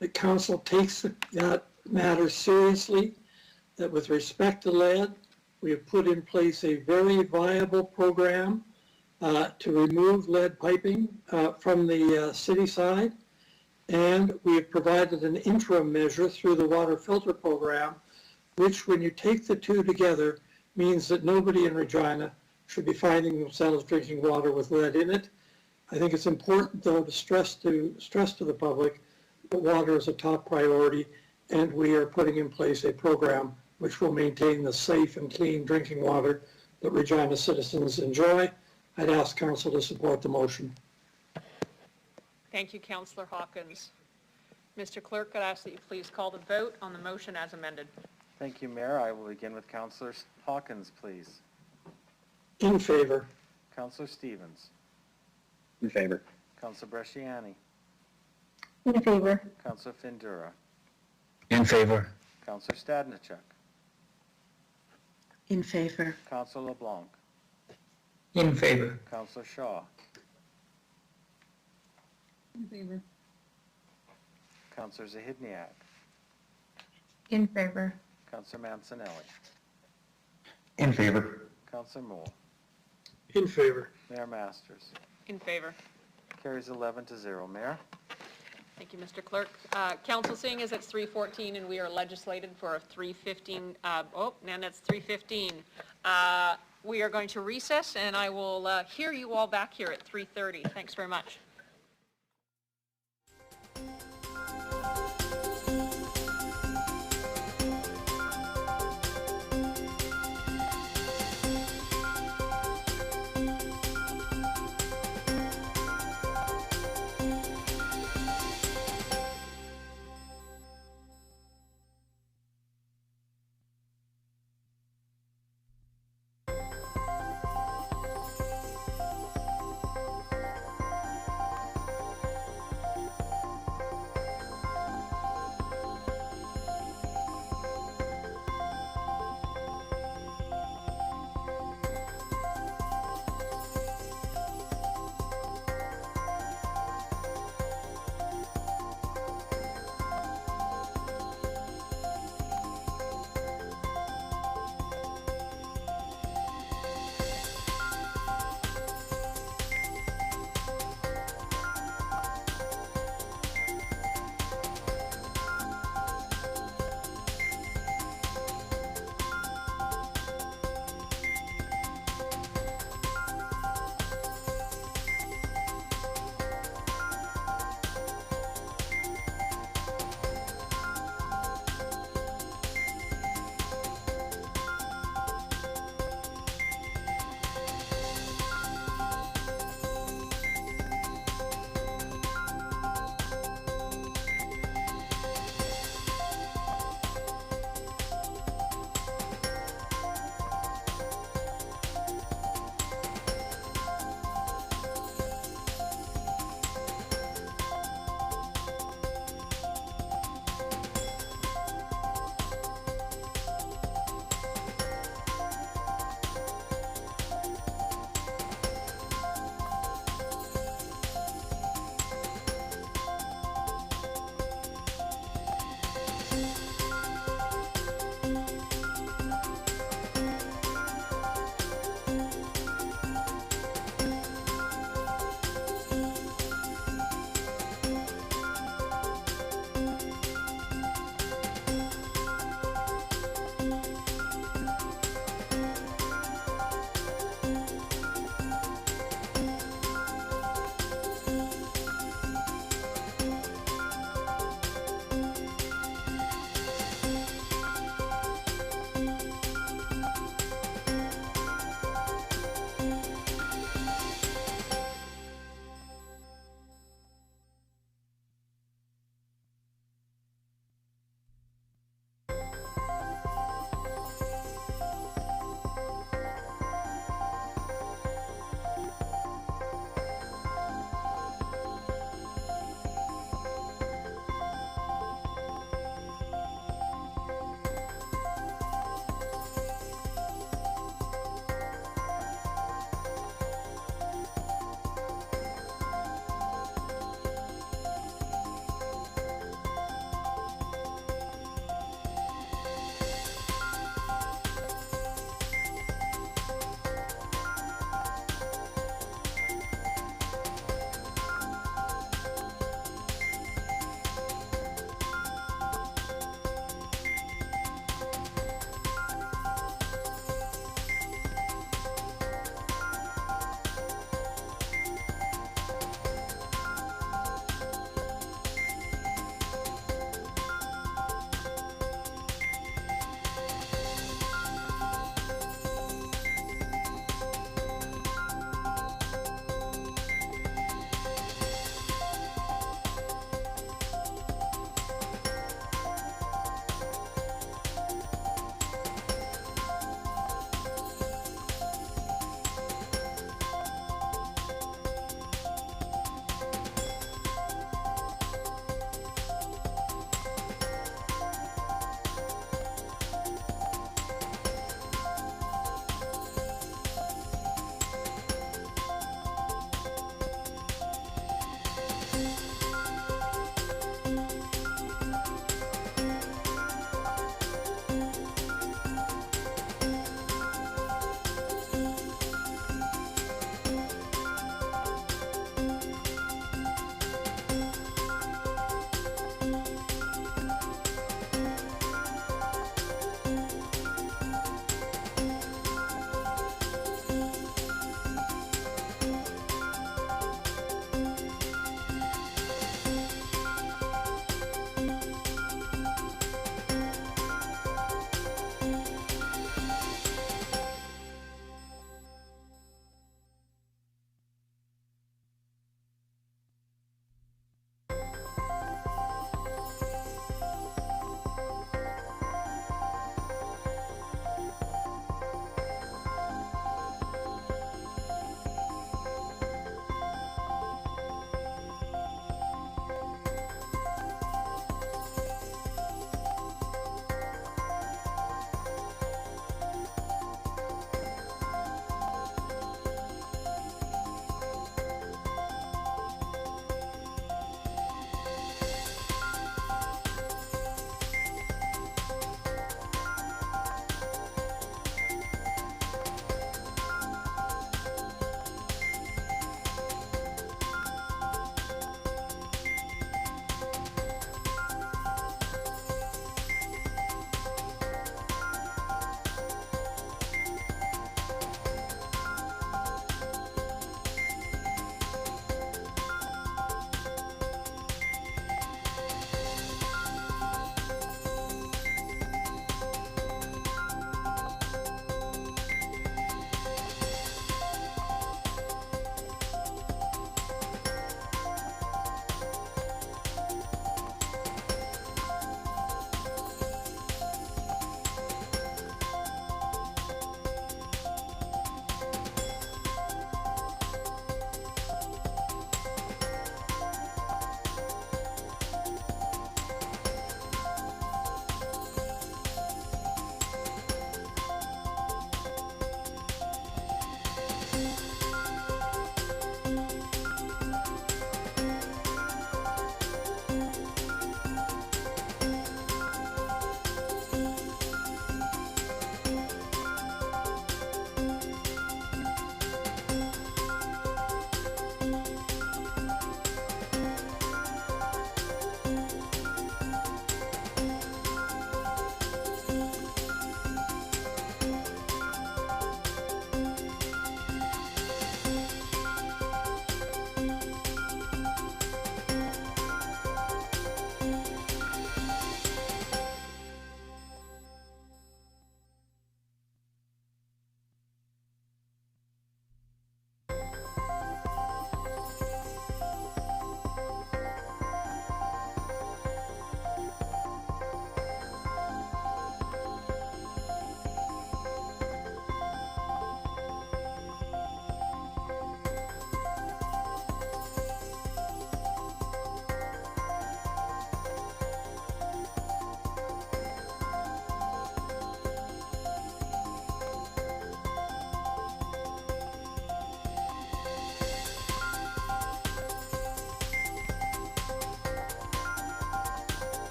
The council takes that matter seriously, that with respect to lead, we have put in place a very viable program to remove lead piping from the city side. And we have provided an interim measure through the water filter program, which when you take the two together means that nobody in Regina should be finding themselves drinking water with lead in it. I think it's important though to stress to the public that water is a top priority, and we are putting in place a program which will maintain the safe and clean drinking water that Regina citizens enjoy. I'd ask council to support the motion. Thank you, Councillor Hawkins. Mr. Clerk, I'd ask that you please call the vote on the motion as amended. Thank you, Mayor. I will begin with Councillor Hawkins, please. In favor. Councillor Stevens. In favor. Councillor Bresciani. In favor. Councillor Findura. In favor. Councillor Stadnichuk. In favor. Councillor LeBlanc. In favor. Councillor Shaw. In favor. Councillor Zahidniak. In favor. Councillor Mancinelli. In favor. Councillor Moore. In favor. Mayor Masters. In favor. Carries 11-0. Mayor? Thank you, Mr. Clerk. Council, seeing as it's 3:14 and we are legislated for a 3:15, now that's 3:15. We are going to recess, and I will hear you all back here at 3:30. Thanks very much.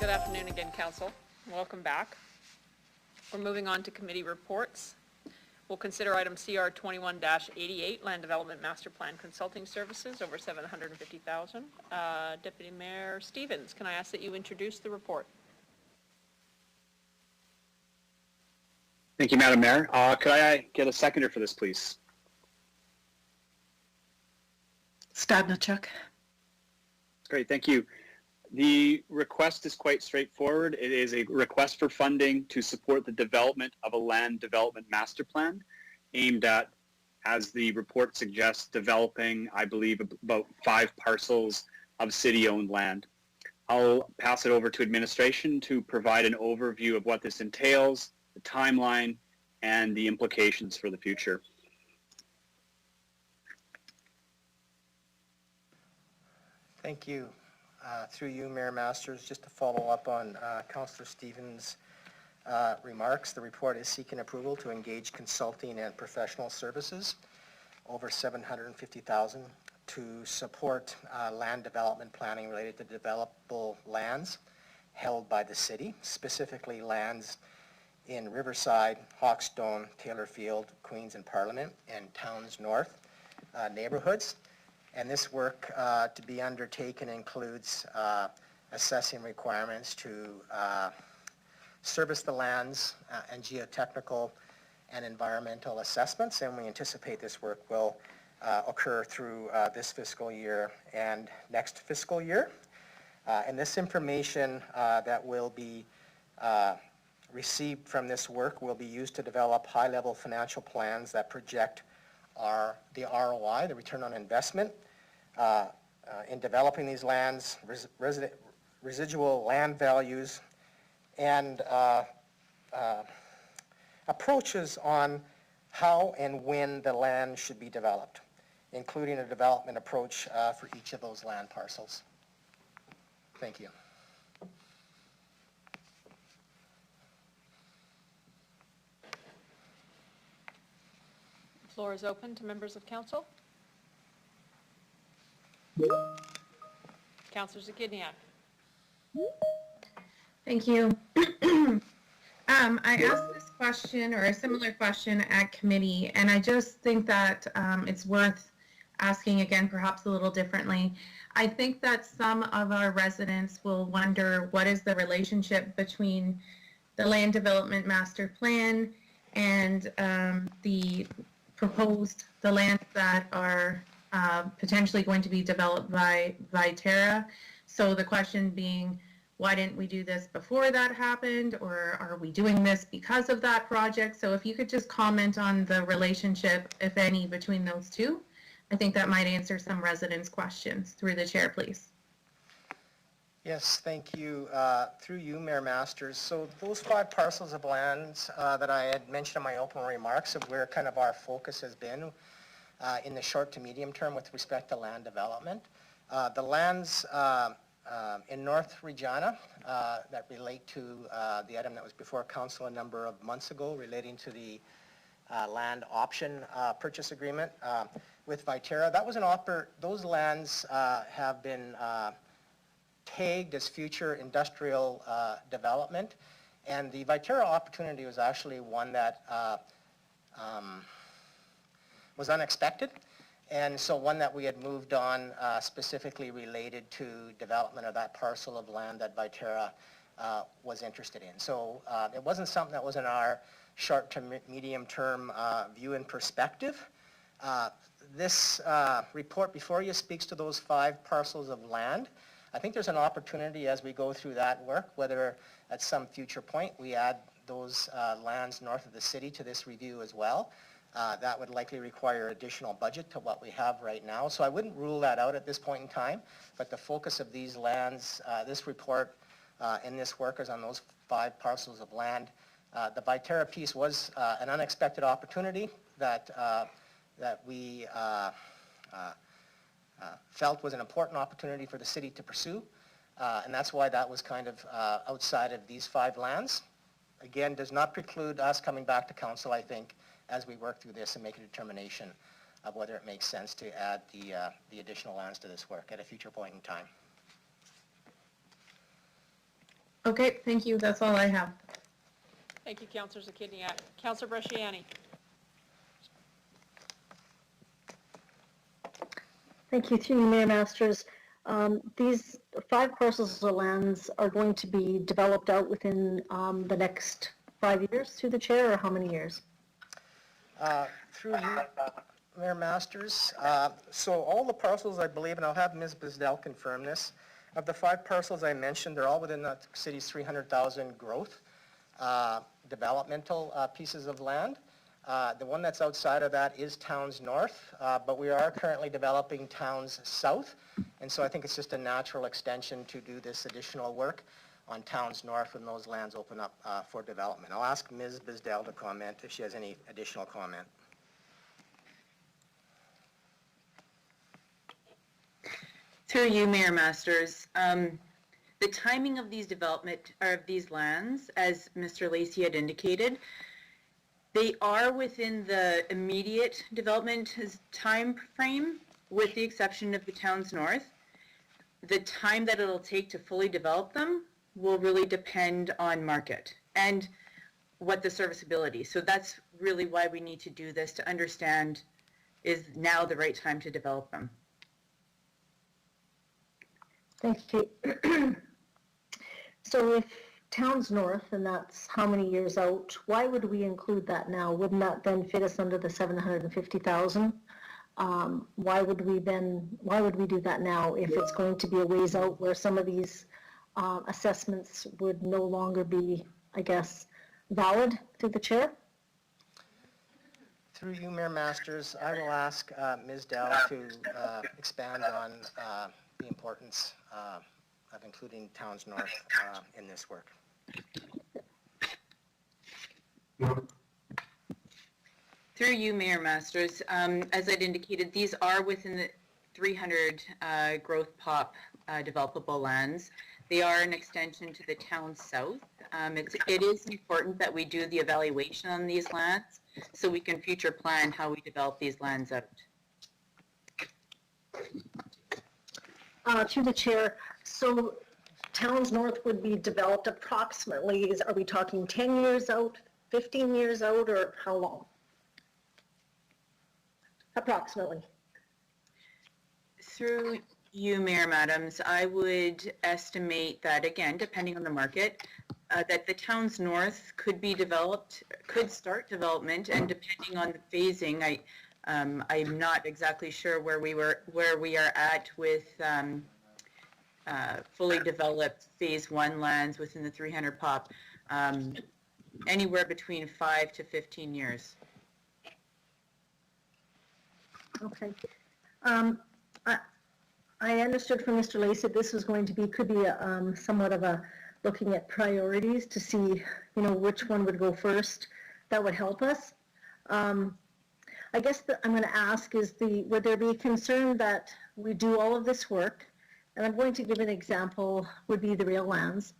Good afternoon again, Council. Welcome back. We're moving on to committee reports. We'll consider item CR 21-88, Land Development Master Plan Consulting Services, over $750,000. Deputy Mayor Stevens, can I ask that you introduce the report? Thank you, Madam Mayor. Could I get a seconder for this, please? Stadnichuk. Great, thank you. The request is quite straightforward. It is a request for funding to support the development of a land development master plan aimed at, as the report suggests, developing, I believe, about 5 parcels of city-owned land. I'll pass it over to administration to provide an overview of what this entails, the timeline, and the implications for the future. Thank you. Through you, Mayor Masters, just to follow up on Councillor Stevens' remarks, the report is seeking approval to engage consulting and professional services over $750,000 to support land development planning related to developable lands held by the city, specifically lands in Riverside, Hawkstone, Taylorfield, Queens and Parliament, and Towns North neighborhoods. And this work to be undertaken includes assessing requirements to service the lands and geotechnical and environmental assessments, and we anticipate this work will occur through this fiscal year and next fiscal year. And this information that will be received from this work will be used to develop high-level financial plans that project the ROI, the return on investment, in developing these lands, residual land values, and approaches on how and when the land should be developed, including a development approach for each of those land parcels. Thank you. The floor is open to members of council. Councillor Zakidniak. Thank you. I asked this question or a similar question at committee, and I just think that it's worth asking again, perhaps a little differently. I think that some of our residents will wonder what is the relationship between the land development master plan and the lands that are potentially going to be developed by Viterra. So the question being, why didn't we do this before that happened, or are we doing this because of that project? So if you could just comment on the relationship, if any, between those two, I think that might answer some residents' questions. Through the chair, please. Yes, thank you. Through you, Mayor Masters. So those 5 parcels of lands that I had mentioned in my opening remarks of where kind of our focus has been in the short to medium term with respect to land development. The lands in North Regina that relate to the item that was before council a number of months ago relating to the land option purchase agreement with Viterra. That was those lands have been tagged as future industrial development, and the Viterra opportunity was actually one that was unexpected, and so one that we had moved on specifically related to development of that parcel of land that Viterra was interested in. So it wasn't something that was in our short to medium term view and perspective. This report before you speaks to those 5 parcels of land. I think there's an opportunity as we go through that work, whether at some future point we add those lands north of the city to this review as well. That would likely require additional budget to what we have right now. So I wouldn't rule that out at this point in time, but the focus of these lands, this report and this work is on those 5 parcels of land. The Viterra piece was an unexpected opportunity that we felt was an important opportunity for the city to pursue, and that's why that was kind of outside of these 5 lands. Again, does not preclude us coming back to council, I think, as we work through this and make a determination of whether it makes sense to add the additional lands to this work at a future point in time. Okay, thank you. That's all I have. Thank you, Councillor Zakidniak. Councillor Bresciani. Thank you, through you, Mayor Masters. These 5 parcels of lands are going to be developed out within the next 5 years through the chair, or how many years? Through you, Mayor Masters. So all the parcels, I believe, and I'll have Ms. Bisdell confirm this, of the 5 parcels I mentioned, they're all within the city's 300,000 growth developmental pieces of land. The one that's outside of that is Towns North, but we are currently developing Towns South, and so I think it's just a natural extension to do this additional work on Towns North when those lands open up for development. I'll ask Ms. Bisdell to comment if she has any additional comment. Through you, Mayor Masters, the timing of these development, or of these lands, as Mr. Lacey had indicated, they are within the immediate development time frame, with the exception of the Towns North. The time that it'll take to fully develop them will really depend on market and what the serviceability. So that's really why we need to do this, to understand, is now the right time to develop them. Thank you. So if Towns North, and that's how many years out, why would we include that now? Wouldn't that then fit us under the 750,000? Why would we do that now if it's going to be a ways out where some of these assessments would no longer be, I guess, valid through the chair? Through you, Mayor Masters, I will ask Ms. Dell to expand on the importance of including Towns North in this work. Through you, Mayor Masters, as I'd indicated, these are within the 300 growth POP developable lands. They are an extension to the Town South. It is important that we do the evaluation on these lands so we can future plan how we develop these lands out. Through the chair, so Towns North would be developed approximately, are we talking 10 years out, 15 years out, or how long? Approximately. Through you, Mayor Madams, I would estimate that, again, depending on the market, that the Towns North could be developed, could start development, and depending on the phasing, I'm not exactly sure where we are at with fully developed phase 1 lands within the 300 POP, anywhere between 5 to 15 years. Okay. I understood from Mr. Lacey this was going to be, could be somewhat of a looking at priorities to see, which one would go first. That would help us. I guess I'm going to ask is would there be a concern that we do all of this work, and I'm going to give an example, would be the rail lands.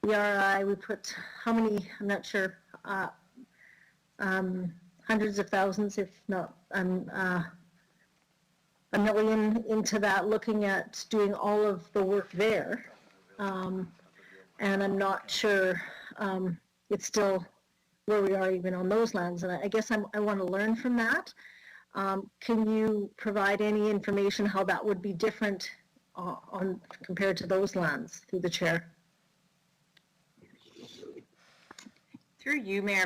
The RI, we put how many, I'm not sure, hundreds of thousands, if not $1 million into that, looking at doing all of the work there. And I'm not sure it's still where we are even on those lands. And I guess I want to learn from that. Can you provide any information how that would be different compared to those lands through the chair? Through you, Mayor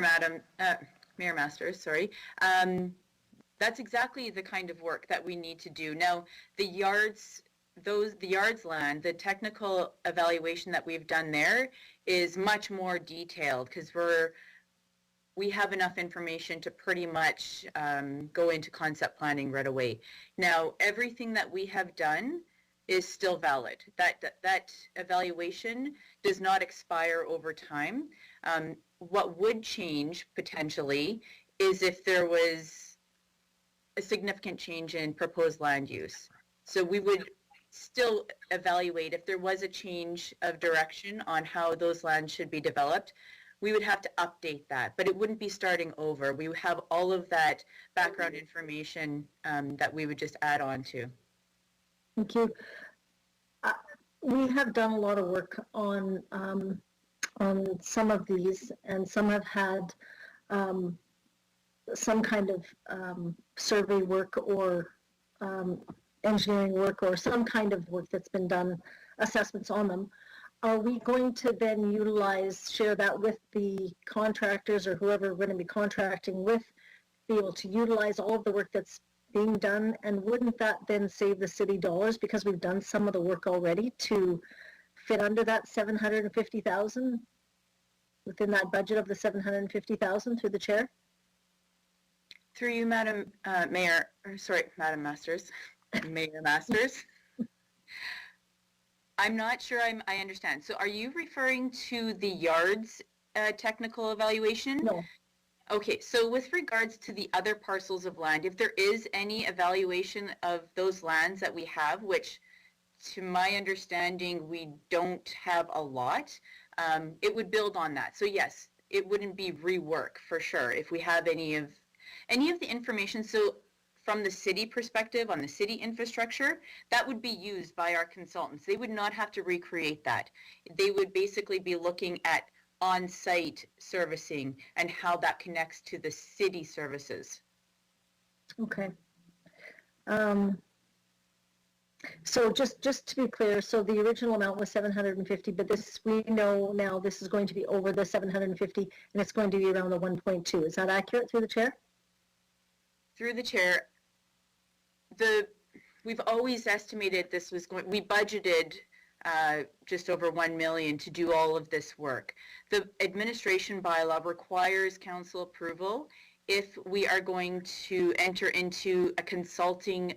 Masters, sorry. That's exactly the kind of work that we need to do. Now, the yards land, the technical evaluation that we've done there is much more detailed because we have enough information to pretty much go into concept planning right away. Now, everything that we have done is still valid. That evaluation does not expire over time. What would change potentially is if there was a significant change in proposed land use. So we would still evaluate if there was a change of direction on how those lands should be developed. We would have to update that, but it wouldn't be starting over. We would have all of that background information that we would just add on to. Thank you. We have done a lot of work on on some of these, and some have had some kind of survey work or engineering work or some kind of work that's been done, assessments on them. Are we going to then share that with the contractors or whoever we're going to be contracting with, be able to utilize all of the work that's being done? And wouldn't that then save the city dollars because we've done some of the work already to fit under that 750,000 within that budget of the 750,000 through the chair? Through you, Madam Mayor, or sorry, Madam Masters, Mayor Masters. I'm not sure I understand. So are you referring to the yards technical evaluation? No. Okay, so with regards to the other parcels of land, if there is any evaluation of those lands that we have, which to my understanding, we don't have a lot, it would build on that. So yes, it wouldn't be rework for sure if we have any of the information. So from the city perspective, on the city infrastructure, that would be used by our consultants. They would not have to recreate that. They would basically be looking at on-site servicing and how that connects to the city services. Okay. So just to be clear, so the original amount was 750, but this, we know now this is going to be over the 750 and it's going to be around the 1.2. Is that accurate through the chair? Through the chair, we've always estimated this was going, we budgeted just over 1 million to do all of this work. The administration bylaw requires council approval if we are going to enter into a consulting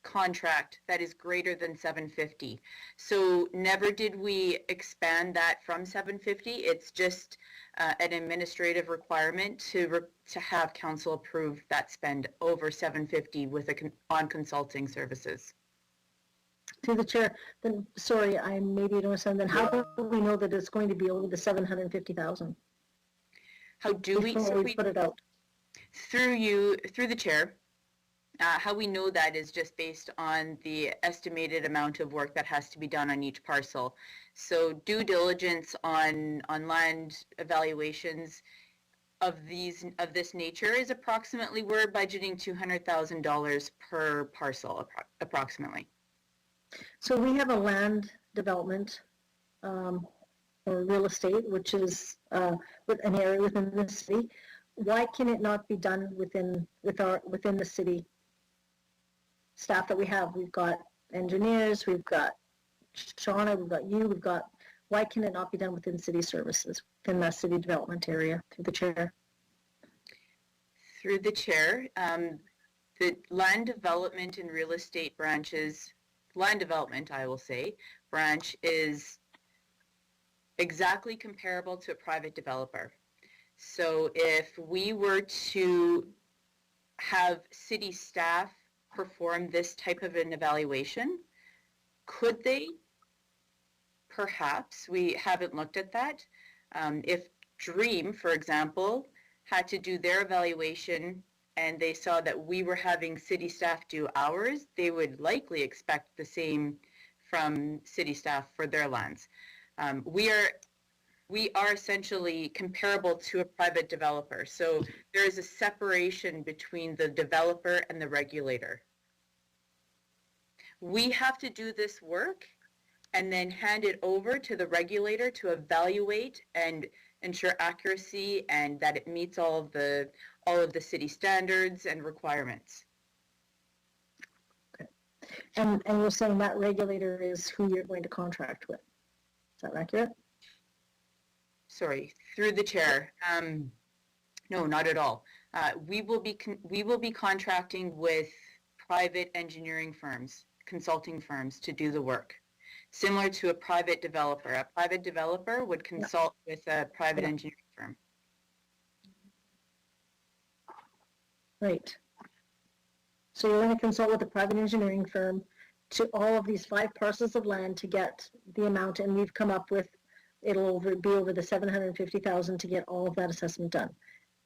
contract that is greater than 750. So never did we expand that from 750. It's just an administrative requirement to have council approve that spend over 750 with on consulting services. Through the chair, then sorry, I maybe don't understand. Then how do we know that it's going to be over the 750,000? How do we? So we put it out through the chair. How we know that is just based on the estimated amount of work that has to be done on each parcel. So due diligence on land evaluations of this nature is approximately, we're budgeting $200,000 per parcel approximately. So we have a land development or real estate, which is with an area within the city. Why can it not be done within the city staff that we have? We've got engineers, we've got Shauna, we've got you, why can it not be done within city services, within that city development area? Through the chair. Through the chair, the land development and real estate branches, land development, I will say, branch is exactly comparable to a private developer. So if we were to have city staff perform this type of an evaluation, could they? Perhaps. We haven't looked at that. If Dream, for example, had to do their evaluation and they saw that we were having city staff do ours, they would likely expect the same from city staff for their lands. We are essentially comparable to a private developer. So there is a separation between the developer and the regulator. We have to do this work and then hand it over to the regulator to evaluate and ensure accuracy and that it meets all of the city standards and requirements. Okay. And you're saying that regulator is who you're going to contract with. Is that accurate? Sorry, through the chair. No, not at all. We will be contracting with private engineering firms, consulting firms to do the work, similar to a private developer. A private developer would consult with a private engineering firm. Right. So you're going to consult with a private engineering firm to all of these 5 parcels of land to get the amount, and we've come up with it'll be over the 750,000 to get all of that assessment done.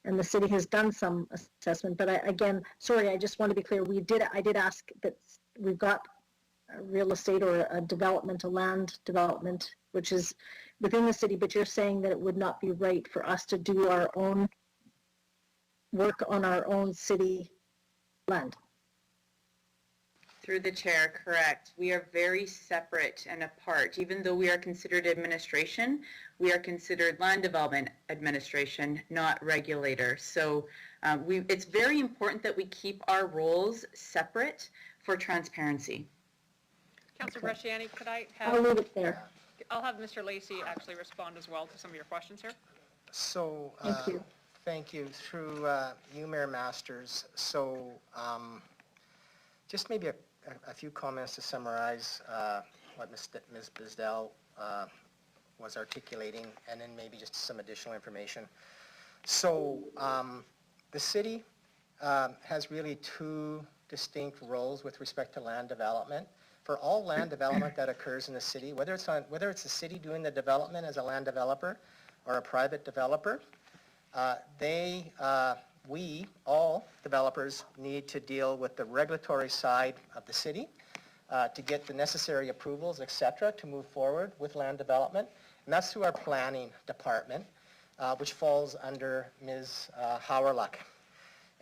And the city has done some assessment, but I just want to be clear. I did ask that we've got a real estate or a development, a land development, which is within the city, but you're saying that it would not be right for us to do our own work on our own city land. Through the chair, correct. We are very separate and apart. Even though we are considered administration, we are considered land development administration, not regulator. So it's very important that we keep our roles separate for transparency. Councillor Bresciani, could I I'll have, leave it there. I'll have Mr. Lacey actually respond as well to some of your questions here. So, Thank you. thank you. Through you, Mayor Masters. So, just maybe a few comments to summarize what Ms. Bisdell was articulating, and then maybe just some additional information. So, the city has really two distinct roles with respect to land development. For all land development that occurs in the city, whether it's the city doing the development as a land developer or a private developer, we, all developers, need to deal with the regulatory side of the city to get the necessary approvals, et cetera, to move forward with land development. And that's through our planning department, which falls under Ms. Hauerluck.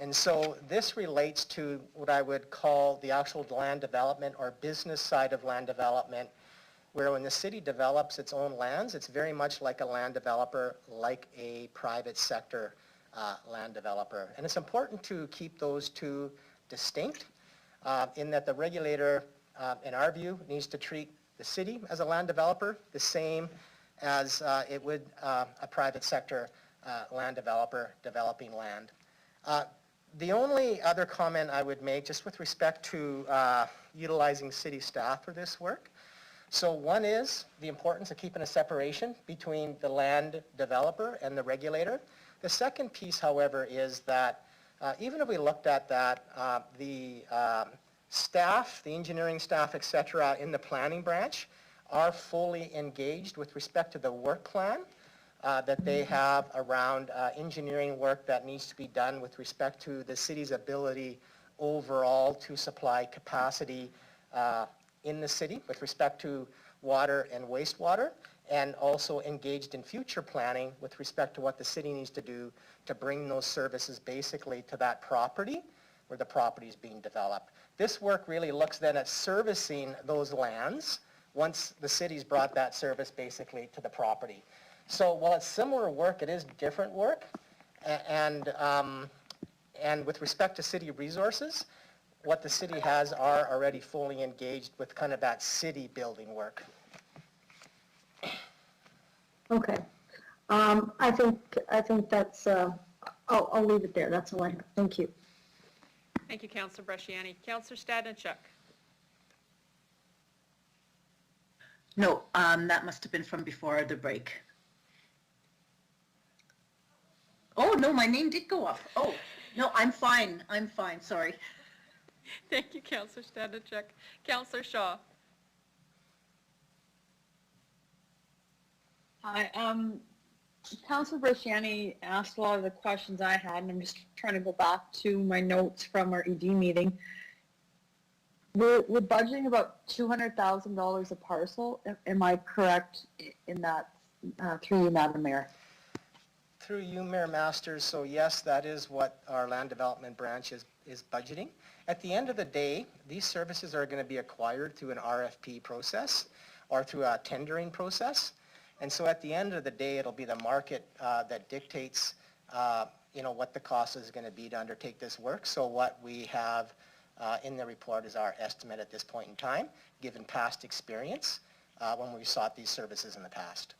And so this relates to what I would call the actual land development or business side of land development, where when the city develops its own lands, it's very much like a land developer, like a private sector land developer. And it's important to keep those two distinct in that the regulator, in our view, needs to treat the city as a land developer the same as it would a private sector land developer developing land. The only other comment I would make, just with respect to utilizing city staff for this work, so one is the importance of keeping a separation between the land developer and the regulator. The second piece, however, is that even if we looked at that, the staff, the engineering staff, et cetera, in the planning branch are fully engaged with respect to the work plan that they have around engineering work that needs to be done with respect to the city's ability overall to supply capacity in the city with respect to water and wastewater, and also engaged in future planning with respect to what the city needs to do to bring those services basically to that property where the property is being developed. This work really looks then at servicing those lands once the city's brought that service basically to the property. So while it's similar work, it is different work. And with respect to city resources, what the city has are already fully engaged with kind of that city building work. Okay. I think that's, I'll leave it there. That's all I have. Thank you. Thank you, Councillor Bresciani. Councillor Stadnichuk. No, that must have been from before the break. Oh, no, my name did go up. Oh, no, I'm fine. I'm fine, sorry. Thank you, Councillor Stadnichuk. Councillor Shaw. Hi, Councillor Bresciani asked a lot of the questions I had, and I'm just trying to go back to my notes from our ED meeting. We're budgeting about $200,000 a parcel. Am I correct in that, through you, Madam Mayor? Through you, Mayor Masters, so yes, that is what our land development branch is budgeting. At the end of the day, these services are going to be acquired through an RFP process or through a tendering process. And so at the end of the day, it'll be the market that dictates, what the cost is going to be to undertake this work. So what we have in the report is our estimate at this point in time, given past experience when we sought these services in the past.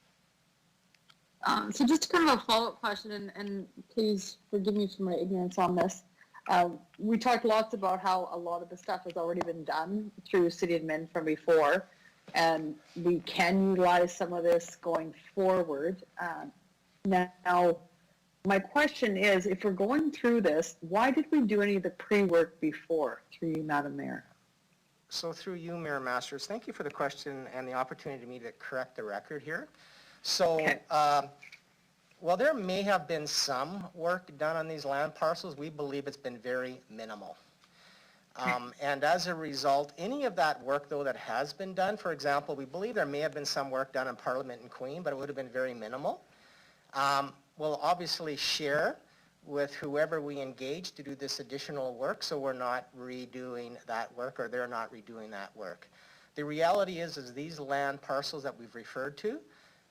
So just kind of a follow-up question, and please forgive me for my ignorance on this. We talked lots about how a lot of the stuff has already been done through city admin from before, and we can utilize some of this going forward. Now, my question is, if we're going through this, why did we do any of the pre-work before, through you, Madam Mayor? So through you, Mayor Masters, thank you for the question and the opportunity to me to correct the record here. So, okay. While there may have been some work done on these land parcels, we believe it's been very minimal. And as a result, any of that work, though, that has been done, for example, we believe there may have been some work done in Parliament and Queen, but it would have been very minimal. We'll obviously share with whoever we engage to do this additional work, so we're not redoing that work or they're not redoing that work. The reality is these land parcels that we've referred to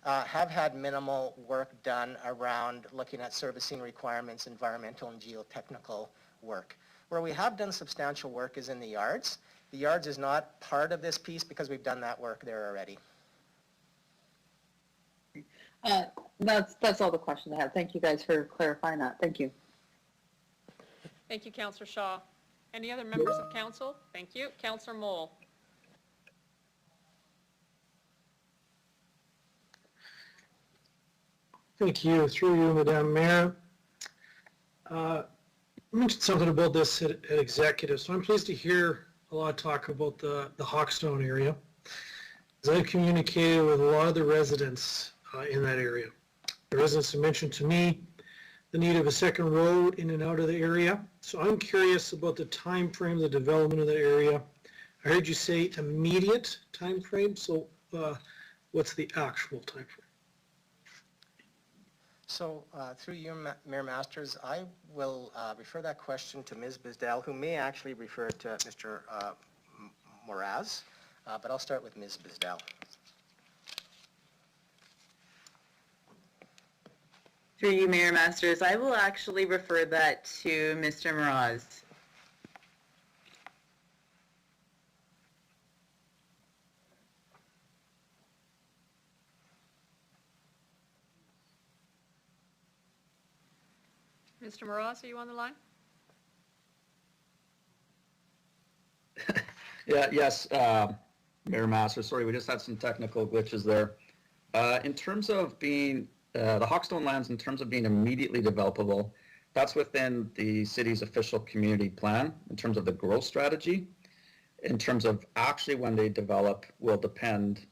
have had minimal work done around looking at servicing requirements, environmental and geotechnical work. Where we have done substantial work is in the yards. The yards is not part of this piece because we've done that work there already. That's all the questions I have. Thank you guys for clarifying that. Thank you. Thank you, Councillor Shaw. Any other members of council? Thank you. Councillor Mole. Thank you. Through you, Madam Mayor. I mentioned something about this at executive, so I'm pleased to hear a lot of talk about the Hawkstone area. As I've communicated with a lot of the residents in that area. The residents have mentioned to me the need of a second road in and out of the area. So I'm curious about the time frame, the development of the area. I heard you say immediate time frame, so what's the actual time frame? So through you, Mayor Masters, I will refer that question to Ms. Bisdell, who may actually refer to Mr. Moraz, but I'll start with Ms. Bisdell. Through you, Mayor Masters, I will actually refer that to Mr. Mraz. Mr. Moraz, are you on the line? Yes, Mayor Masters, sorry, we just had some technical glitches there. In terms of being, the Hawkstone lands, in terms of being immediately developable, that's within the city's official community plan in terms of the growth strategy. In terms of actually when they develop will depend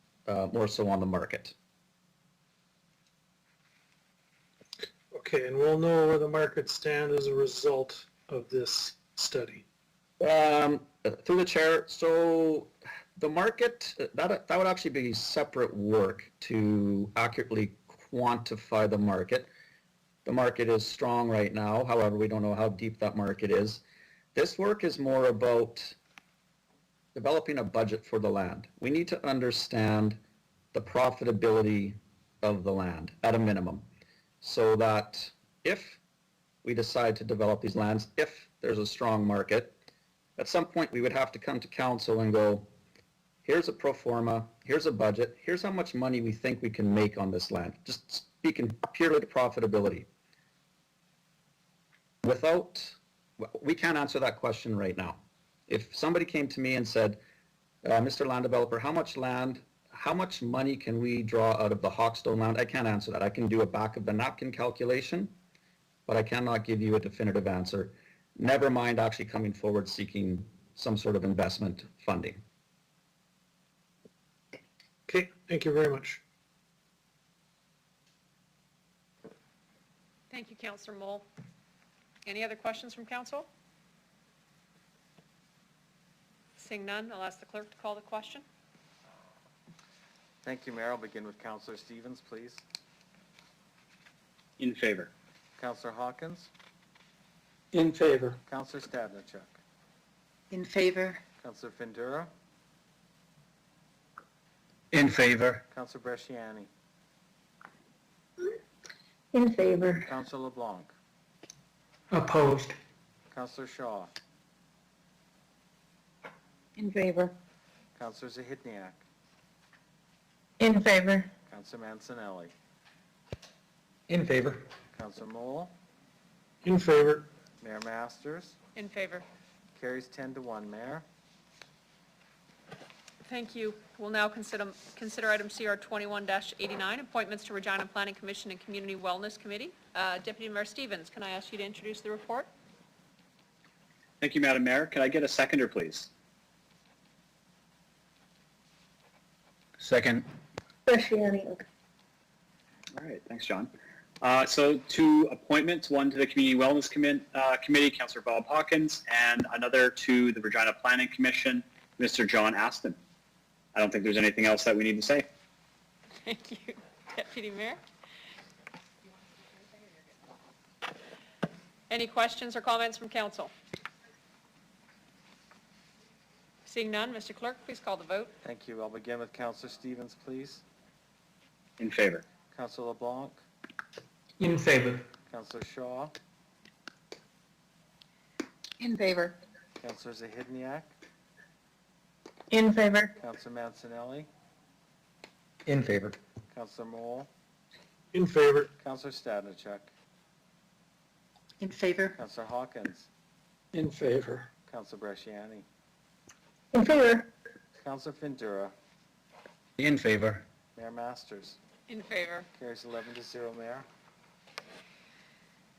more so on the market. Okay, and we'll know where the market stand as a result of this study. Through the chair, so the market, that would actually be separate work to accurately quantify the market. The market is strong right now, however, we don't know how deep that market is. This work is more about developing a budget for the land. We need to understand the profitability of the land at a minimum, so that if we decide to develop these lands, if there's a strong market, at some point we would have to come to council and go, here's a pro forma, here's a budget, here's how much money we think we can make on this land, just speaking purely to profitability. We can't answer that question right now. If somebody came to me and said, Mr. Land Developer, how much money can we draw out of the Hawkstone land? I can't answer that. I can do a back of the napkin calculation, but I cannot give you a definitive answer. Never mind actually coming forward seeking some sort of investment funding. Okay, thank you very much. Thank you, Councillor Mole. Any other questions from council? Seeing none, I'll ask the clerk to call the question. Thank you, Mayor. I'll begin with Councillor Stevens, please. In favor. Councillor Hawkins. In favor. Councillor Stadnichuk. In favor. Councillor Findura. In favor. Councillor Bresciani. In favor. Councillor LeBlanc. Opposed. Councillor Shaw. In favor. Councillor Zahidniak. In favor. Councillor Mancinelli. In favor. Councillor Mole. In favor. Mayor Masters. In favor. Carries 10-1, Mayor. Thank you. We'll now consider item CR 21-89, appointments to Regina Planning Commission and Community Wellness Committee. Deputy Mayor Stevens, can I ask you to introduce the report? Thank you, Madam Mayor. Can I get a seconder, please? Second. Bresciani. All right, thanks, John. So two appointments, one to the Community Wellness Committee, Councillor Bob Hawkins, and another to the Regina Planning Commission, Mr. John Aston. I don't think there's anything else that we need to say. Thank you. Deputy Mayor? Any questions or comments from council? Seeing none, Mr. Clerk, please call the vote. Thank you. I'll begin with Councillor Stevens, please. In favor. Councillor LeBlanc, In favor. Councillor Shaw, In favor. Councillor Zahidniak, In favor. Councillor Mancinelli, In favor. Councillor Mole, In favor. Councillor Stadnichuk, In favor? Councillor Hawkins, In favor. Councillor Bresciani, In favor. Councillor Findura, In favor. Mayor Masters. In favor. Carries 11-0, Mayor.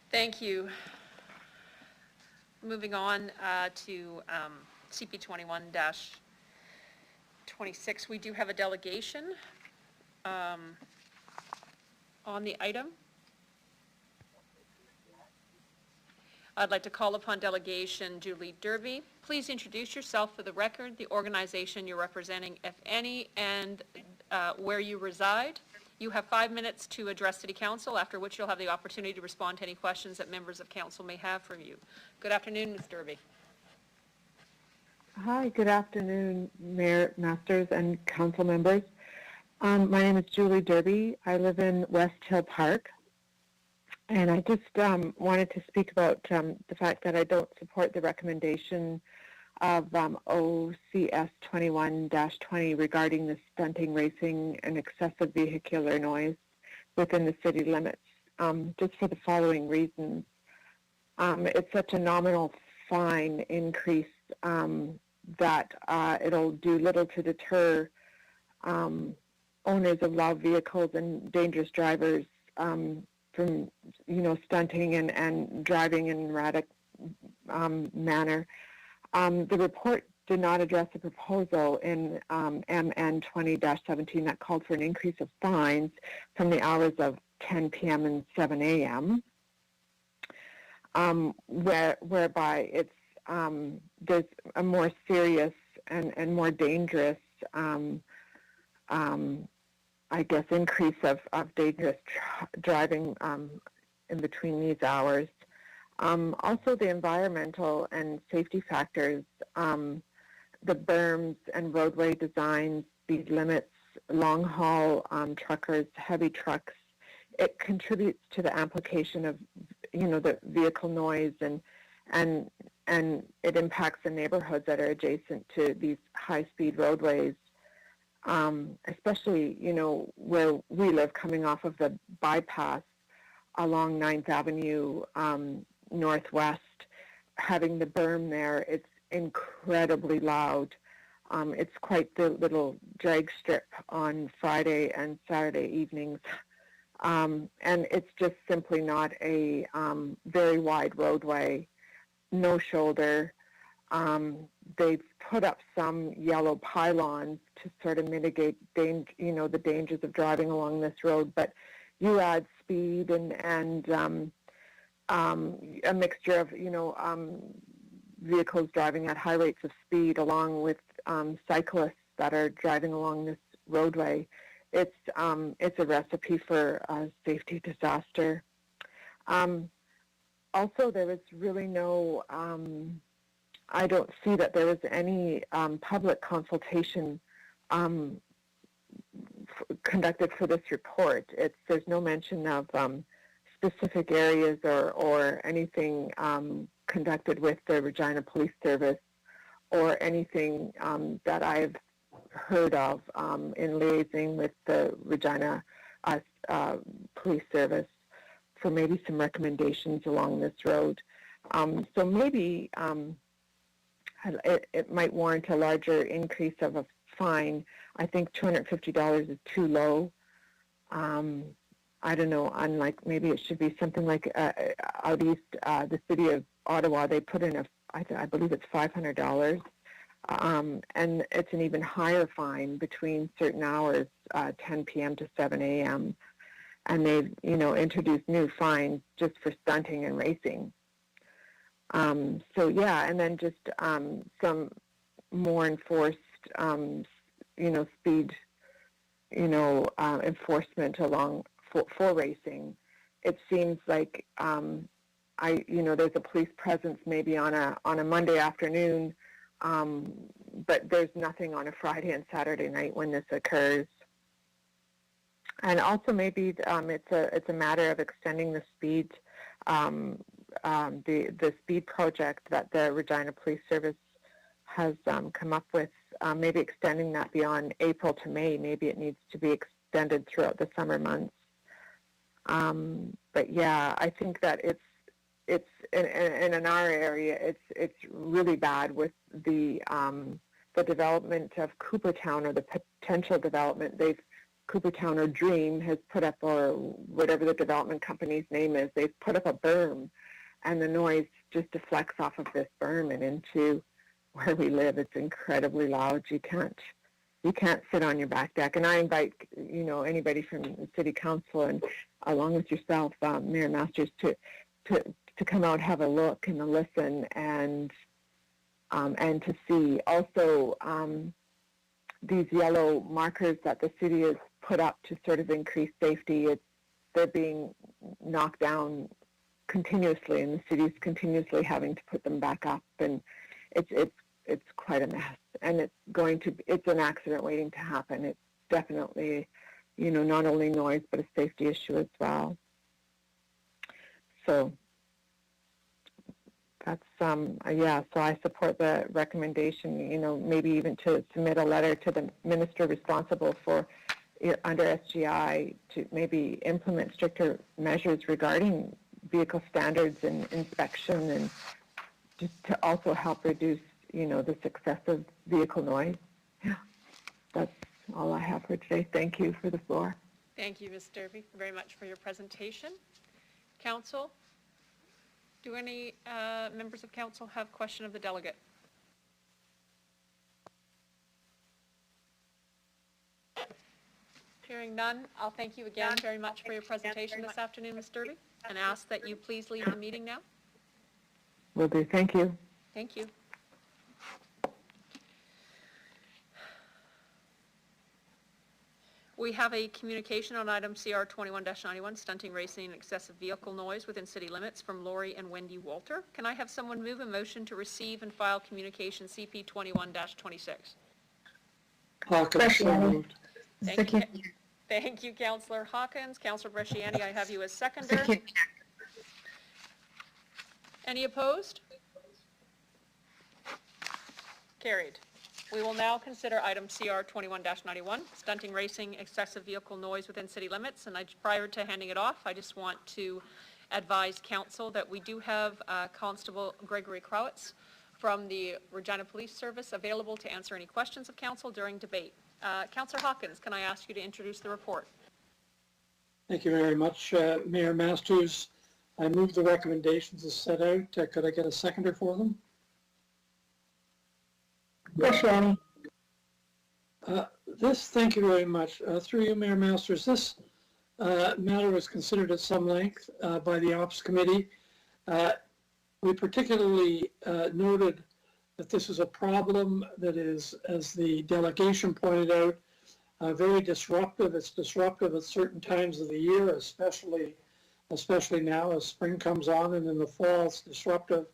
Thank you. Moving on to CP 21-26, we do have a delegation on the item. I'd like to call upon delegation Julie Derby. Please introduce yourself for the record, the organization you're representing, if any, and where you reside. You have 5 minutes to address City Council, after which you'll have the opportunity to respond to any questions that members of council may have from you. Good afternoon, Ms. Derby. Hi, good afternoon, Mayor Masters and council members. My name is Julie Derby. I live in West Hill Park. And I just wanted to speak about the fact that I don't support the recommendation of OCS 21-20 regarding the stunting, racing, and excessive vehicular noise within the city limits, just for the following reasons. It's such a nominal fine increase that it'll do little to deter owners of loud vehicles and dangerous drivers from, stunting and driving in an erratic manner. The report did not address a proposal in MN 20-17 that called for an increase of fines from the hours of 10 p.m. and 7 a.m., whereby it's there's a more serious and more dangerous, increase of dangerous driving in between these hours. Also, the environmental and safety factors, the berms and roadway designs, speed limits, long-haul truckers, heavy trucks, it contributes to the amplification of, the vehicle noise, and it impacts the neighborhoods that are adjacent to these high-speed roadways, especially, where we live, coming off of the bypass along 9th Avenue Northwest. Having the berm there, it's incredibly loud. It's quite the little drag strip on Friday and Saturday evenings. And it's just simply not a very wide roadway, no shoulder. They've put up some yellow pylons to sort of mitigate the dangers of driving along this road, but you add speed and a mixture of vehicles driving at high rates of speed, along with cyclists that are driving along this roadway. It's a recipe for a safety disaster. Also, there was really no, I don't see that there was any public consultation conducted for this report. There's no mention of specific areas or anything conducted with the Regina Police Service, or anything that I've heard of in liaising with the Regina Police Service for maybe some recommendations along this road. So maybe it might warrant a larger increase of a fine. I think $250 is too low. I don't know, unlike maybe it should be something like out east, the city of Ottawa, they put in I believe it's $500. And it's an even higher fine between certain hours, 10 p.m. to 7 a.m. and they've, introduced new fines just for stunting and racing. So yeah, and then just some more enforced, speed, enforcement along for racing. It seems like there's a police presence maybe on a Monday afternoon, but there's nothing on a Friday and Saturday night when this occurs. And also maybe it's a matter of extending the speed, the speed project that the Regina Police Service has come up with. Maybe extending that beyond April to May. Maybe it needs to be extended throughout the summer months. But yeah, I think that it's in our area, it's really bad with the development of Coopertown, or the potential development. Coopertown or Dream has put up, or whatever the development company's name is, they've put up a berm, and the noise just deflects off of this berm and into where we live. It's incredibly loud. You can't sit on your back deck. And I invite anybody from the City Council, and along with yourself, Mayor Masters, to come out, have a look and a listen, and to see also these yellow markers that the city has put up to sort of increase safety. They're being knocked down continuously, and the city's continuously having to put them back up, and it's quite a mess. And it's an accident waiting to happen. It's definitely, not only noise, but a safety issue as well. So that's, so I support the recommendation, maybe even to submit a letter to the minister responsible for, under SGI, to maybe implement stricter measures regarding vehicle standards and inspection, and just to also help reduce, this excessive vehicle noise. Yeah, that's all I have for today. Thank you for the floor. Thank you, Ms. Derby, very much for your presentation. Council, do any members of council have question of the delegate? Hearing none, I'll thank you again very much for your presentation this afternoon, Ms. Derby, and ask that you please leave the meeting now. Will do. Thank you. Thank you. We have a communication on item CR 21-91, stunting, racing, and excessive vehicle noise within city limits, from Lori and Wendy Walter. Can I have someone move a motion to receive and file communication CP 21-26? Hawkins, so moved. Thank you, Councillor Hawkins. Councillor Bresciani, I have you as seconder. Any opposed? Carried. We will now consider item CR 21-91, stunting, racing, excessive vehicle noise within city limits. And prior to handing it off, I just want to advise council that we do have Constable Gregory Crowitz from the Regina Police Service available to answer any questions of council during debate. Councillor Hawkins, can I ask you to introduce the report? Thank you very much, Mayor Masters. I move the recommendations as set out. Could I get a seconder for them? Bresciani. Thank you very much. Through you, Mayor Masters, this matter was considered at some length by the Ops Committee. We particularly noted that this is a problem that is, as the delegation pointed out, very disruptive. It's disruptive at certain times of the year, especially now as spring comes on, and in the fall it's disruptive.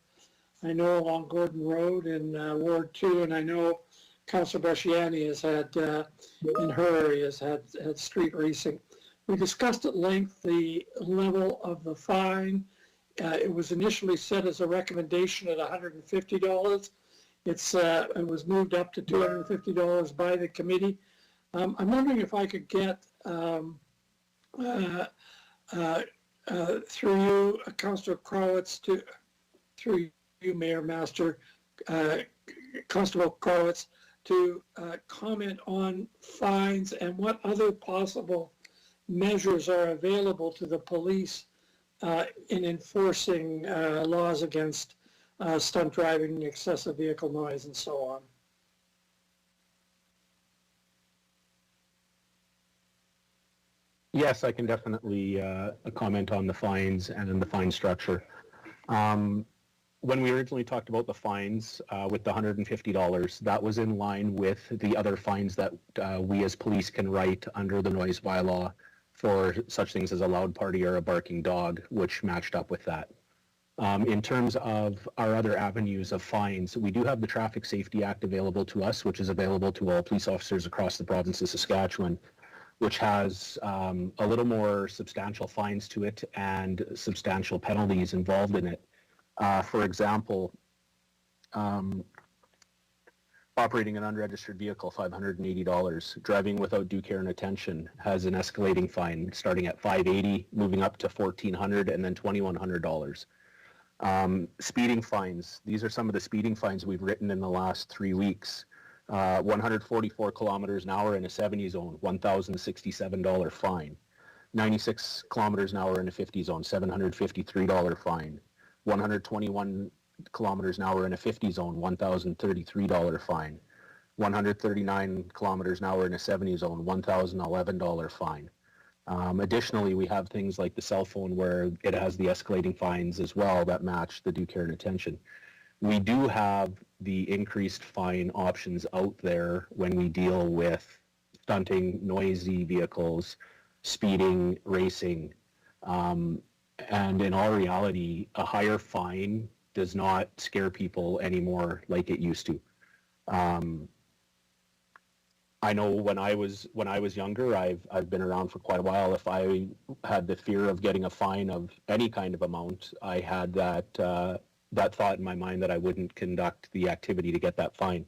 I know along Gordon Road in Ward 2, and I know Councillor Bresciani has had, in her areas, had street racing. We discussed at length the level of the fine. It was initially set as a recommendation at $150. It was moved up to $250 by the committee. I'm wondering if I could get, through you, Councillor Crowitz, through you, Mayor Master, Constable Crowitz, to comment on fines and what other possible measures are available to the police in enforcing laws against stunt driving, excessive vehicle noise, and so on. Yes, I can definitely comment on the fines and the fine structure. When we originally talked about the fines with the $150, that was in line with the other fines that we as police can write under the noise bylaw for such things as a loud party or a barking dog, which matched up with that. In terms of our other avenues of fines, we do have the Traffic Safety Act available to us, which is available to all police officers across the province of Saskatchewan, which has a little more substantial fines to it and substantial penalties involved in it. For example, operating an unregistered vehicle, $580. Driving without due care and attention has an escalating fine starting at $580, moving up to $1,400 and then $2,100. Speeding fines, these are some of the speeding fines we've written in the last 3 weeks. 144 kilometers an hour in a 70 zone, $1,067 fine. 96 kilometers an hour in a 50 zone, $753 fine. 121 kilometers an hour in a 50 zone, $1,033 fine. 139 kilometers an hour in a 70 zone, $1,011 fine. Additionally, we have things like the cell phone where it has the escalating fines as well that match the due care and attention. We do have the increased fine options out there when we deal with stunting, noisy vehicles, speeding, racing. And in all reality, a higher fine does not scare people anymore like it used to. I know when I was younger, I've been around for quite a while. If I had the fear of getting a fine of any kind of amount, I had that thought in my mind that I wouldn't conduct the activity to get that fine.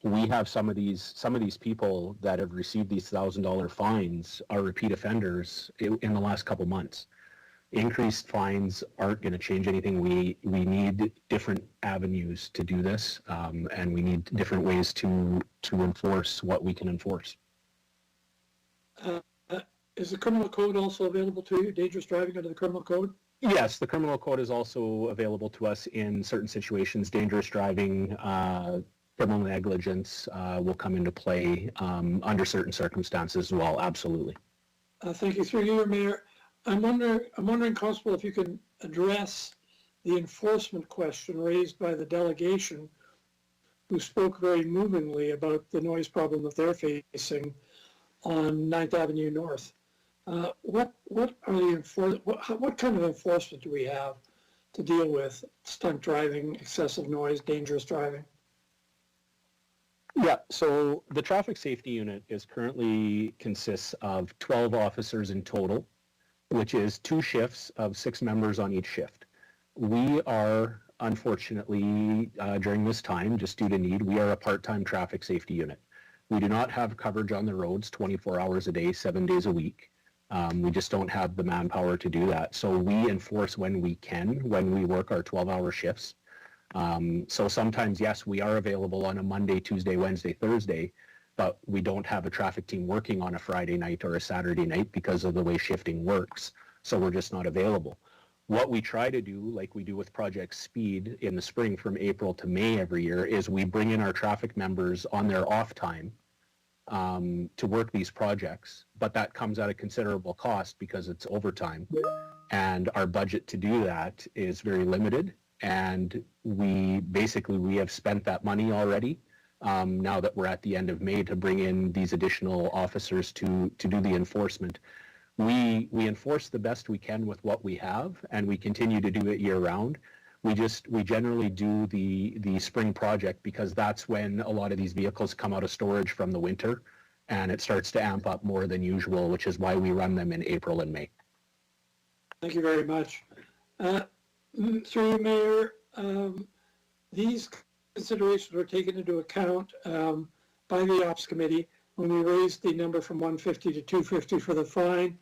We have some of these people that have received these $1,000 fines are repeat offenders in the last couple months. Increased fines aren't going to change anything. We need different avenues to do this, and we need different ways to enforce what we can enforce. Is the criminal code also available to you? Dangerous driving under the criminal code? Yes, the criminal code is also available to us in certain situations. Dangerous driving, criminal negligence will come into play under certain circumstances as well. Absolutely. Thank you. Through you, Mayor. I'm wondering, Constable, if you can address the enforcement question raised by the delegation, who spoke very movingly about the noise problem that they're facing on 9th Avenue North. What kind of enforcement do we have to deal with stunt driving, excessive noise, dangerous driving? Yeah, so the traffic safety unit currently consists of 12 officers in total, which is 2 shifts of 6 members on each shift. We are, unfortunately, during this time, just due to need, we are a part-time traffic safety unit. We do not have coverage on the roads 24 hours a day, 7 days a week. We just don't have the manpower to do that. So we enforce when we can, when we work our 12-hour shifts. So sometimes, yes, we are available on a Monday, Tuesday, Wednesday, Thursday, but we don't have a traffic team working on a Friday night or a Saturday night because of the way shifting works. So we're just not available. What we try to do, like we do with Project Speed in the spring from April to May every year, is we bring in our traffic members on their off time to work these projects, but that comes at a considerable cost because it's overtime. And our budget to do that is very limited. And we have spent that money already. Now that we're at the end of May, to bring in these additional officers to do the enforcement. We enforce the best we can with what we have, and we continue to do it year round. We generally do the spring project because that's when a lot of these vehicles come out of storage from the winter, and it starts to amp up more than usual, which is why we run them in April and May. Thank you very much. Through you, Mayor, these considerations were taken into account by the Ops Committee when we raised the number from 150 to 250 for the fine.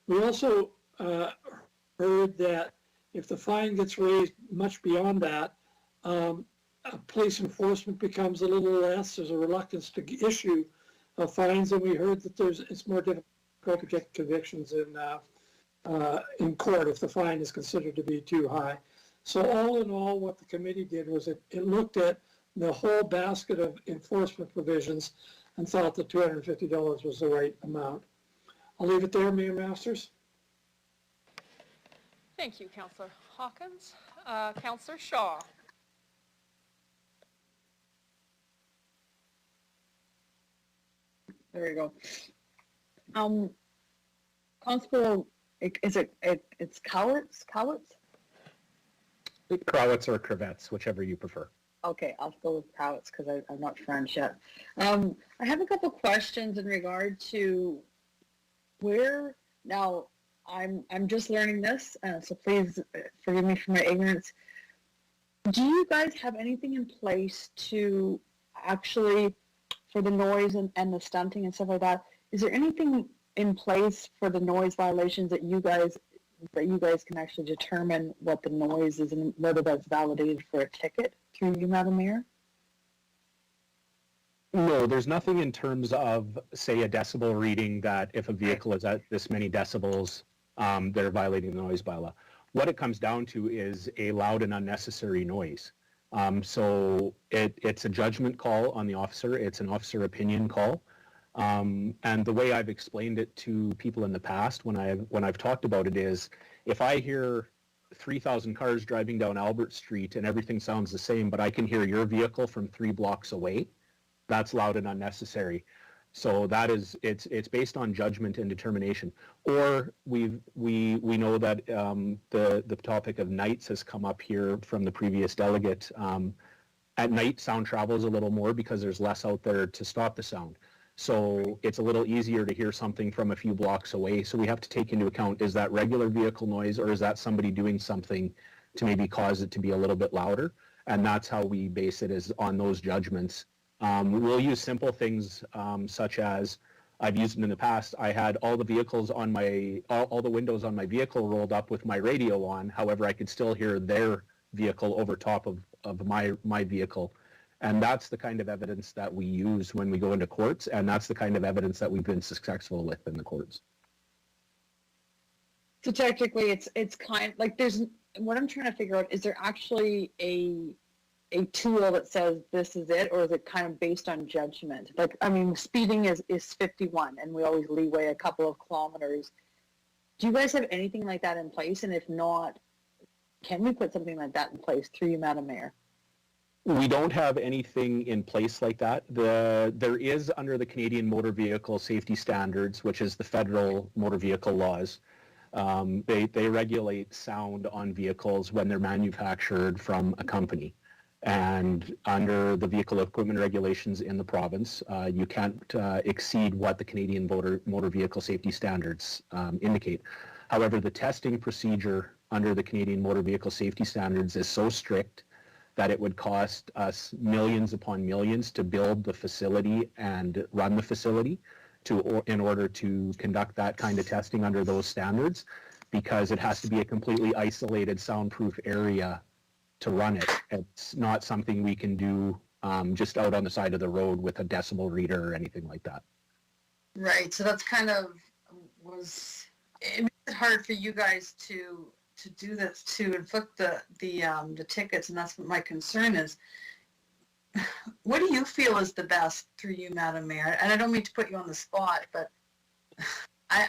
We also heard that if the fine gets raised much beyond that, police enforcement becomes a little less. There's a reluctance to issue fines, and we heard that it's more difficult to get convictions in court if the fine is considered to be too high. So all in all, what the committee did was it looked at the whole basket of enforcement provisions and thought that $250 was the right amount. I'll leave it there, Mayor Masters. Thank you, Councillor Hawkins. Councillor Shaw. There we go. Constable, it's Cowitz? Crowits or crevettes, whichever you prefer. Okay, I'll go with Cowitz because I'm not French yet. I have a couple questions in regard to where, now I'm just learning this, so please forgive me for my ignorance. Do you guys have anything in place to actually, for the noise and the stunting and stuff like that, is there anything in place for the noise violations that you guys can actually determine what the noise is and whether that's validated for a ticket through you, Madam Mayor? No, there's nothing in terms of, say, a decibel reading that if a vehicle is at this many decibels, they're violating the noise bylaw. What it comes down to is a loud and unnecessary noise. So it's a judgment call on the officer. It's an officer opinion call. And the way I've explained it to people in the past when I've talked about it is, if I hear 3,000 cars driving down Albert Street and everything sounds the same, but I can hear your vehicle from 3 blocks away, that's loud and unnecessary. So that is, it's based on judgment and determination. Or we know that the topic of nights has come up here from the previous delegate. At night, sound travels a little more because there's less out there to stop the sound. So it's a little easier to hear something from a few blocks away. So we have to take into account, is that regular vehicle noise or is that somebody doing something to maybe cause it to be a little bit louder? And that's how we base it, is on those judgments. We'll use simple things such as, I've used it in the past, I had all the vehicles on my, all the windows on my vehicle rolled up with my radio on. However, I could still hear their vehicle over top of my vehicle. And that's the kind of evidence that we use when we go into courts, and that's the kind of evidence that we've been successful with in the courts. So technically, it's kind of like, there's, what I'm trying to figure out, is there actually a tool that says this is it, or is it kind of based on judgment? Like, I mean, speeding is 51, and we always leeway a couple of kilometers. Do you guys have anything like that in place? And if not, can we put something like that in place through you, Madam Mayor? We don't have anything in place like that. There is, under the Canadian Motor Vehicle Safety Standards, which is the federal motor vehicle laws, they regulate sound on vehicles when they're manufactured from a company. And under the vehicle equipment regulations in the province, you can't exceed what the Canadian Motor Vehicle Safety Standards indicate. However, the testing procedure under the Canadian Motor Vehicle Safety Standards is so strict that it would cost us millions upon millions to build the facility and run the facility in order to conduct that kind of testing under those standards, because it has to be a completely isolated soundproof area to run it. It's not something we can do just out on the side of the road with a decibel reader or anything like that. Right. So that's kind of it makes it hard for you guys to do this, to inflict the tickets, and that's what my concern is. What do you feel is the best through you, Madam Mayor? And I don't mean to put you on the spot, but I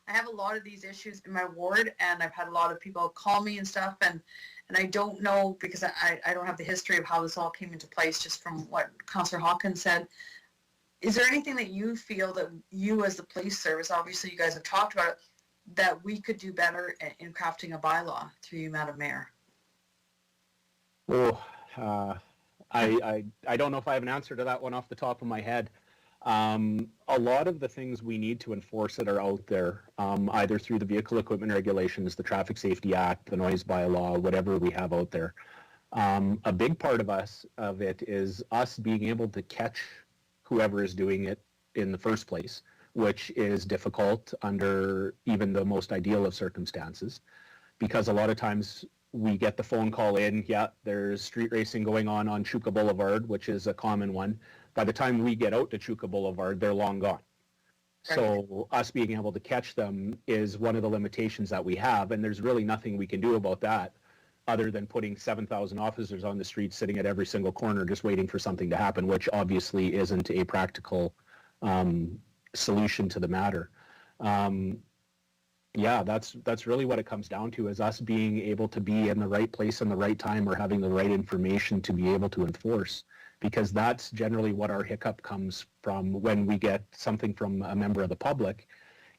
have a lot of these issues in my ward, and I've had a lot of people call me and stuff, and I don't know, because I don't have the history of how this all came into place, just from what Councillor Hawkins said. Is there anything that you feel that you, as the police service, obviously you guys have talked about it, that we could do better in crafting a bylaw through you, Madam Mayor? Oh, I don't know if I have an answer to that one off the top of my head. A lot of the things we need to enforce that are out there, either through the vehicle equipment regulations, the Traffic Safety Act, the noise bylaw, whatever we have out there, a big part of it is us being able to catch whoever is doing it in the first place, which is difficult under even the most ideal of circumstances, because a lot of times we get the phone call in, yeah, there's street racing going on Chuka Boulevard, which is a common one. By the time we get out to Chuka Boulevard, they're long gone. Right. So us being able to catch them is one of the limitations that we have, and there's really nothing we can do about that other than putting 7,000 officers on the street sitting at every single corner just waiting for something to happen, which obviously isn't a practical solution to the matter. Yeah, that's really what it comes down to, is us being able to be in the right place in the right time, or having the right information to be able to enforce, because that's generally what our hiccup comes from when we get something from a member of the public,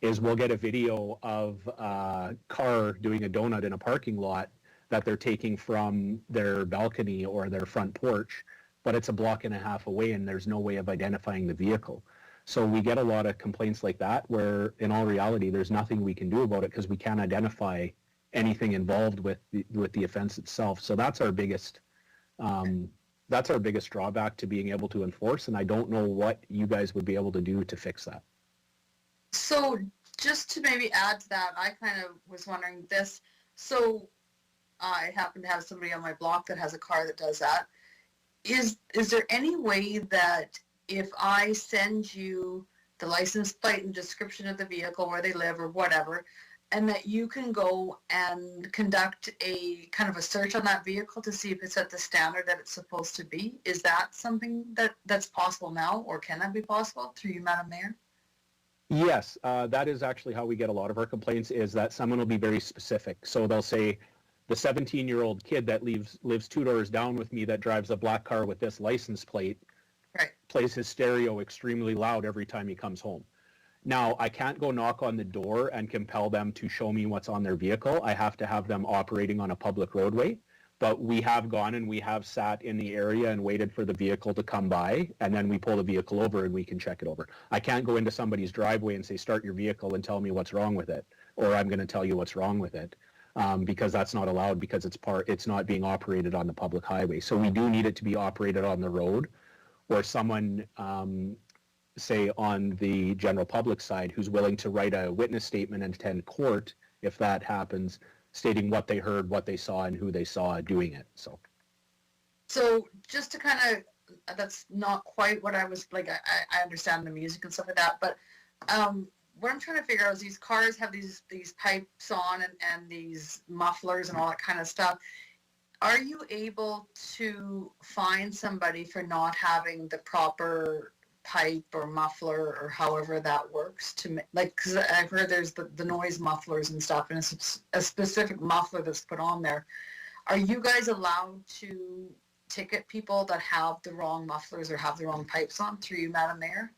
is we'll get a video of a car doing a donut in a parking lot that they're taking from their balcony or their front porch, but it's a block and a half away and there's no way of identifying the vehicle. So we get a lot of complaints like that, where in all reality, there's nothing we can do about it because we can't identify anything involved with the offense itself. So that's our biggest drawback to being able to enforce, and I don't know what you guys would be able to do to fix that. So just to maybe add to that, I kind of was wondering this. So I happen to have somebody on my block that has a car that does that. Is there any way that if I send you the license plate and description of the vehicle, where they live or whatever, and that you can go and conduct a kind of a search on that vehicle to see if it's at the standard that it's supposed to be? Is that something that's possible now, or can that be possible through you, Madam Mayor? Yes, that is actually how we get a lot of our complaints, is that someone will be very specific. So they'll say, the 17-year-old kid that lives 2 doors down with me that drives a black car with this license plate, right, plays his stereo extremely loud every time he comes home. Now, I can't go knock on the door and compel them to show me what's on their vehicle. I have to have them operating on a public roadway. But we have gone and we have sat in the area and waited for the vehicle to come by, and then we pull the vehicle over and we can check it over. I can't go into somebody's driveway and say, start your vehicle and tell me what's wrong with it, or I'm going to tell you what's wrong with it, because that's not allowed, because it's not being operated on the public highway. So we do need it to be operated on the road, or someone, say on the general public side, who's willing to write a witness statement and attend court if that happens, stating what they heard, what they saw, and who they saw doing it. So just to kind of, that's not quite what I was, like, I understand the music and stuff like that, but what I'm trying to figure out is these cars have these pipes on and these mufflers and all that kind of stuff. Are you able to find somebody for not having the proper pipe or muffler, or however that works, to like, because I've heard there's the noise mufflers and stuff, and it's a specific muffler that's put on there. Are you guys allowed to ticket people that have the wrong mufflers or have the wrong pipes on through you, Madam Mayor?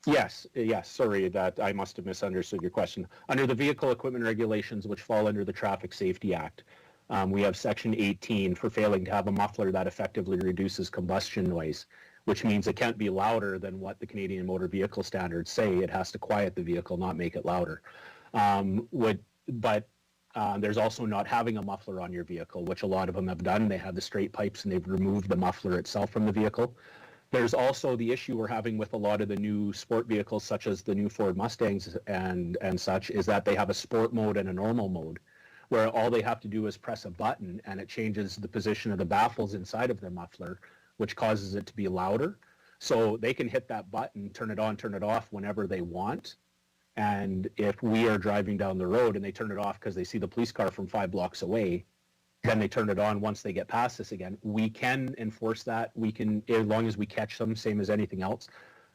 Yes, sorry that I must have misunderstood your question. Under the vehicle equipment regulations, which fall under the Traffic Safety Act, we have section 18 for failing to have a muffler that effectively reduces combustion noise, which means it can't be louder than what the Canadian Motor Vehicle Standards say. It has to quiet the vehicle, not make it louder. There's also not having a muffler on your vehicle, which a lot of them have done. They have the straight pipes and they've removed the muffler itself from the vehicle. There's also the issue we're having with a lot of the new sport vehicles, such as the new Ford Mustangs and such, is that they have a sport mode and a normal mode, where all they have to do is press a button and it changes the position of the baffles inside of the muffler, which causes it to be louder. So they can hit that button, turn it on, turn it off whenever they want. And if we are driving down the road and they turn it off because they see the police car from 5 blocks away, then they turn it on once they get past us again. We can enforce that. We can, as long as we catch them, same as anything else.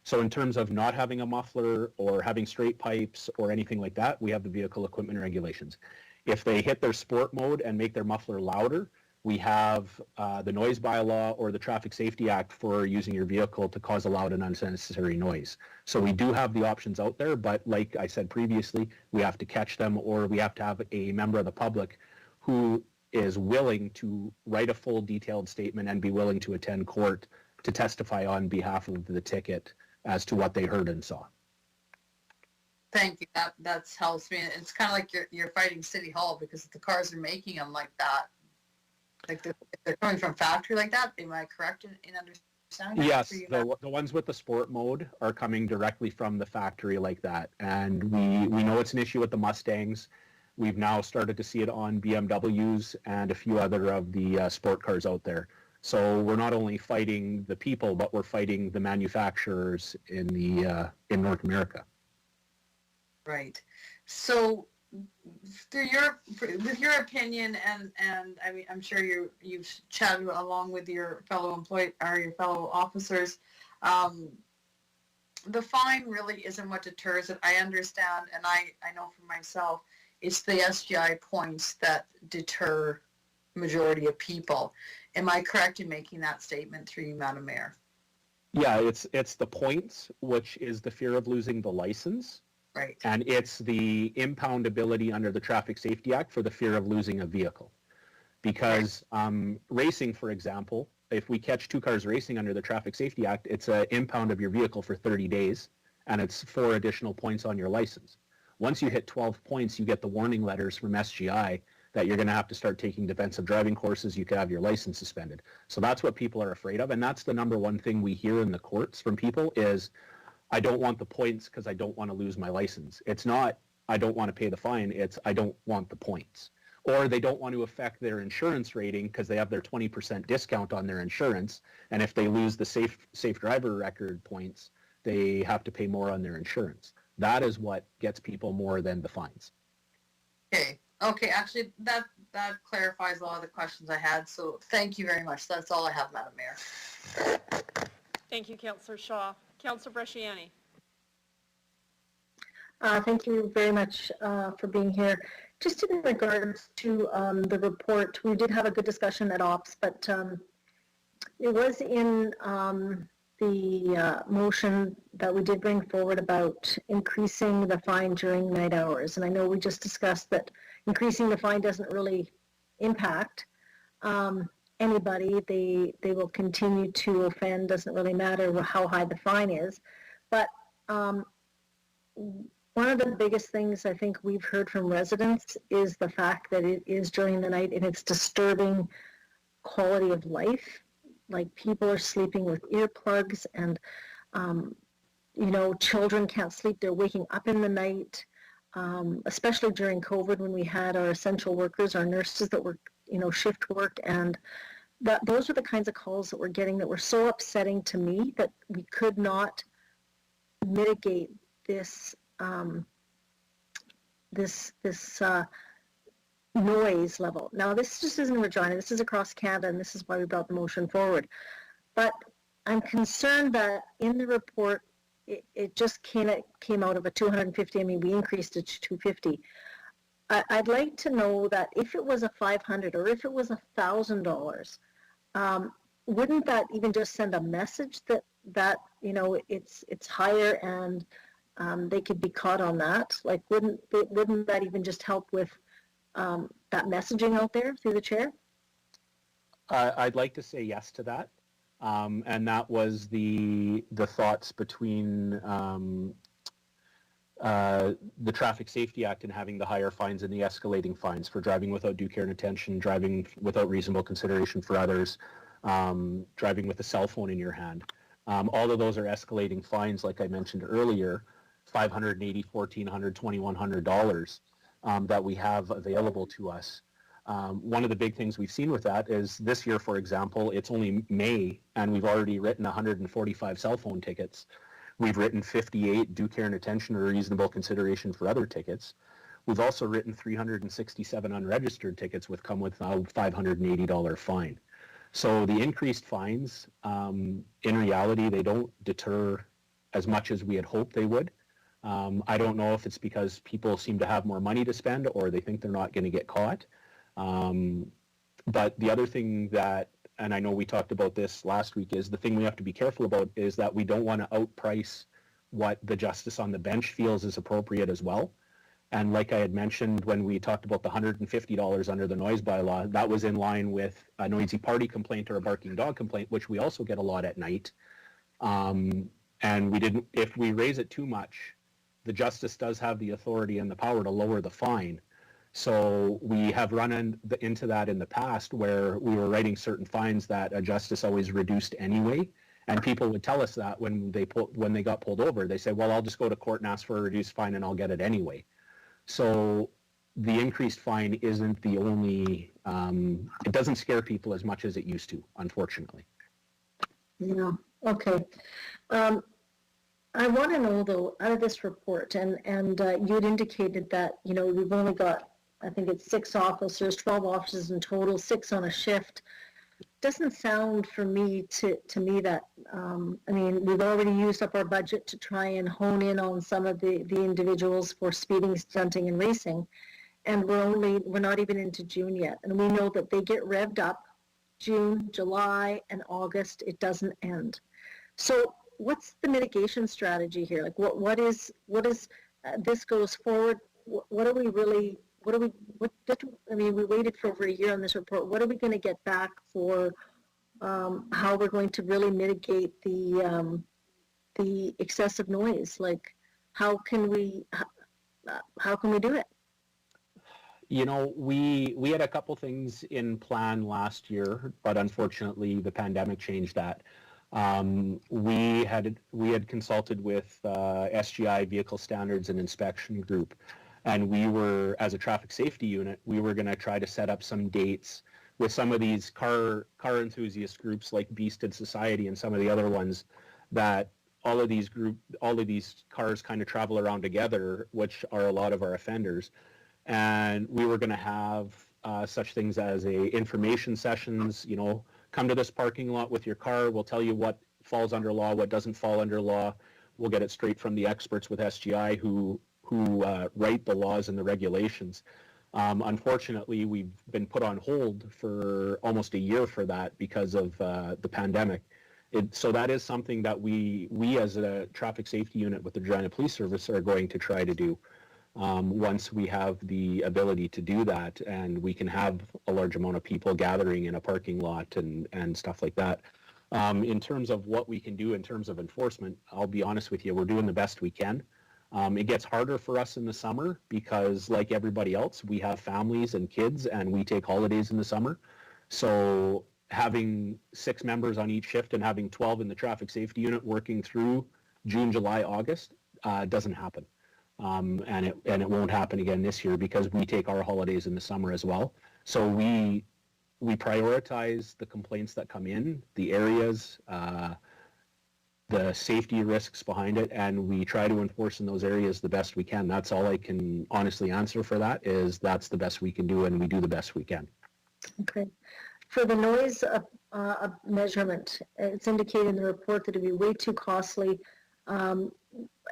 So in terms of not having a muffler or having straight pipes or anything like that, we have the vehicle equipment regulations. If they hit their sport mode and make their muffler louder, we have the noise bylaw or the Traffic Safety Act for using your vehicle to cause a loud and unnecessary noise. So we do have the options out there, but like I said previously, we have to catch them, or we have to have a member of the public who is willing to write a full detailed statement and be willing to attend court to testify on behalf of the ticket as to what they heard and saw. Thank you. That helps me. It's kind of like you're fighting City Hall, because if the cars are making them like that, like if they're coming from factory like that, am I correct in understanding that? Yes, the ones with the sport mode are coming directly from the factory like that. And we know it's an issue with the Mustangs. We've now started to see it on BMWs and a few other of the sport cars out there. So we're not only fighting the people, but we're fighting the manufacturers in North America. Right. So with your opinion, and I mean, I'm sure you've chatted along with your fellow employee or your fellow officers, the fine really isn't what deters it. I understand, and I know for myself, it's the SGI points that deter majority of people. Am I correct in making that statement through you, Madam Mayor? Yeah, it's the points, which is the fear of losing the license. Right. And it's the impoundability under the Traffic Safety Act for the fear of losing a vehicle. Because racing, for example, if we catch 2 cars racing under the Traffic Safety Act, it's an impound of your vehicle for 30 days, and it's 4 additional points on your license. Once you hit 12 points, you get the warning letters from SGI that you're going to have to start taking defensive driving courses. You could have your license suspended. So that's what people are afraid of, and that's the number one thing we hear in the courts from people is, I don't want the points because I don't want to lose my license. It's not, I don't want to pay the fine, it's I don't want the points. Or they don't want to affect their insurance rating because they have their 20% discount on their insurance, and if they lose the safe driver record points, they have to pay more on their insurance. That is what gets people more than the fines. Okay, actually, that clarifies a lot of the questions I had, so thank you very much. That's all I have, Madam Mayor. Thank you, Councillor Shaw. Councillor Bresciani. Thank you very much for being here. Just in regards to the report, we did have a good discussion at OPS, but it was in the motion that we did bring forward about increasing the fine during night hours. And I know we just discussed that increasing the fine doesn't really impact anybody. They will continue to offend, doesn't really matter how high the fine is. But one of the biggest things I think we've heard from residents is the fact that it is during the night and it's disturbing quality of life. Like people are sleeping with earplugs and, you know, children can't sleep. They're waking up in the night, especially during COVID when we had our essential workers, our nurses that were, you know, shift work. And those are the kinds of calls that we're getting that were so upsetting to me that we could not mitigate this noise level. Now, this just isn't Regina, this is across Canada, and this is why we brought the motion forward. But I'm concerned that in the report, it just came out of a 250. I mean, we increased it to 250. I'd like to know that if it was a $500 or if it was $1,000, wouldn't that even just send a message that you know it's higher and they could be caught on that? Like, wouldn't that even just help with that messaging out there through the chair? I'd like to say yes to that. And that was the thoughts between the Traffic Safety Act and having the higher fines and the escalating fines for driving without due care and attention, driving without reasonable consideration for others, driving with a cell phone in your hand. All of those are escalating fines, like I mentioned earlier, $580, $1,400, $2,100 that we have available to us. One of the big things we've seen with that is this year, for example, it's only May, and we've already written 145 cell phone tickets. We've written 58 due care and attention or reasonable consideration for other tickets. We've also written 367 unregistered tickets with come with a $580 fine. So the increased fines, in reality, they don't deter as much as we had hoped they would. I don't know if it's because people seem to have more money to spend or they think they're not going to get caught. But the other thing that, and I know we talked about this last week, is the thing we have to be careful about is that we don't want to outprice what the justice on the bench feels is appropriate as well. And like I had mentioned when we talked about the $150 under the noise bylaw, that was in line with a noisy party complaint or a barking dog complaint, which we also get a lot at night. And we didn't, if we raise it too much, the justice does have the authority and the power to lower the fine. So we have run into that in the past where we were writing certain fines that a justice always reduced anyway. And people would tell us that when they got pulled over, they say, well, I'll just go to court and ask for a reduced fine and I'll get it anyway. So the increased fine isn't the only, it doesn't scare people as much as it used to, unfortunately. Yeah, okay. I want to know, though, out of this report, and you had indicated that, you know, we've only got, I think it's 6 officers, 12 officers in total, 6 on a shift. doesn't sound for me to me that, I mean, we've already used up our budget to try and hone in on some of the individuals for speeding, stunting, and racing. And we're not even into June yet. And we know that they get revved up June, July, and August. It doesn't end. So what's the mitigation strategy here? Like what is this goes forward? What are we really, I mean, we waited for over a year on this report. What are we going to get back for how we're going to really mitigate the excessive noise? Like how can we do it? You know, we had a couple things in plan last year, but unfortunately the pandemic changed that. We had consulted with SGI Vehicle Standards and Inspection Group, and we were, as a traffic safety unit, we were going to try to set up some dates with some of these car enthusiast groups like Beasted Society and some of the other ones, that all of these cars kind of travel around together, which are a lot of our offenders. And we were going to have such things as information sessions, you know, come to this parking lot with your car. We'll tell you what falls under law, what doesn't fall under law. We'll get it straight from the experts with SGI who write the laws and the regulations. Unfortunately, we've been put on hold for almost a year for that because of the pandemic. So that is something that we as a traffic safety unit with the Regina Police Service are going to try to do. Once we have the ability to do that and we can have a large amount of people gathering in a parking lot and stuff like that. In terms of what we can do in terms of enforcement, I'll be honest with you, we're doing the best we can. It gets harder for us in the summer because, like everybody else, we have families and kids and we take holidays in the summer. So having 6 members on each shift and having 12 in the traffic safety unit working through June, July, August doesn't happen. And it won't happen again this year because we take our holidays in the summer as well. So we prioritize the complaints that come in, the areas, the safety risks behind it, and we try to enforce in those areas the best we can. That's all I can honestly answer for that, is that's the best we can do, and we do the best we can. Okay. For the noise measurement, it's indicated in the report that it'd be way too costly.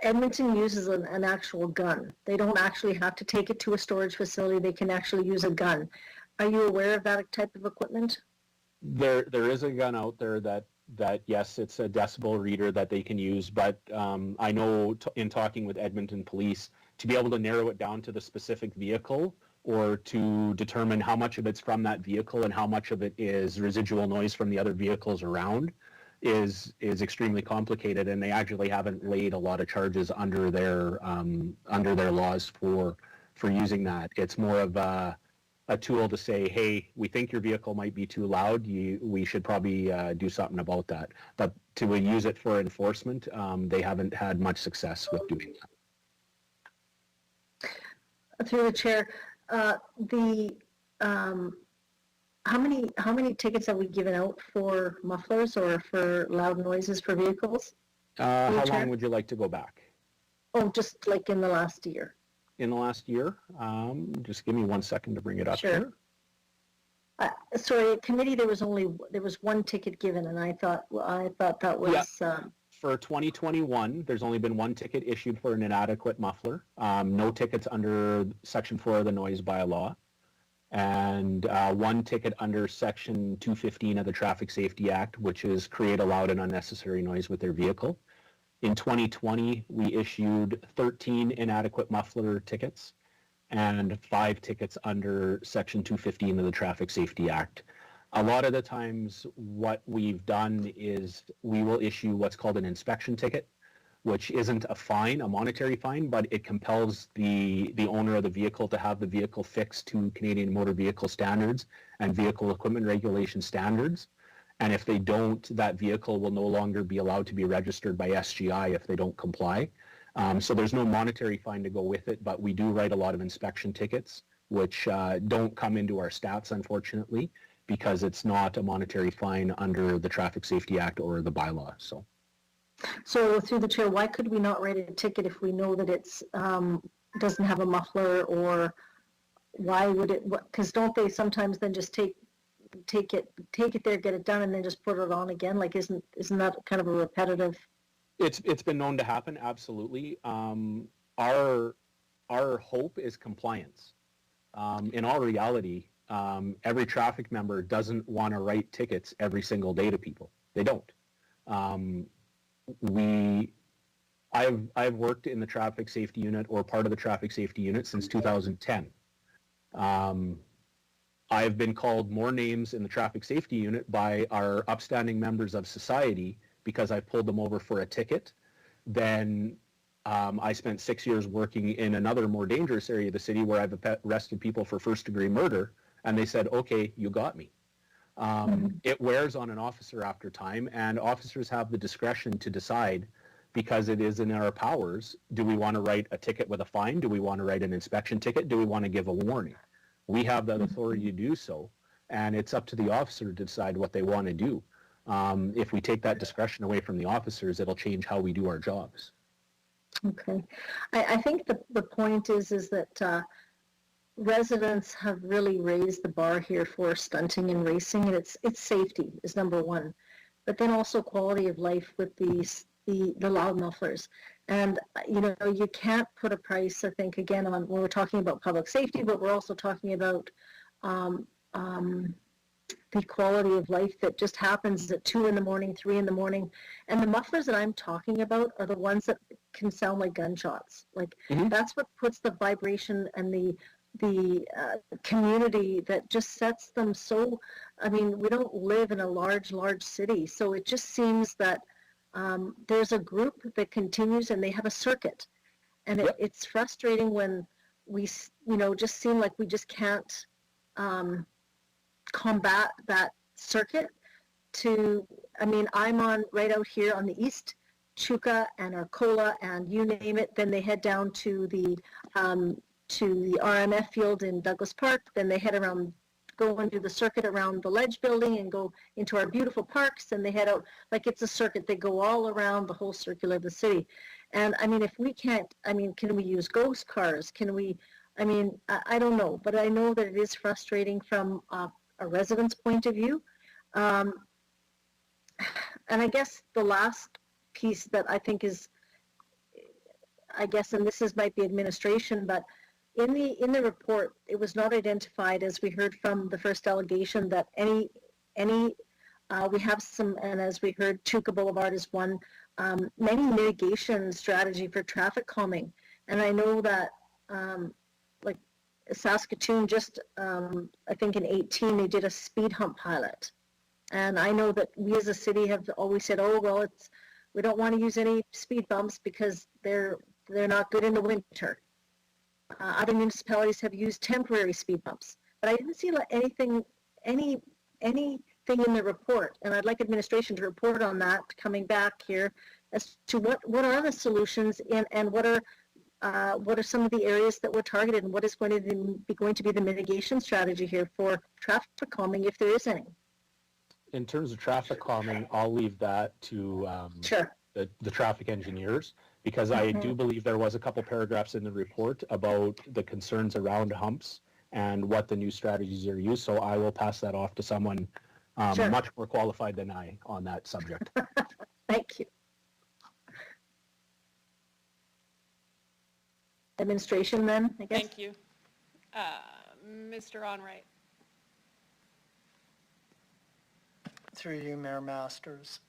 Edmonton uses an actual gun. They don't actually have to take it to a storage facility. They can actually use a gun. Are you aware of that type of equipment? There is a gun out there that yes, it's a decibel reader that they can use, but I know in talking with Edmonton Police, to be able to narrow it down to the specific vehicle or to determine how much of it's from that vehicle and how much of it is residual noise from the other vehicles around is extremely complicated, and they actually haven't laid a lot of charges under their laws for using that. It's more of a tool to say, hey, we think your vehicle might be too loud. We should probably do something about that. But to use it for enforcement, they haven't had much success with doing that. Through the chair, how many tickets have we given out for mufflers or for loud noises for vehicles? How long would you like to go back? Oh, just like in the last year. In the last year? Just give me 1 second to bring it up Sure. here. Sorry, at committee there was one ticket given, and I thought that was. Yeah. For 2021, there's only been 1 ticket issued for an inadequate muffler. No tickets under Section 4 of the noise bylaw, and 1 ticket under Section 215 of the Traffic Safety Act, which is create a loud and unnecessary noise with their vehicle. In 2020, we issued 13 inadequate muffler tickets and 5 tickets under Section 215 of the Traffic Safety Act. A lot of the times what we've done is we will issue what's called an inspection ticket, which isn't a fine, a monetary fine, but it compels the owner of the vehicle to have the vehicle fixed to Canadian Motor Vehicle Standards and Vehicle Equipment Regulation Standards. And if they don't, that vehicle will no longer be allowed to be registered by SGI if they don't comply. So there's no monetary fine to go with it, but we do write a lot of inspection tickets, which don't come into our stats, unfortunately, because it's not a monetary fine under the Traffic Safety Act or the bylaw. So through the chair, why could we not write a ticket if we know that it's doesn't have a muffler, or why would it? Because don't they sometimes then just take take it there, get it done, and then just put it on again? Like, isn't that kind of a repetitive? It's been known to happen, absolutely. Our hope is compliance. In all reality, every traffic member doesn't want to write tickets every single day to people. They don't. I've worked in the traffic safety unit or part of the traffic safety unit since 2010. I've been called more names in the traffic safety unit by our upstanding members of society because I pulled them over for a ticket than I spent 6 years working in another more dangerous area of the city where I've arrested people for first-degree murder, and they said, okay, you got me. It wears on an officer after time, and officers have the discretion to decide, because it is in our powers, do we want to write a ticket with a fine? Do we want to write an inspection ticket? Do we want to give a warning? We have that authority to do so, and it's up to the officer to decide what they want to do. If we take that discretion away from the officers, it'll change how we do our jobs. Okay. I think the point is that residents have really raised the bar here for stunting and racing, and it's safety is number one, but then also quality of life with the loud mufflers. And, you can't put a price, I think, again, on when we're talking about public safety, but we're also talking about the quality of life that just happens at 2 in the morning, 3 in the morning. And the mufflers that I'm talking about are the ones that can sound like gunshots. Like, that's what puts the vibration and the community that just sets them so, we don't live in a large city. So it just seems that there's a group that continues and they have a circuit. And it's frustrating when we, just seem like we just can't combat that circuit I'm on right out here on the east, Chuka and Arcola and you name it. Then they head down to the RMF field in Douglas Park. Then they head around, go and do the circuit around the Ledge building and go into our beautiful parks, and they head out like it's a circuit. They go all around the whole circular of the city. And if we can't, can we use ghost cars? Can we, I don't know, but I know that it is frustrating from a resident's point of view. And I guess the last piece that I think is, and this might be administration, but in the report, it was not identified, as we heard from the first delegation, that any we have some, and as we heard, Chuka Boulevard is one, many mitigation strategy for traffic calming. And I know that, like Saskatoon just, I think in 2018, they did a speed hump pilot. And I know that we as a city have always said, oh, well, we don't want to use any speed bumps because they're not good in the winter. Other municipalities have used temporary speed bumps, but I didn't see anything in the report, and I'd like administration to report on that coming back here as to what are the solutions and what are some of the areas that were targeted, and what is going to be the mitigation strategy here for traffic calming, if there is any. In terms of traffic calming, I'll leave that to the traffic engineers, because I do believe there was a couple paragraphs in the report about the concerns around humps and what the new strategies are used. So I will pass that off to someone much more qualified than I on that subject. Thank you. Administration then, I guess. Thank you. Mr. Onright. Through you, Mayor Masters.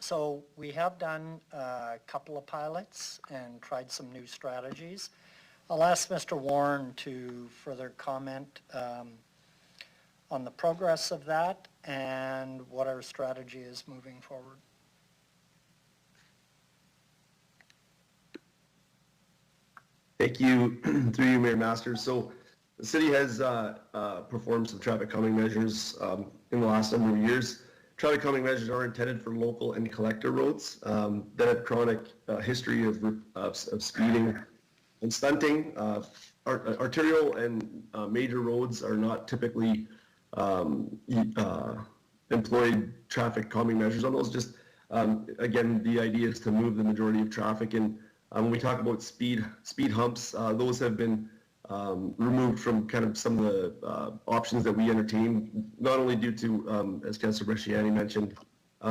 So we have done a couple of pilots and tried some new strategies. I'll ask Mr. Warren to further comment on the progress of that and what our strategy is moving forward. Thank you. Through you, Mayor Masters. So the city has performed some traffic calming measures in the last number of years. Traffic calming measures are intended for local and collector roads that have chronic history of speeding and stunting. Arterial and major roads are not typically employed traffic calming measures on those. Just again, the idea is to move the majority of traffic. And when we talk about speed humps, those have been removed from kind of some of the options that we entertain, not only due to, as Councilor Bresciani mentioned,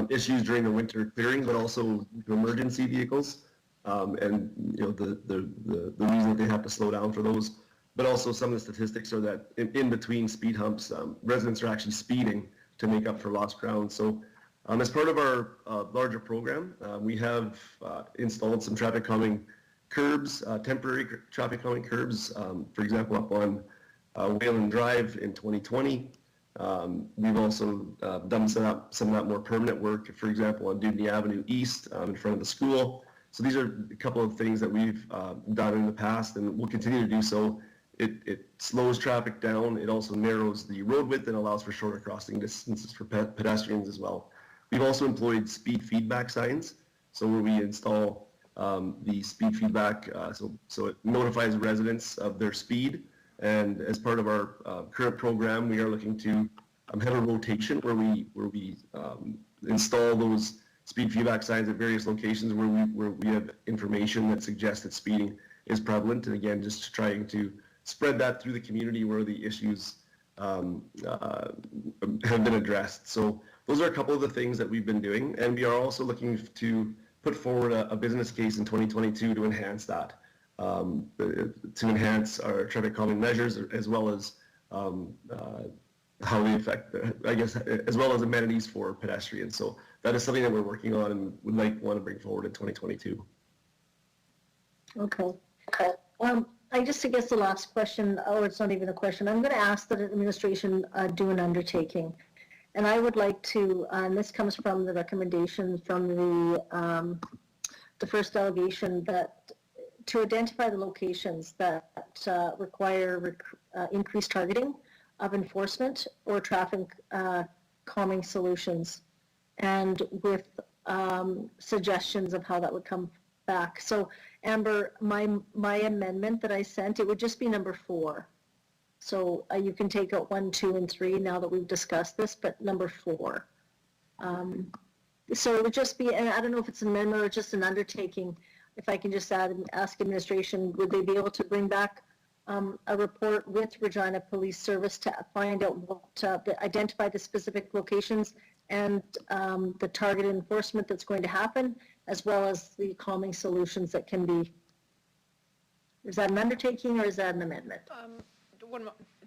issues during the winter clearing, but also emergency vehicles, and the reason that they have to slow down for those. But also some of the statistics are that in between speed humps, residents are actually speeding to make up for lost ground. So as part of our larger program, we have installed some traffic calming curbs, temporary traffic calming curbs, for example, up on Wayland Drive in 2020. We've also done some of that more permanent work, for example, on Dubney Avenue East in front of the school. So these are a couple of things that we've done in the past and will continue to do so. It slows traffic down. It also narrows the road width and allows for shorter crossing distances for pedestrians as well. We've also employed speed feedback signs, so where we install the speed feedback, so it notifies residents of their speed. And as part of our current program, we are looking to have a rotation where we install those speed feedback signs at various locations where we have information that suggests that speeding is prevalent. And again, just trying to spread that through the community where the issues have been addressed. So those are a couple of the things that we've been doing, and we are also looking to put forward a business case in 2022 to enhance that, to enhance our traffic calming measures, as well as how they affect, I guess, as well as amenities for pedestrians. So that is something that we're working on and would want to bring forward in 2022. Okay. I guess the last question, or it's not even a question, I'm going to ask that administration do an undertaking. And I would like to, and this comes from the recommendation from the first delegation, that to identify the locations that require increased targeting of enforcement or traffic calming solutions, and with suggestions of how that would come back. So Amber, my amendment that I sent, it would just be number 4. So you can take out 1, 2, and 3 now that we've discussed this, but number 4. So it would just be, and I don't know if it's an amendment or just an undertaking, if I can just ask administration, would they be able to bring back a report with Regina Police Service to find out what, identify the specific locations and the targeted enforcement that's going to happen, as well as the calming solutions that can be. Is that an undertaking or is that an amendment?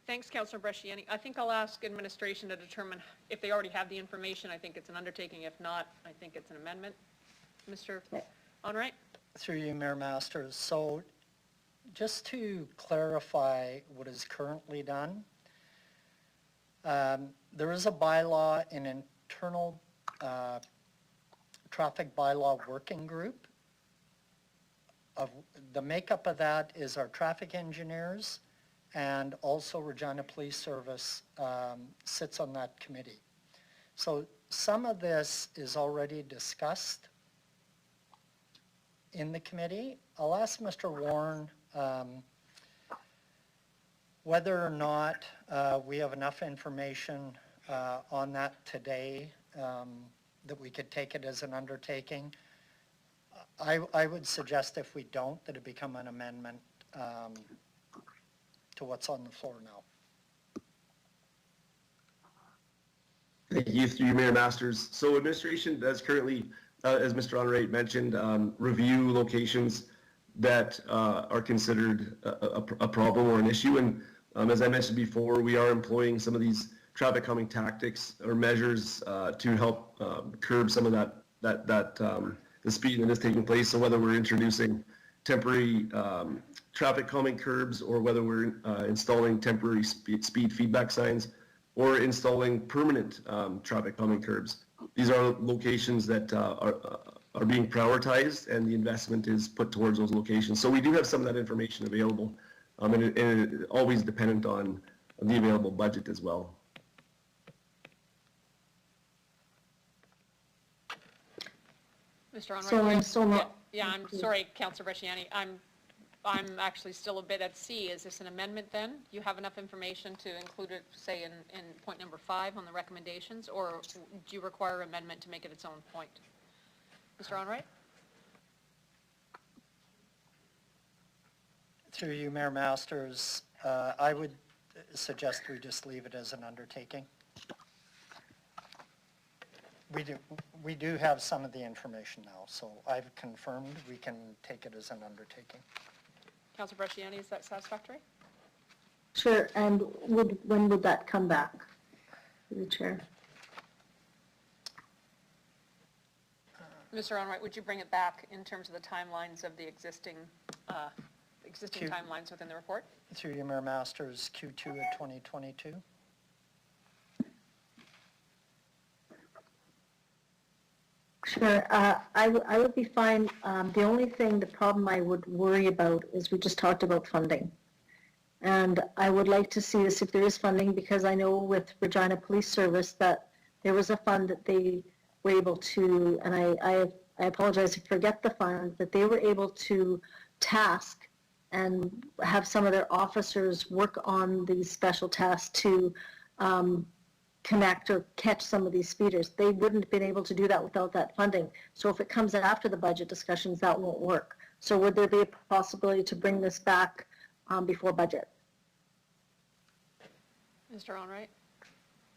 Thanks, Councilor Bresciani. I think I'll ask administration to determine if they already have the information. I think it's an undertaking. If not, I think it's an amendment. Mr. Onright? Through you, Mayor Masters. So just to clarify what is currently done, there is a bylaw, an internal traffic bylaw working group. The makeup of that is our traffic engineers, and also Regina Police Service sits on that committee. So some of this is already discussed in the committee. I'll ask Mr. Warren whether or not we have enough information on that today that we could take it as an undertaking. I would suggest if we don't, that it become an amendment to what's on the floor now. Thank you, through you, Mayor Masters. So administration does currently, as Mr. Onright mentioned, review locations that are considered a problem or an issue. And as I mentioned before, we are employing some of these traffic calming tactics or measures to help curb some of the speed that is taking place. So whether we're introducing temporary traffic calming curbs, or whether we're installing temporary speed feedback signs, or installing permanent traffic calming curbs. These are locations that are being prioritized, and the investment is put towards those locations. So we do have some of that information available, and it always dependent on the available budget as well. Mr. Onright? So I'm still not. Yeah, I'm sorry, Councilor Bresciani. I'm actually still a bit at sea. Is this an amendment then? You have enough information to include it, say, in point number 5 on the recommendations, or do you require amendment to make it its own point? Mr. Onright? Through you, Mayor Masters, I would suggest we just leave it as an undertaking. We do have some of the information now, so I've confirmed we can take it as an undertaking. Councilor Bresciani, is that satisfactory? Sure, and when would that come back, through the chair? Mr. Onright, would you bring it back in terms of the timelines of the existing timelines within the report? Through you, Mayor Masters, Q2 of 2022. Sure, I would be fine. The only thing, the problem I would worry about is we just talked about funding. And I would like to see this if there is funding, because I know with Regina Police Service that there was a fund that they were able to, and I apologize to forget the fund, that they were able to task and have some of their officers work on these special tasks to connect or catch some of these speeders. They wouldn't have been able to do that without that funding. So if it comes after the budget discussions, that won't work. So would there be a possibility to bring this back before budget? Mr. Onright?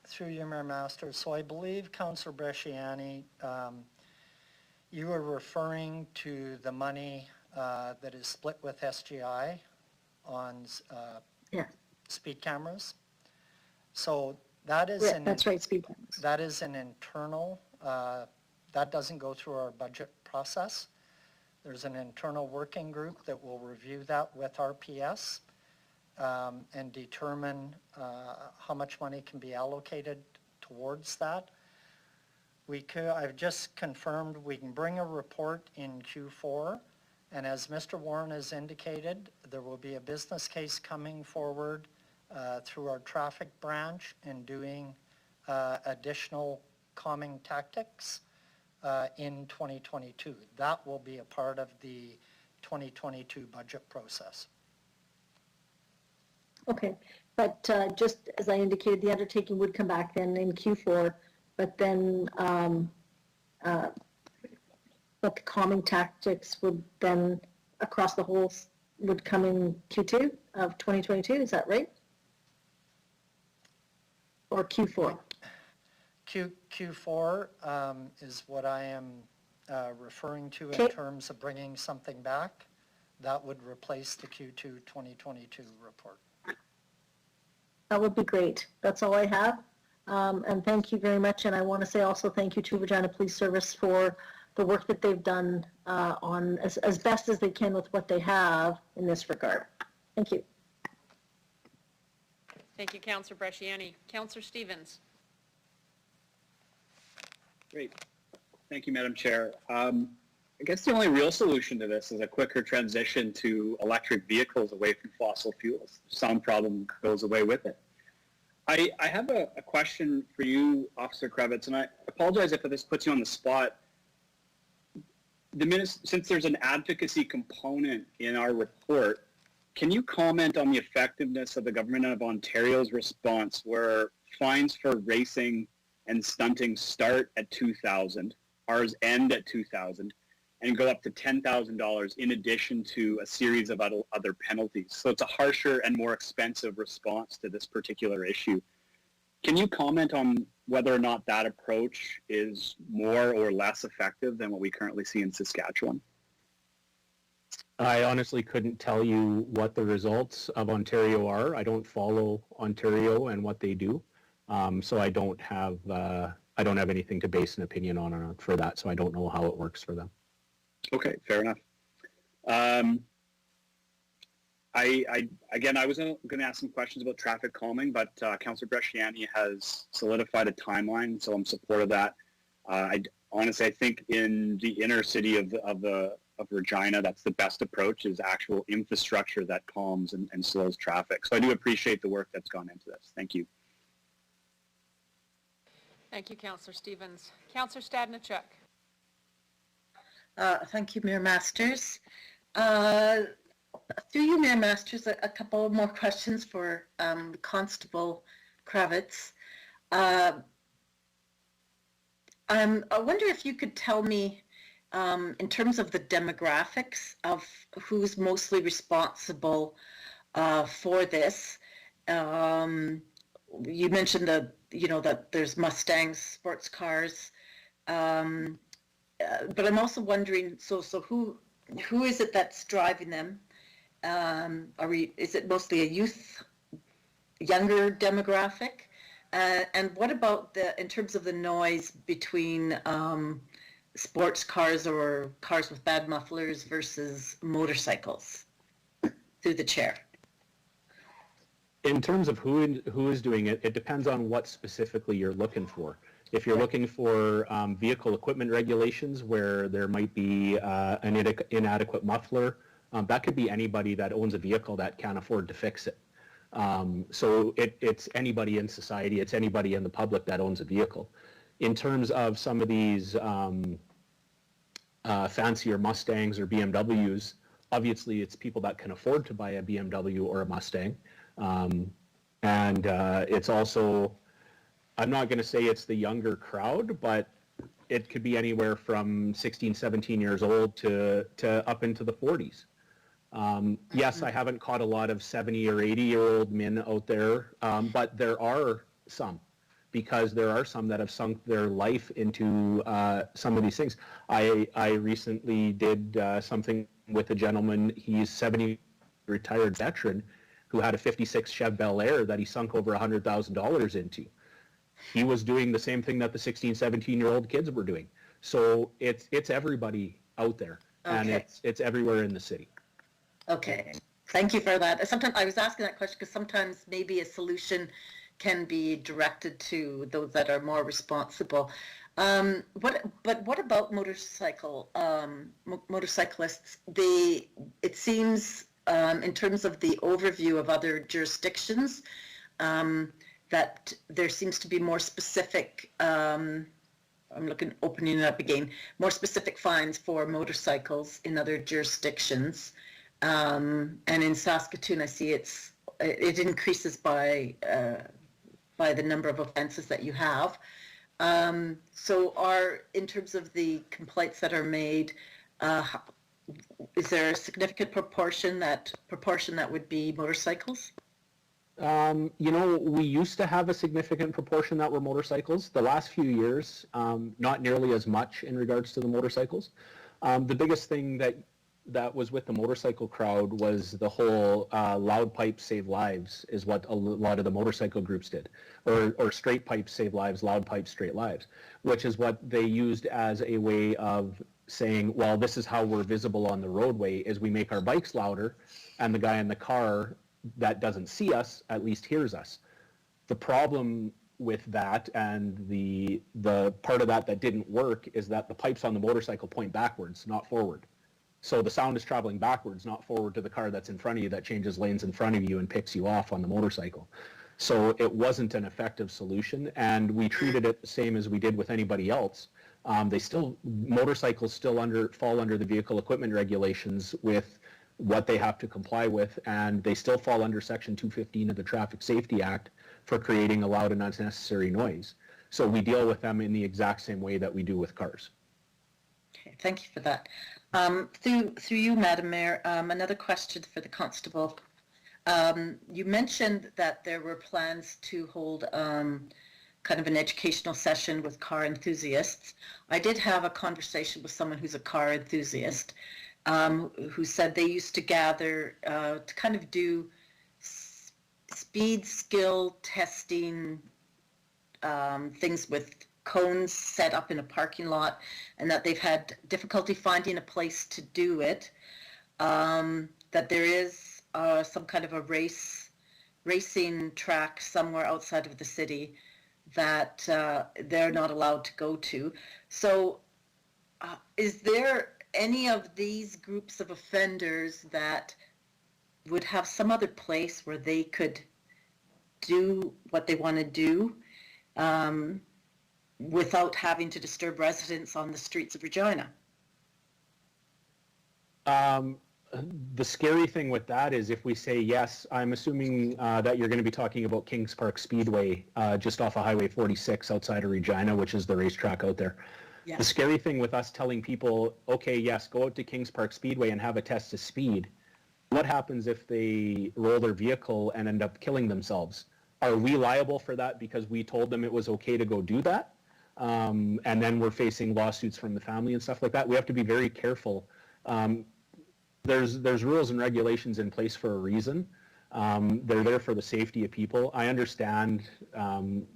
Through you, Mayor Masters. So I believe, Councillor Bresciani, you were referring to the money that is split with SGI on speed cameras. So that is that's right, speed cameras. That is an internal, that doesn't go through our budget process. There's an internal working group that will review that with RPS and determine how much money can be allocated towards that. I've just confirmed we can bring a report in Q4, and as Mr. Warren has indicated, there will be a business case coming forward through our traffic branch and doing additional calming tactics in 2022. That will be a part of the 2022 budget process. Okay, but just as I indicated, the undertaking would come back then in Q4, but then but the calming tactics would then across the whole would come in Q2 of 2022, is that right? Or Q4? Q4 is what I am referring to in terms of bringing something back. That would replace the Q2 2022 report. That would be great. That's all I have. And thank you very much. And I want to say also thank you to Regina Police Service for the work that they've done on as best as they can with what they have in this regard. Thank you. Thank you, Councillor Bresciani. Councillor Stevens. Great. Thank you, Madam Chair. I guess the only real solution to this is a quicker transition to electric vehicles away from fossil fuels. The sound problem goes away with it. I have a question for you, Officer Kravitz, and I apologize if this puts you on the spot. Since there's an advocacy component in our report, can you comment on the effectiveness of the Government of Ontario's response where fines for racing and stunting start at $2,000, ours end at $2,000, and go up to $10,000 in addition to a series of other penalties? So it's a harsher and more expensive response to this particular issue. Can you comment on whether or not that approach is more or less effective than what we currently see in Saskatchewan? I honestly couldn't tell you what the results of Ontario are. I don't follow Ontario and what they do, so I don't have anything to base an opinion on for that. So I don't know how it works for them. Okay, fair enough. Again, I was going to ask some questions about traffic calming, but Councillor Bresciani has solidified a timeline, so I'm in support of that. Honestly, I think in the inner city of Regina, that's the best approach, is actual infrastructure that calms and slows traffic. So I do appreciate the work that's gone into this. Thank you. Thank you, Councillor Stevens. Councillor Stadnichuk. Thank you, Mayor Masters. Through you, Mayor Masters, a couple more questions for Constable Kravitz. I wonder if you could tell me in terms of the demographics of who's mostly responsible for this. You mentioned that there's Mustangs, sports cars, but I'm also wondering, so who is it that's driving them? Is it mostly a younger demographic? And what about in terms of the noise between sports cars or cars with bad mufflers versus motorcycles? Through the chair. In terms of who is doing it, it depends on what specifically you're looking for. If you're looking for vehicle equipment regulations where there might be an inadequate muffler, that could be anybody that owns a vehicle that can't afford to fix it. So it's anybody in society, it's anybody in the public that owns a vehicle. In terms of some of these fancier Mustangs or BMWs, obviously it's people that can afford to buy a BMW or a Mustang. And it's also, I'm not going to say it's the younger crowd, but it could be anywhere from 16, 17 years old to up into the 40s. Yes, I haven't caught a lot of 70 or 80-year-old men out there, but there are some, because there are some that have sunk their life into some of these things. I recently did something with a gentleman. He's 70, retired veteran, who had a 56 Chev Bel Air that he sunk over $100,000 into. He was doing the same thing that the 16, 17-year-old kids were doing. So it's everybody out there, and it's everywhere in the city. Okay, thank you for that. Sometimes I was asking that question because sometimes maybe a solution can be directed to those that are more responsible. But what about motorcyclists? It seems in terms of the overview of other jurisdictions that there seems to be more specific. Opening it up again. More specific fines for motorcycles in other jurisdictions. And in Saskatoon, I see it increases by the number of offenses that you have. So in terms of the complaints that are made, is there a significant proportion that would be motorcycles? We used to have a significant proportion that were motorcycles. The last few years, not nearly as much in regards to the motorcycles. The biggest thing that was with the motorcycle crowd was the whole loud pipes save lives is what a lot of the motorcycle groups did, or straight pipes save lives, loud pipes straight lives, which is what they used as a way of saying, well, this is how we're visible on the roadway, is we make our bikes louder, and the guy in the car that doesn't see us at least hears us. The problem with that, and the part of that didn't work, is that the pipes on the motorcycle point backwards, not forward. So the sound is traveling backwards, not forward to the car that's in front of you that changes lanes in front of you and picks you off on the motorcycle. So it wasn't an effective solution, and we treated it the same as we did with anybody else. Motorcycles still fall under the vehicle equipment regulations with what they have to comply with, and they still fall under Section 215 of the Traffic Safety Act for creating a loud and unnecessary noise. So we deal with them in the exact same way that we do with cars. Okay, thank you for that. Through you, Madam Mayor, another question for the Constable. You mentioned that there were plans to hold kind of an educational session with car enthusiasts. I did have a conversation with someone who's a car enthusiast who said they used to gather to kind of do speed skill testing things with cones set up in a parking lot, and that they've had difficulty finding a place to do it, that there is some kind of a racing track somewhere outside of the city that they're not allowed to go to. So is there any of these groups of offenders that would have some other place where they could do what they want to do without having to disturb residents on the streets of Regina? The scary thing with that is if we say yes, I'm assuming that you're going to be talking about Kings Park Speedway just off of Highway 46 outside of Regina, which is the racetrack out there. Yes. The scary thing with us telling people, okay, yes, go out to Kings Park Speedway and have a test of speed. What happens if they roll their vehicle and end up killing themselves? Are we liable for that because we told them it was okay to go do that? And then we're facing lawsuits from the family and stuff like that. We have to be very careful. There's rules and regulations in place for a reason. They're there for the safety of people. I understand,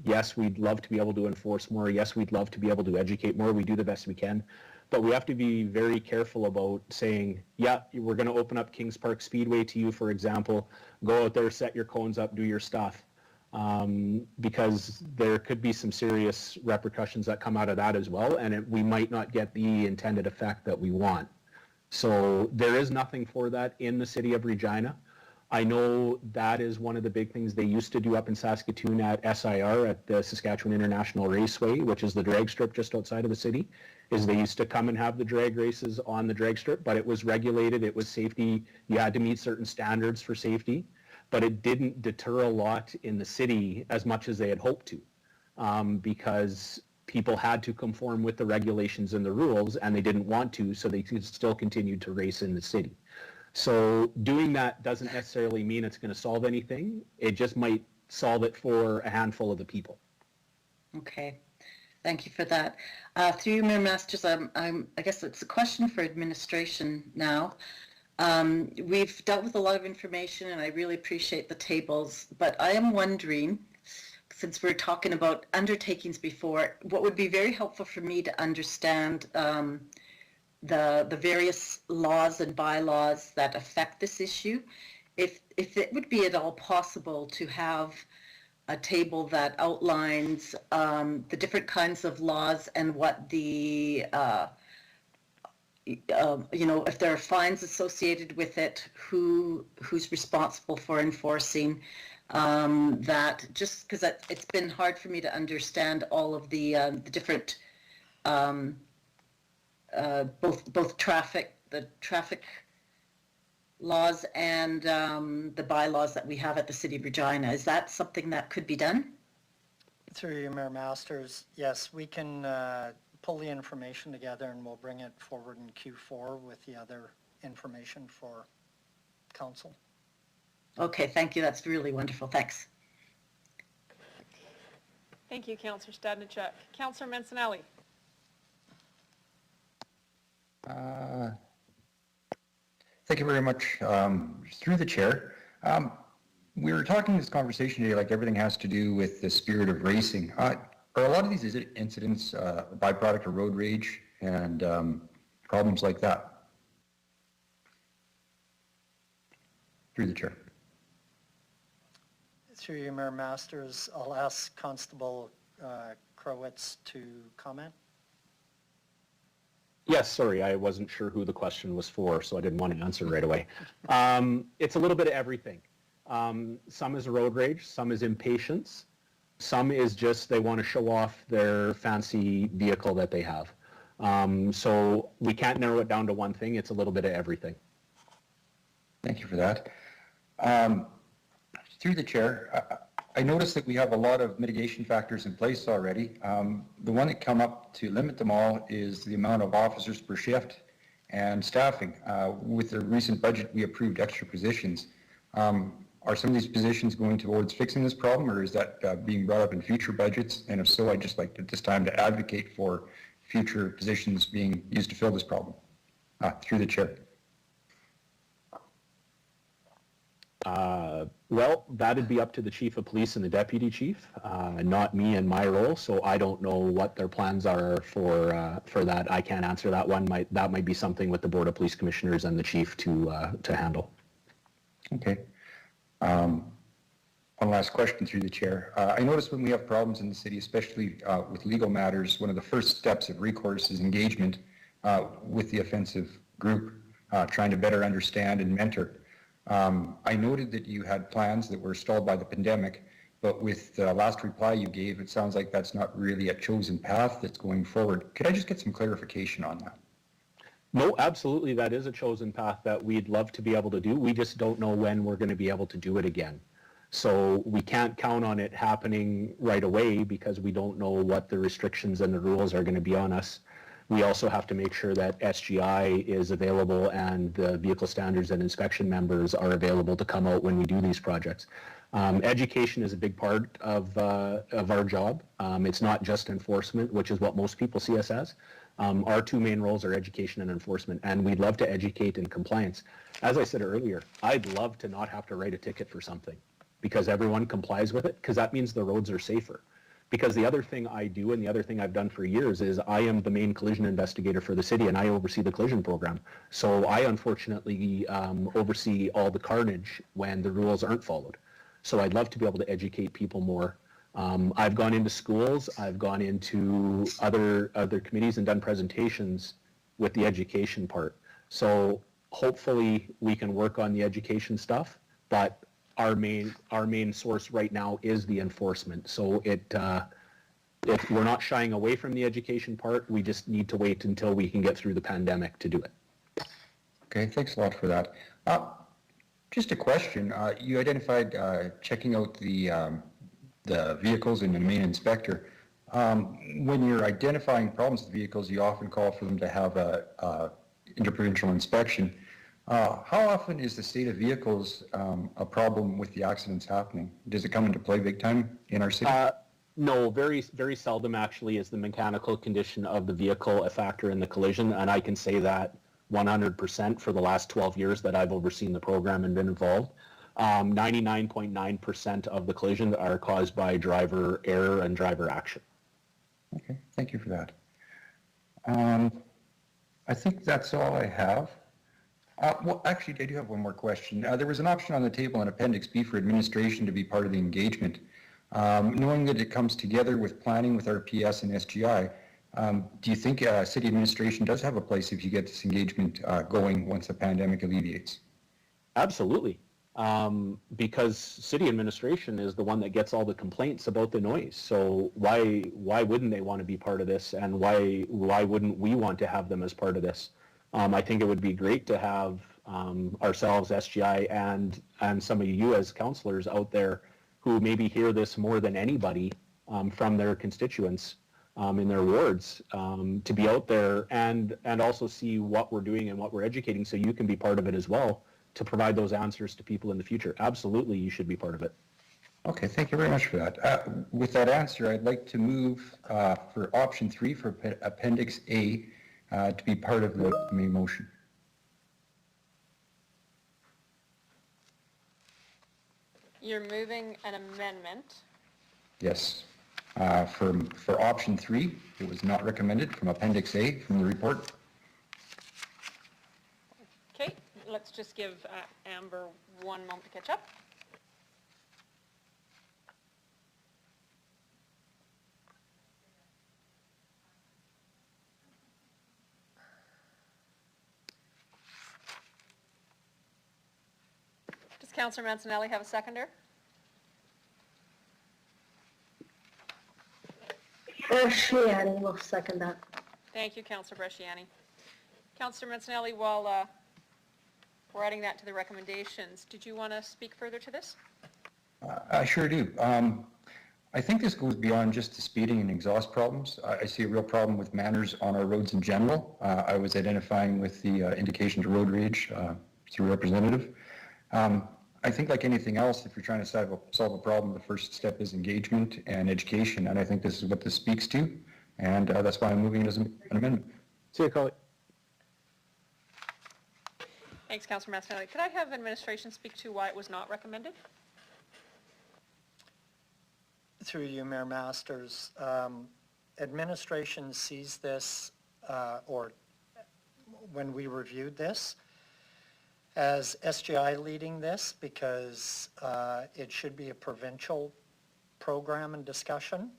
yes, we'd love to be able to enforce more. Yes, we'd love to be able to educate more. We do the best we can. But we have to be very careful about saying, yeah, we're going to open up Kings Park Speedway to you, for example. Go out there, set your cones up, do your stuff. Because there could be some serious repercussions that come out of that as well, and we might not get the intended effect that we want. So there is nothing for that in the city of Regina. I know that is one of the big things they used to do up in Saskatoon at SIR, at the Saskatchewan International Raceway, which is the drag strip just outside of the city, is they used to come and have the drag races on the drag strip, but it was regulated, it was safety, you had to meet certain standards for safety, but it didn't deter a lot in the city as much as they had hoped to, because people had to conform with the regulations and the rules, and they didn't want to, so they still continued to race in the city. So doing that doesn't necessarily mean it's going to solve anything. It just might solve it for a handful of the people. Okay, thank you for that. Through you, Mayor Masters, I guess it's a question for administration now. We've dealt with a lot of information, and I really appreciate the tables, but I am wondering, since we're talking about undertakings before, what would be very helpful for me to understand the various laws and bylaws that affect this issue, if it would be at all possible to have a table that outlines the different kinds of laws and what the if there are fines associated with it, who's responsible for enforcing that, just because it's been hard for me to understand all of the different both traffic laws and the bylaws that we have at the City of Regina. Is that something that could be done? Through you, Mayor Masters, yes, we can pull the information together and we'll bring it forward in Q4 with the other information for council. Okay, thank you. That's really wonderful. Thanks. Thank you, Councillor Stadnichuk. Councillor Mancinelli. Thank you very much. Through the chair, we were talking this conversation today like everything has to do with the spirit of racing. Are a lot of these incidents a byproduct of road rage and problems like that? Through the chair. Through you, Mayor Masters, I'll ask Constable Crowitz to comment. Yes, sorry, I wasn't sure who the question was for, so I didn't want to answer right away. It's a little bit of everything. Some is road rage, some is impatience, some is just they want to show off their fancy vehicle that they have. So we can't narrow it down to one thing, it's a little bit of everything. Thank you for that. Through the chair, I noticed that we have a lot of mitigation factors in place already. The one that come up to limit them all is the amount of officers per shift and staffing. With the recent budget, we approved extra positions. Are some of these positions going towards fixing this problem, or is that being brought up in future budgets? And if so, I'd just like at this time to advocate for future positions being used to fill this problem. Through the chair. Well, that'd be up to the chief of police and the deputy chief, not me in my role. So I don't know what their plans are for that. I can't answer that one. That might be something with the Board of Police Commissioners and the chief to handle. Okay. One last question through the chair. I notice when we have problems in the city, especially with legal matters, one of the first steps of recourse is engagement with the offensive group, trying to better understand and mentor. I noted that you had plans that were stalled by the pandemic, but with the last reply you gave, it sounds like that's not really a chosen path that's going forward. Could I just get some clarification on that? No, absolutely, that is a chosen path that we'd love to be able to do. We just don't know when we're going to be able to do it again. So we can't count on it happening right away because we don't know what the restrictions and the rules are going to be on us. We also have to make sure that SGI is available and the vehicle standards and inspection members are available to come out when we do these projects. Education is a big part of our job. It's not just enforcement, which is what most people see us as. Our two main roles are education and enforcement, and we'd love to educate in compliance. As I said earlier, I'd love to not have to write a ticket for something because everyone complies with it, because that means the roads are safer. Because the other thing I do, and the other thing I've done for years, is I am the main collision investigator for the city, and I oversee the collision program. So I unfortunately oversee all the carnage when the rules aren't followed. So I'd love to be able to educate people more. I've gone into schools, I've gone into other committees and done presentations with the education part. So hopefully we can work on the education stuff, but our main source right now is the enforcement. So if we're not shying away from the education part, we just need to wait until we can get through the pandemic to do it. Okay, thanks a lot for that. Just a question. You identified checking out the vehicles and the main inspector. When you're identifying problems with vehicles, you often call for them to have a interprovincial inspection. How often is the state of vehicles a problem with the accidents happening? Does it come into play big time in our city? No, very, very seldom actually is the mechanical condition of the vehicle a factor in the collision, and I can say that 100% for the last 12 years that I've overseen the program and been involved. 99.9% of the collisions are caused by driver error and driver action. Okay, thank you for that. I think that's all I have. Well, actually, I do have one more question. There was an option on the table in Appendix B for administration to be part of the engagement. Knowing that it comes together with planning with RPS and SGI, do you think city administration does have a place if you get this engagement going once the pandemic alleviates? Absolutely. Because city administration is the one that gets all the complaints about the noise. So why wouldn't they want to be part of this, and why wouldn't we want to have them as part of this? I think it would be great to have ourselves, SGI, and some of you as councillors out there who maybe hear this more than anybody from their constituents in their wards, to be out there and also see what we're doing and what we're educating, so you can be part of it as well, to provide those answers to people in the future. Absolutely, you should be part of it. Okay, thank you very much for that. With that answer, I'd like to move for option 3 for Appendix A to be part of the main motion. You're moving an amendment. Yes. For option 3, it was not recommended from Appendix A from the report. Okay, let's just give Amber 1 moment to catch up. Does Councillor Mancinelli have a seconder? Bresciani will second that. Thank you, Councillor Bresciani. Councillor Mancinelli, while we're adding that to the recommendations, did you want to speak further to this? I sure do. I think this goes beyond just the speeding and exhaust problems. I see a real problem with manners on our roads in general. I was identifying with the indication to road rage through representative. I think like anything else, if you're trying to solve a problem, the first step is engagement and education, and I think this is what this speaks to, and that's why I'm moving it as an amendment. See you, Collie. Thanks, Councillor Mancinelli. Could I have administration speak to why it was not recommended? Through you, Mayor Masters, administration sees this, or when we reviewed this, as SGI leading this, because it should be a provincial program and discussion.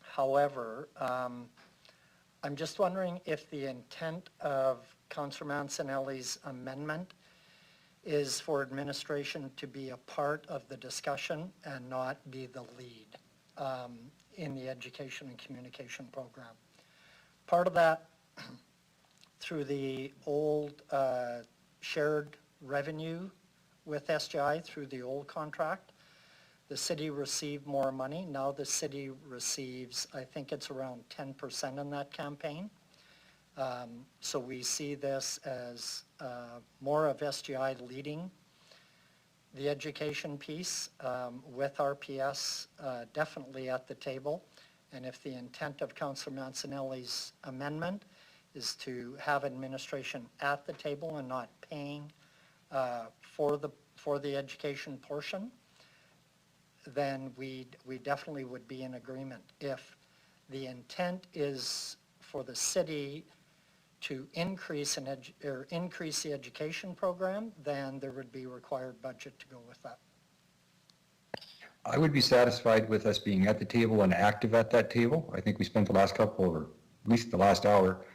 However, I'm just wondering if the intent of Councillor Mancinelli's amendment is for administration to be a part of the discussion and not be the lead in the education and communication program. Part of that, through the old shared revenue with SGI through the old contract, the city received more money. Now the city receives, I think it's around 10% in that campaign. So we see this as more of SGI leading the education piece with RPS definitely at the table. And if the intent of Councillor Mancinelli's amendment is to have administration at the table and not paying for the education portion, then we definitely would be in agreement. If the intent is for the city to increase the education program, then there would be required budget to go with that. I would be satisfied with us being at the table and active at that table. I think we spent the last couple, or at least the last hour,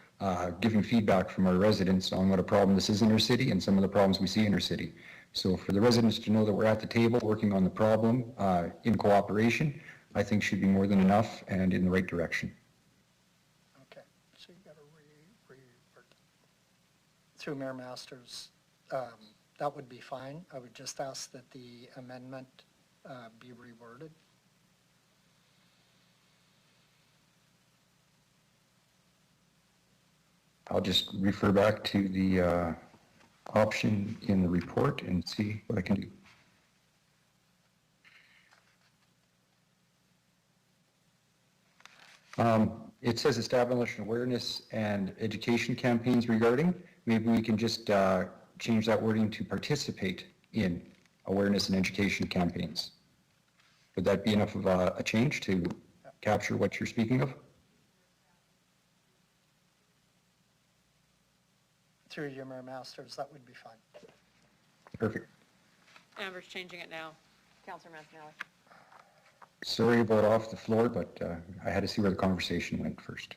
giving feedback from our residents on what a problem this is in our city and some of the problems we see in our city. So for the residents to know that we're at the table working on the problem in cooperation, I think should be more than enough and in the right direction. Okay, so you got to reword through Mayor Masters. That would be fine. I would just ask that the amendment be reworded. I'll just refer back to the option in the report and see what I can do. It says establish awareness and education campaigns regarding. Maybe we can just change that wording to participate in awareness and education campaigns. Would that be enough of a change to capture what you're speaking of? Through your Mayor Masters, that would be fine. Perfect. Amber's changing it now. Councillor Mancinelli. Sorry about off the floor, but I had to see where the conversation went first.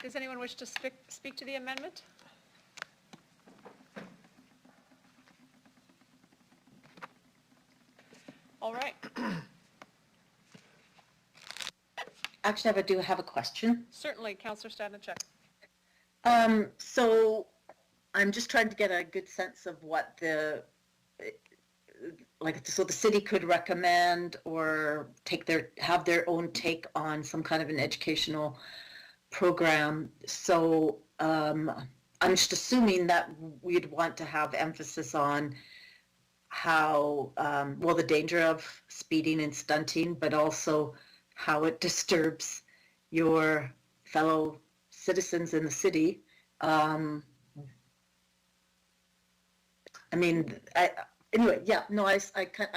Does anyone wish to speak to the amendment? All right. Actually, I do have a question. Certainly, Councillor Stadnichuk. So I'm just trying to get a good sense of what so the city could recommend or have their own take on some kind of an educational program. So I'm just assuming that we'd want to have emphasis on how, the danger of speeding and stunting, but also how it disturbs your fellow citizens in the city. I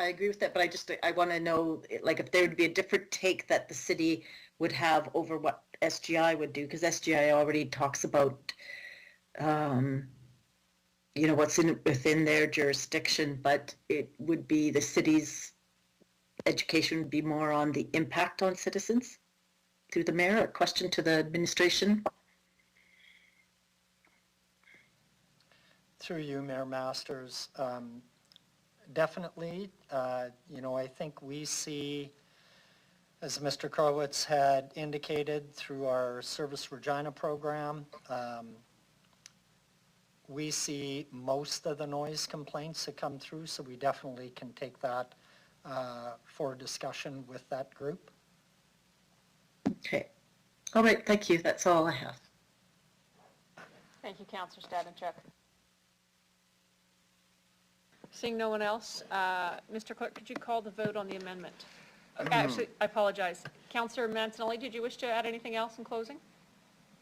agree with that, but I want to know, like, if there would be a different take that the city would have over what SGI would do, because SGI already talks about, what's within their jurisdiction, but it would be the city's education would be more on the impact on citizens. Through the mayor, a question to the administration. Through you, Mayor Masters, definitely, I think we see, as Mr. Krowitz had indicated through our Service Regina program, we see most of the noise complaints that come through, so we definitely can take that for discussion with that group. Okay. All right, thank you. That's all I have. Thank you, Councillor Stadnichuk. Seeing no one else, Mr. Clerk, could you call the vote on the amendment? Actually, I apologize. Councillor Mancinelli, did you wish to add anything else in closing?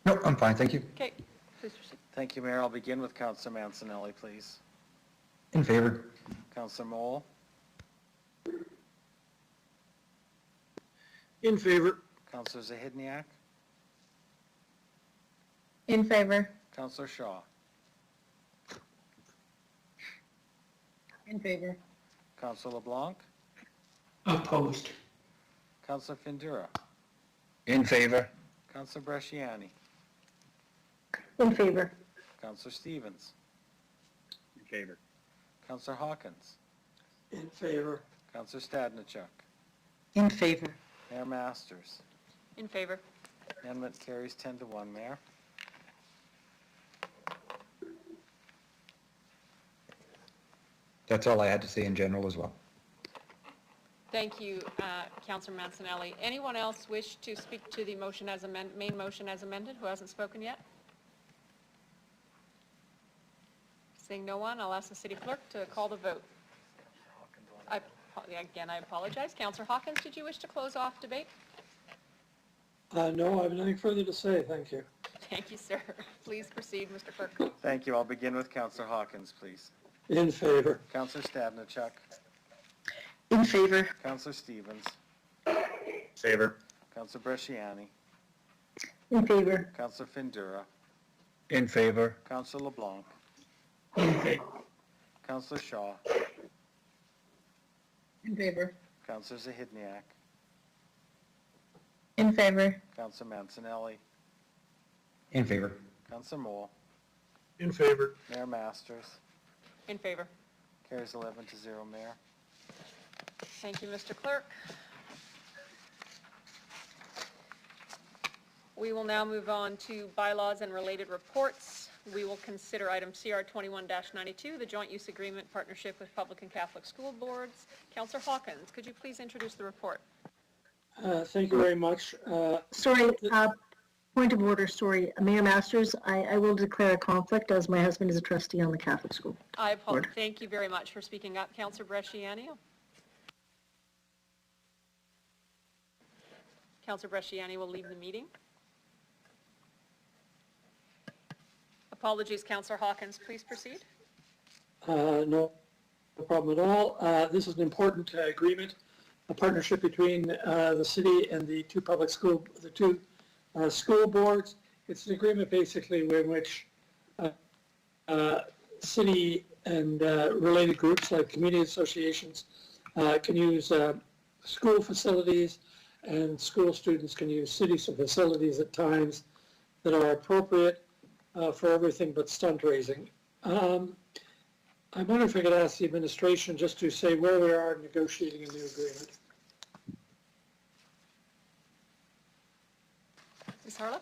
No, I'm fine, thank you. Okay, please proceed. Thank you, Mayor. I'll begin with Councillor Mancinelli, please. In favor. Councillor Moll. In favor. Councillor Zahidniak. In favor. Councillor Shaw. In favor. Councillor LeBlanc. Opposed. Councillor Findura. In favor. Councillor Bresciani. In favor. Councillor Stevens. In favor. Councillor Hawkins. In favor. Councillor Stadnichuk. In favor. Mayor Masters. In favor. Amendment carries 10-1, Mayor. That's all I had to say in general as well. Thank you, Councillor Mancinelli. Anyone else wish to speak to the motion as main motion as amended who hasn't spoken yet? Seeing no one, I'll ask the city clerk to call the vote. Again, I apologize. Councillor Hawkins, did you wish to close off debate? No, I have nothing further to say, thank you. Thank you, sir. Please proceed, Mr. Clerk. Thank you. I'll begin with Councillor Hawkins, please. In favor. Councillor Stavnicek. In favor. Councillor Stevens. Favor. Councillor Bresciani. In favor. Councillor Findura. In favor. Councillor LeBlanc. In favor. Councillor Shaw. In favor. Councillor Zahidniak. In favor. Councillor Mancinelli. In favor. Councillor Mole. In favor. Mayor Masters. In favor. Carries 11-0, Mayor. Thank you, Mr. Clerk. We will now move on to bylaws and related reports. We will consider item CR 21-92, the joint use agreement partnership with public and Catholic school boards. Councillor Hawkins, could you please introduce the report? Thank you very much. Sorry, point of order, sorry. Mayor Masters, I will declare a conflict as my husband is a trustee on the Catholic school. I apologize. Thank you very much for speaking up. Councillor Bresciani. Councillor Bresciani will leave the meeting. Apologies, Councillor Hawkins. Please proceed. No problem at all. This is an important agreement, a partnership between the city and the two school boards. It's an agreement basically in which city and related groups like community associations can use school facilities, and school students can use city facilities at times that are appropriate for everything but stunt raising. I wonder if I could ask the administration just to say where we are negotiating a new agreement. Ms. Harlip?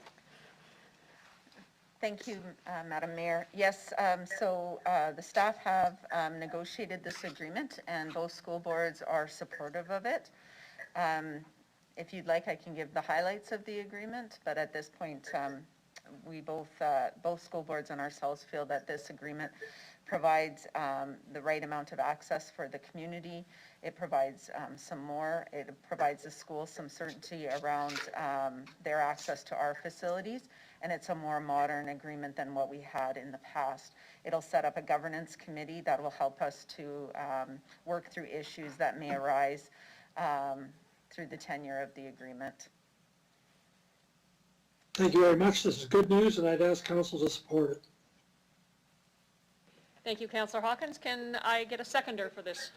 Thank you, Madam Mayor. Yes, so the staff have negotiated this agreement, and both school boards are supportive of it. If you'd like, I can give the highlights of the agreement, but at this point, we both school boards and ourselves feel that this agreement provides the right amount of access for the community. It provides some more. It provides the schools some certainty around their access to our facilities, and it's a more modern agreement than what we had in the past. It'll set up a governance committee that will help us to work through issues that may arise through the tenure of the agreement. Thank you very much. This is good news, and I'd ask council to support it. Thank you, Councillor Hawkins. Can I get a seconder for this?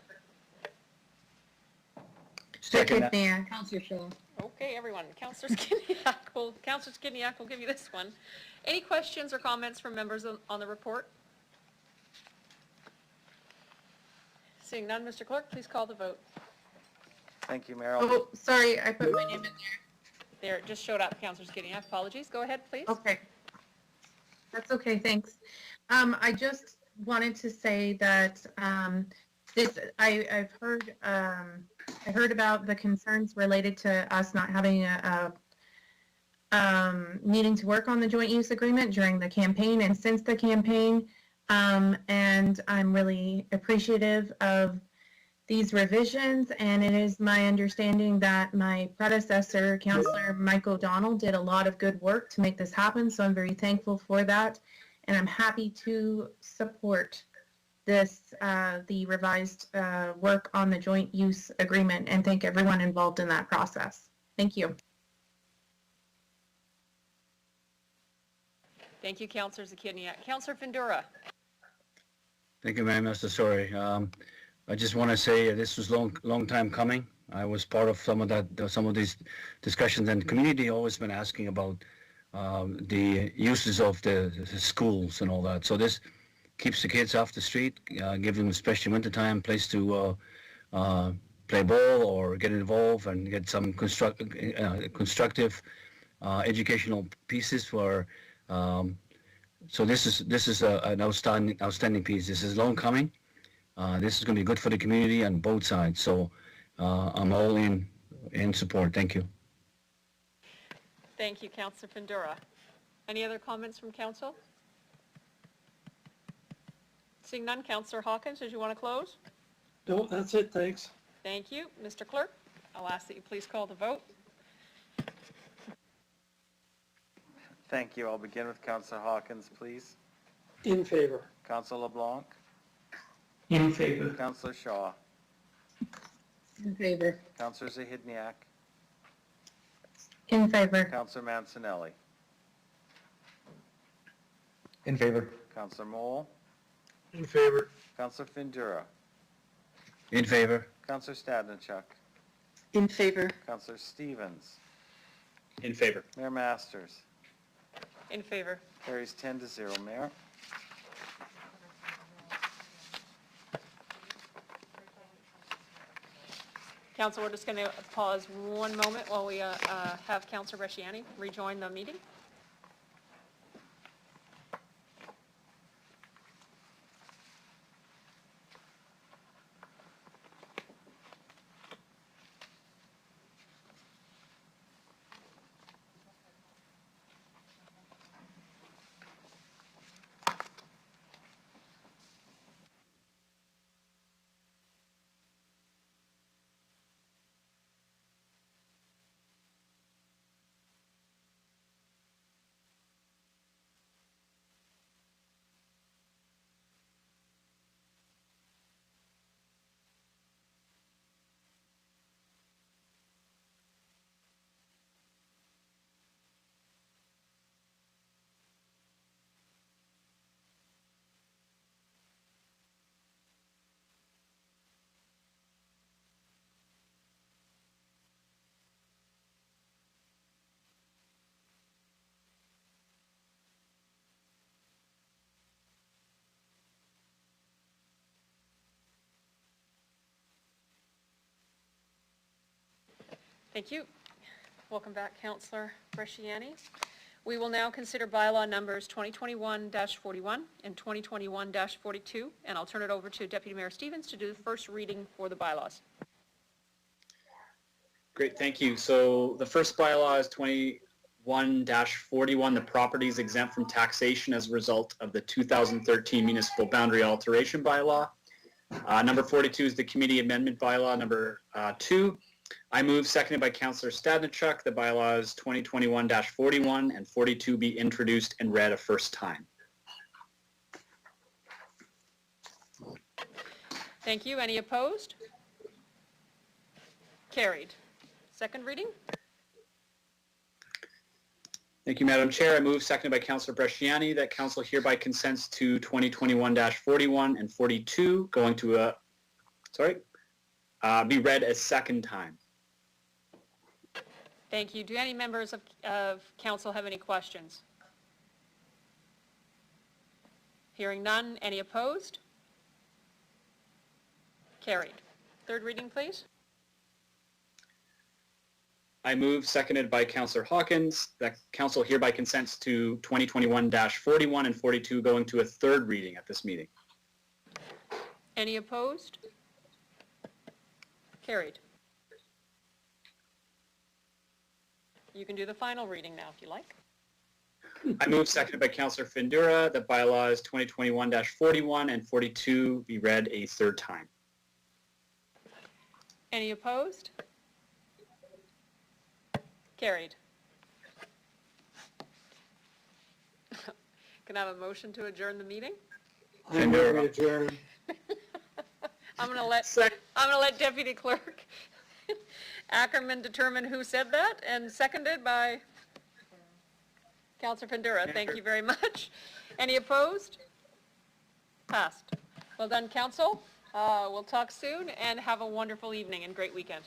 Second, Mayor. Councillor Shaw. Okay, everyone. Councillor Skidniak will give you this one. Any questions or comments from members on the report? Seeing none, Mr. Clerk, please call the vote. Thank you, Mayor. Oh, sorry, I put my name in there. There, it just showed up, Councillor Skidniak. Apologies. Go ahead, please. Okay. That's okay, thanks. I just wanted to say that I've heard I heard about the concerns related to us not having needing to work on the joint use agreement during the campaign and since the campaign, and I'm really appreciative of these revisions, and it is my understanding that my predecessor, Councillor Mike O'Donnell, did a lot of good work to make this happen, so I'm very thankful for that, and I'm happy to support this, the revised work on the joint use agreement, and thank everyone involved in that process. Thank you. Thank you, Councillor Zakidniak. Councillor Findura. Thank you, Madam Master. Sorry. I just want to say this was long time coming. I was part of some of these discussions, and the community always been asking about the uses of the schools and all that. So this keeps the kids off the street, give them, especially wintertime, place to play ball or get involved and get some constructive educational pieces for. So this is an outstanding piece. This is long coming. This is going to be good for the community on both sides. So I'm all in support. Thank you. Thank you, Councillor Findura. Any other comments from council? Seeing none, Councillor Hawkins, did you want to close? No, that's it, thanks. Thank you. Mr. Clerk, I'll ask that you please call the vote. Thank you. I'll begin with Councillor Hawkins, please. In favor. Councillor LeBlanc. In favor. Councillor Shaw. In favor. Councillor Zahidniak. In favor. Councillor Mancinelli. In favor. Councillor Mole. In favor. Councillor Findura. In favor. Councillor Stadnichuk. In favor. Councillor Stevens. In favor. Mayor Masters. In favor. Carries 10-0, Mayor. Council, we're just going to pause one moment while we have Councillor Bresciani rejoin the meeting. Thank you. Welcome back, Councillor Bresciani. We will now consider bylaw numbers 2021-41 and 2021-42, and I'll turn it over to Deputy Mayor Stevens to do the first reading for the bylaws. Great, thank you. So the first bylaw is 21-41, the properties exempt from taxation as a result of the 2013 municipal boundary alteration bylaw. Number 42 is the committee amendment bylaw. Number 2. I move, seconded by Councillor Stadnichuk, the bylaws 2021-41 and 42 be introduced and read a first time. Thank you. Any opposed? Carried. Second reading? Thank you, Madam Chair. I move, seconded by Councillor Bresciani, that Council hereby consents to 2021-41 and 42 going to be read a second time. Thank you. Do any members of council have any questions? Hearing none. Any opposed? Carried. Third reading, please. I move, seconded by Councillor Hawkins, that Council hereby consents to 2021-41 and 42 going to a third reading at this meeting. Any opposed? Carried. You can do the final reading now if you like. I move, seconded by Councillor Findura, that bylaws 2021-41 and 42 be read a third time. Any opposed? Carried. Can I have a motion to adjourn the meeting? I move we adjourn. I'm gonna let Deputy Clerk Ackerman determine who said that, and seconded by Councillor Findura. Thank you very much. Any opposed? Passed. Well done, Council. We'll talk soon, and have a wonderful evening and great weekend.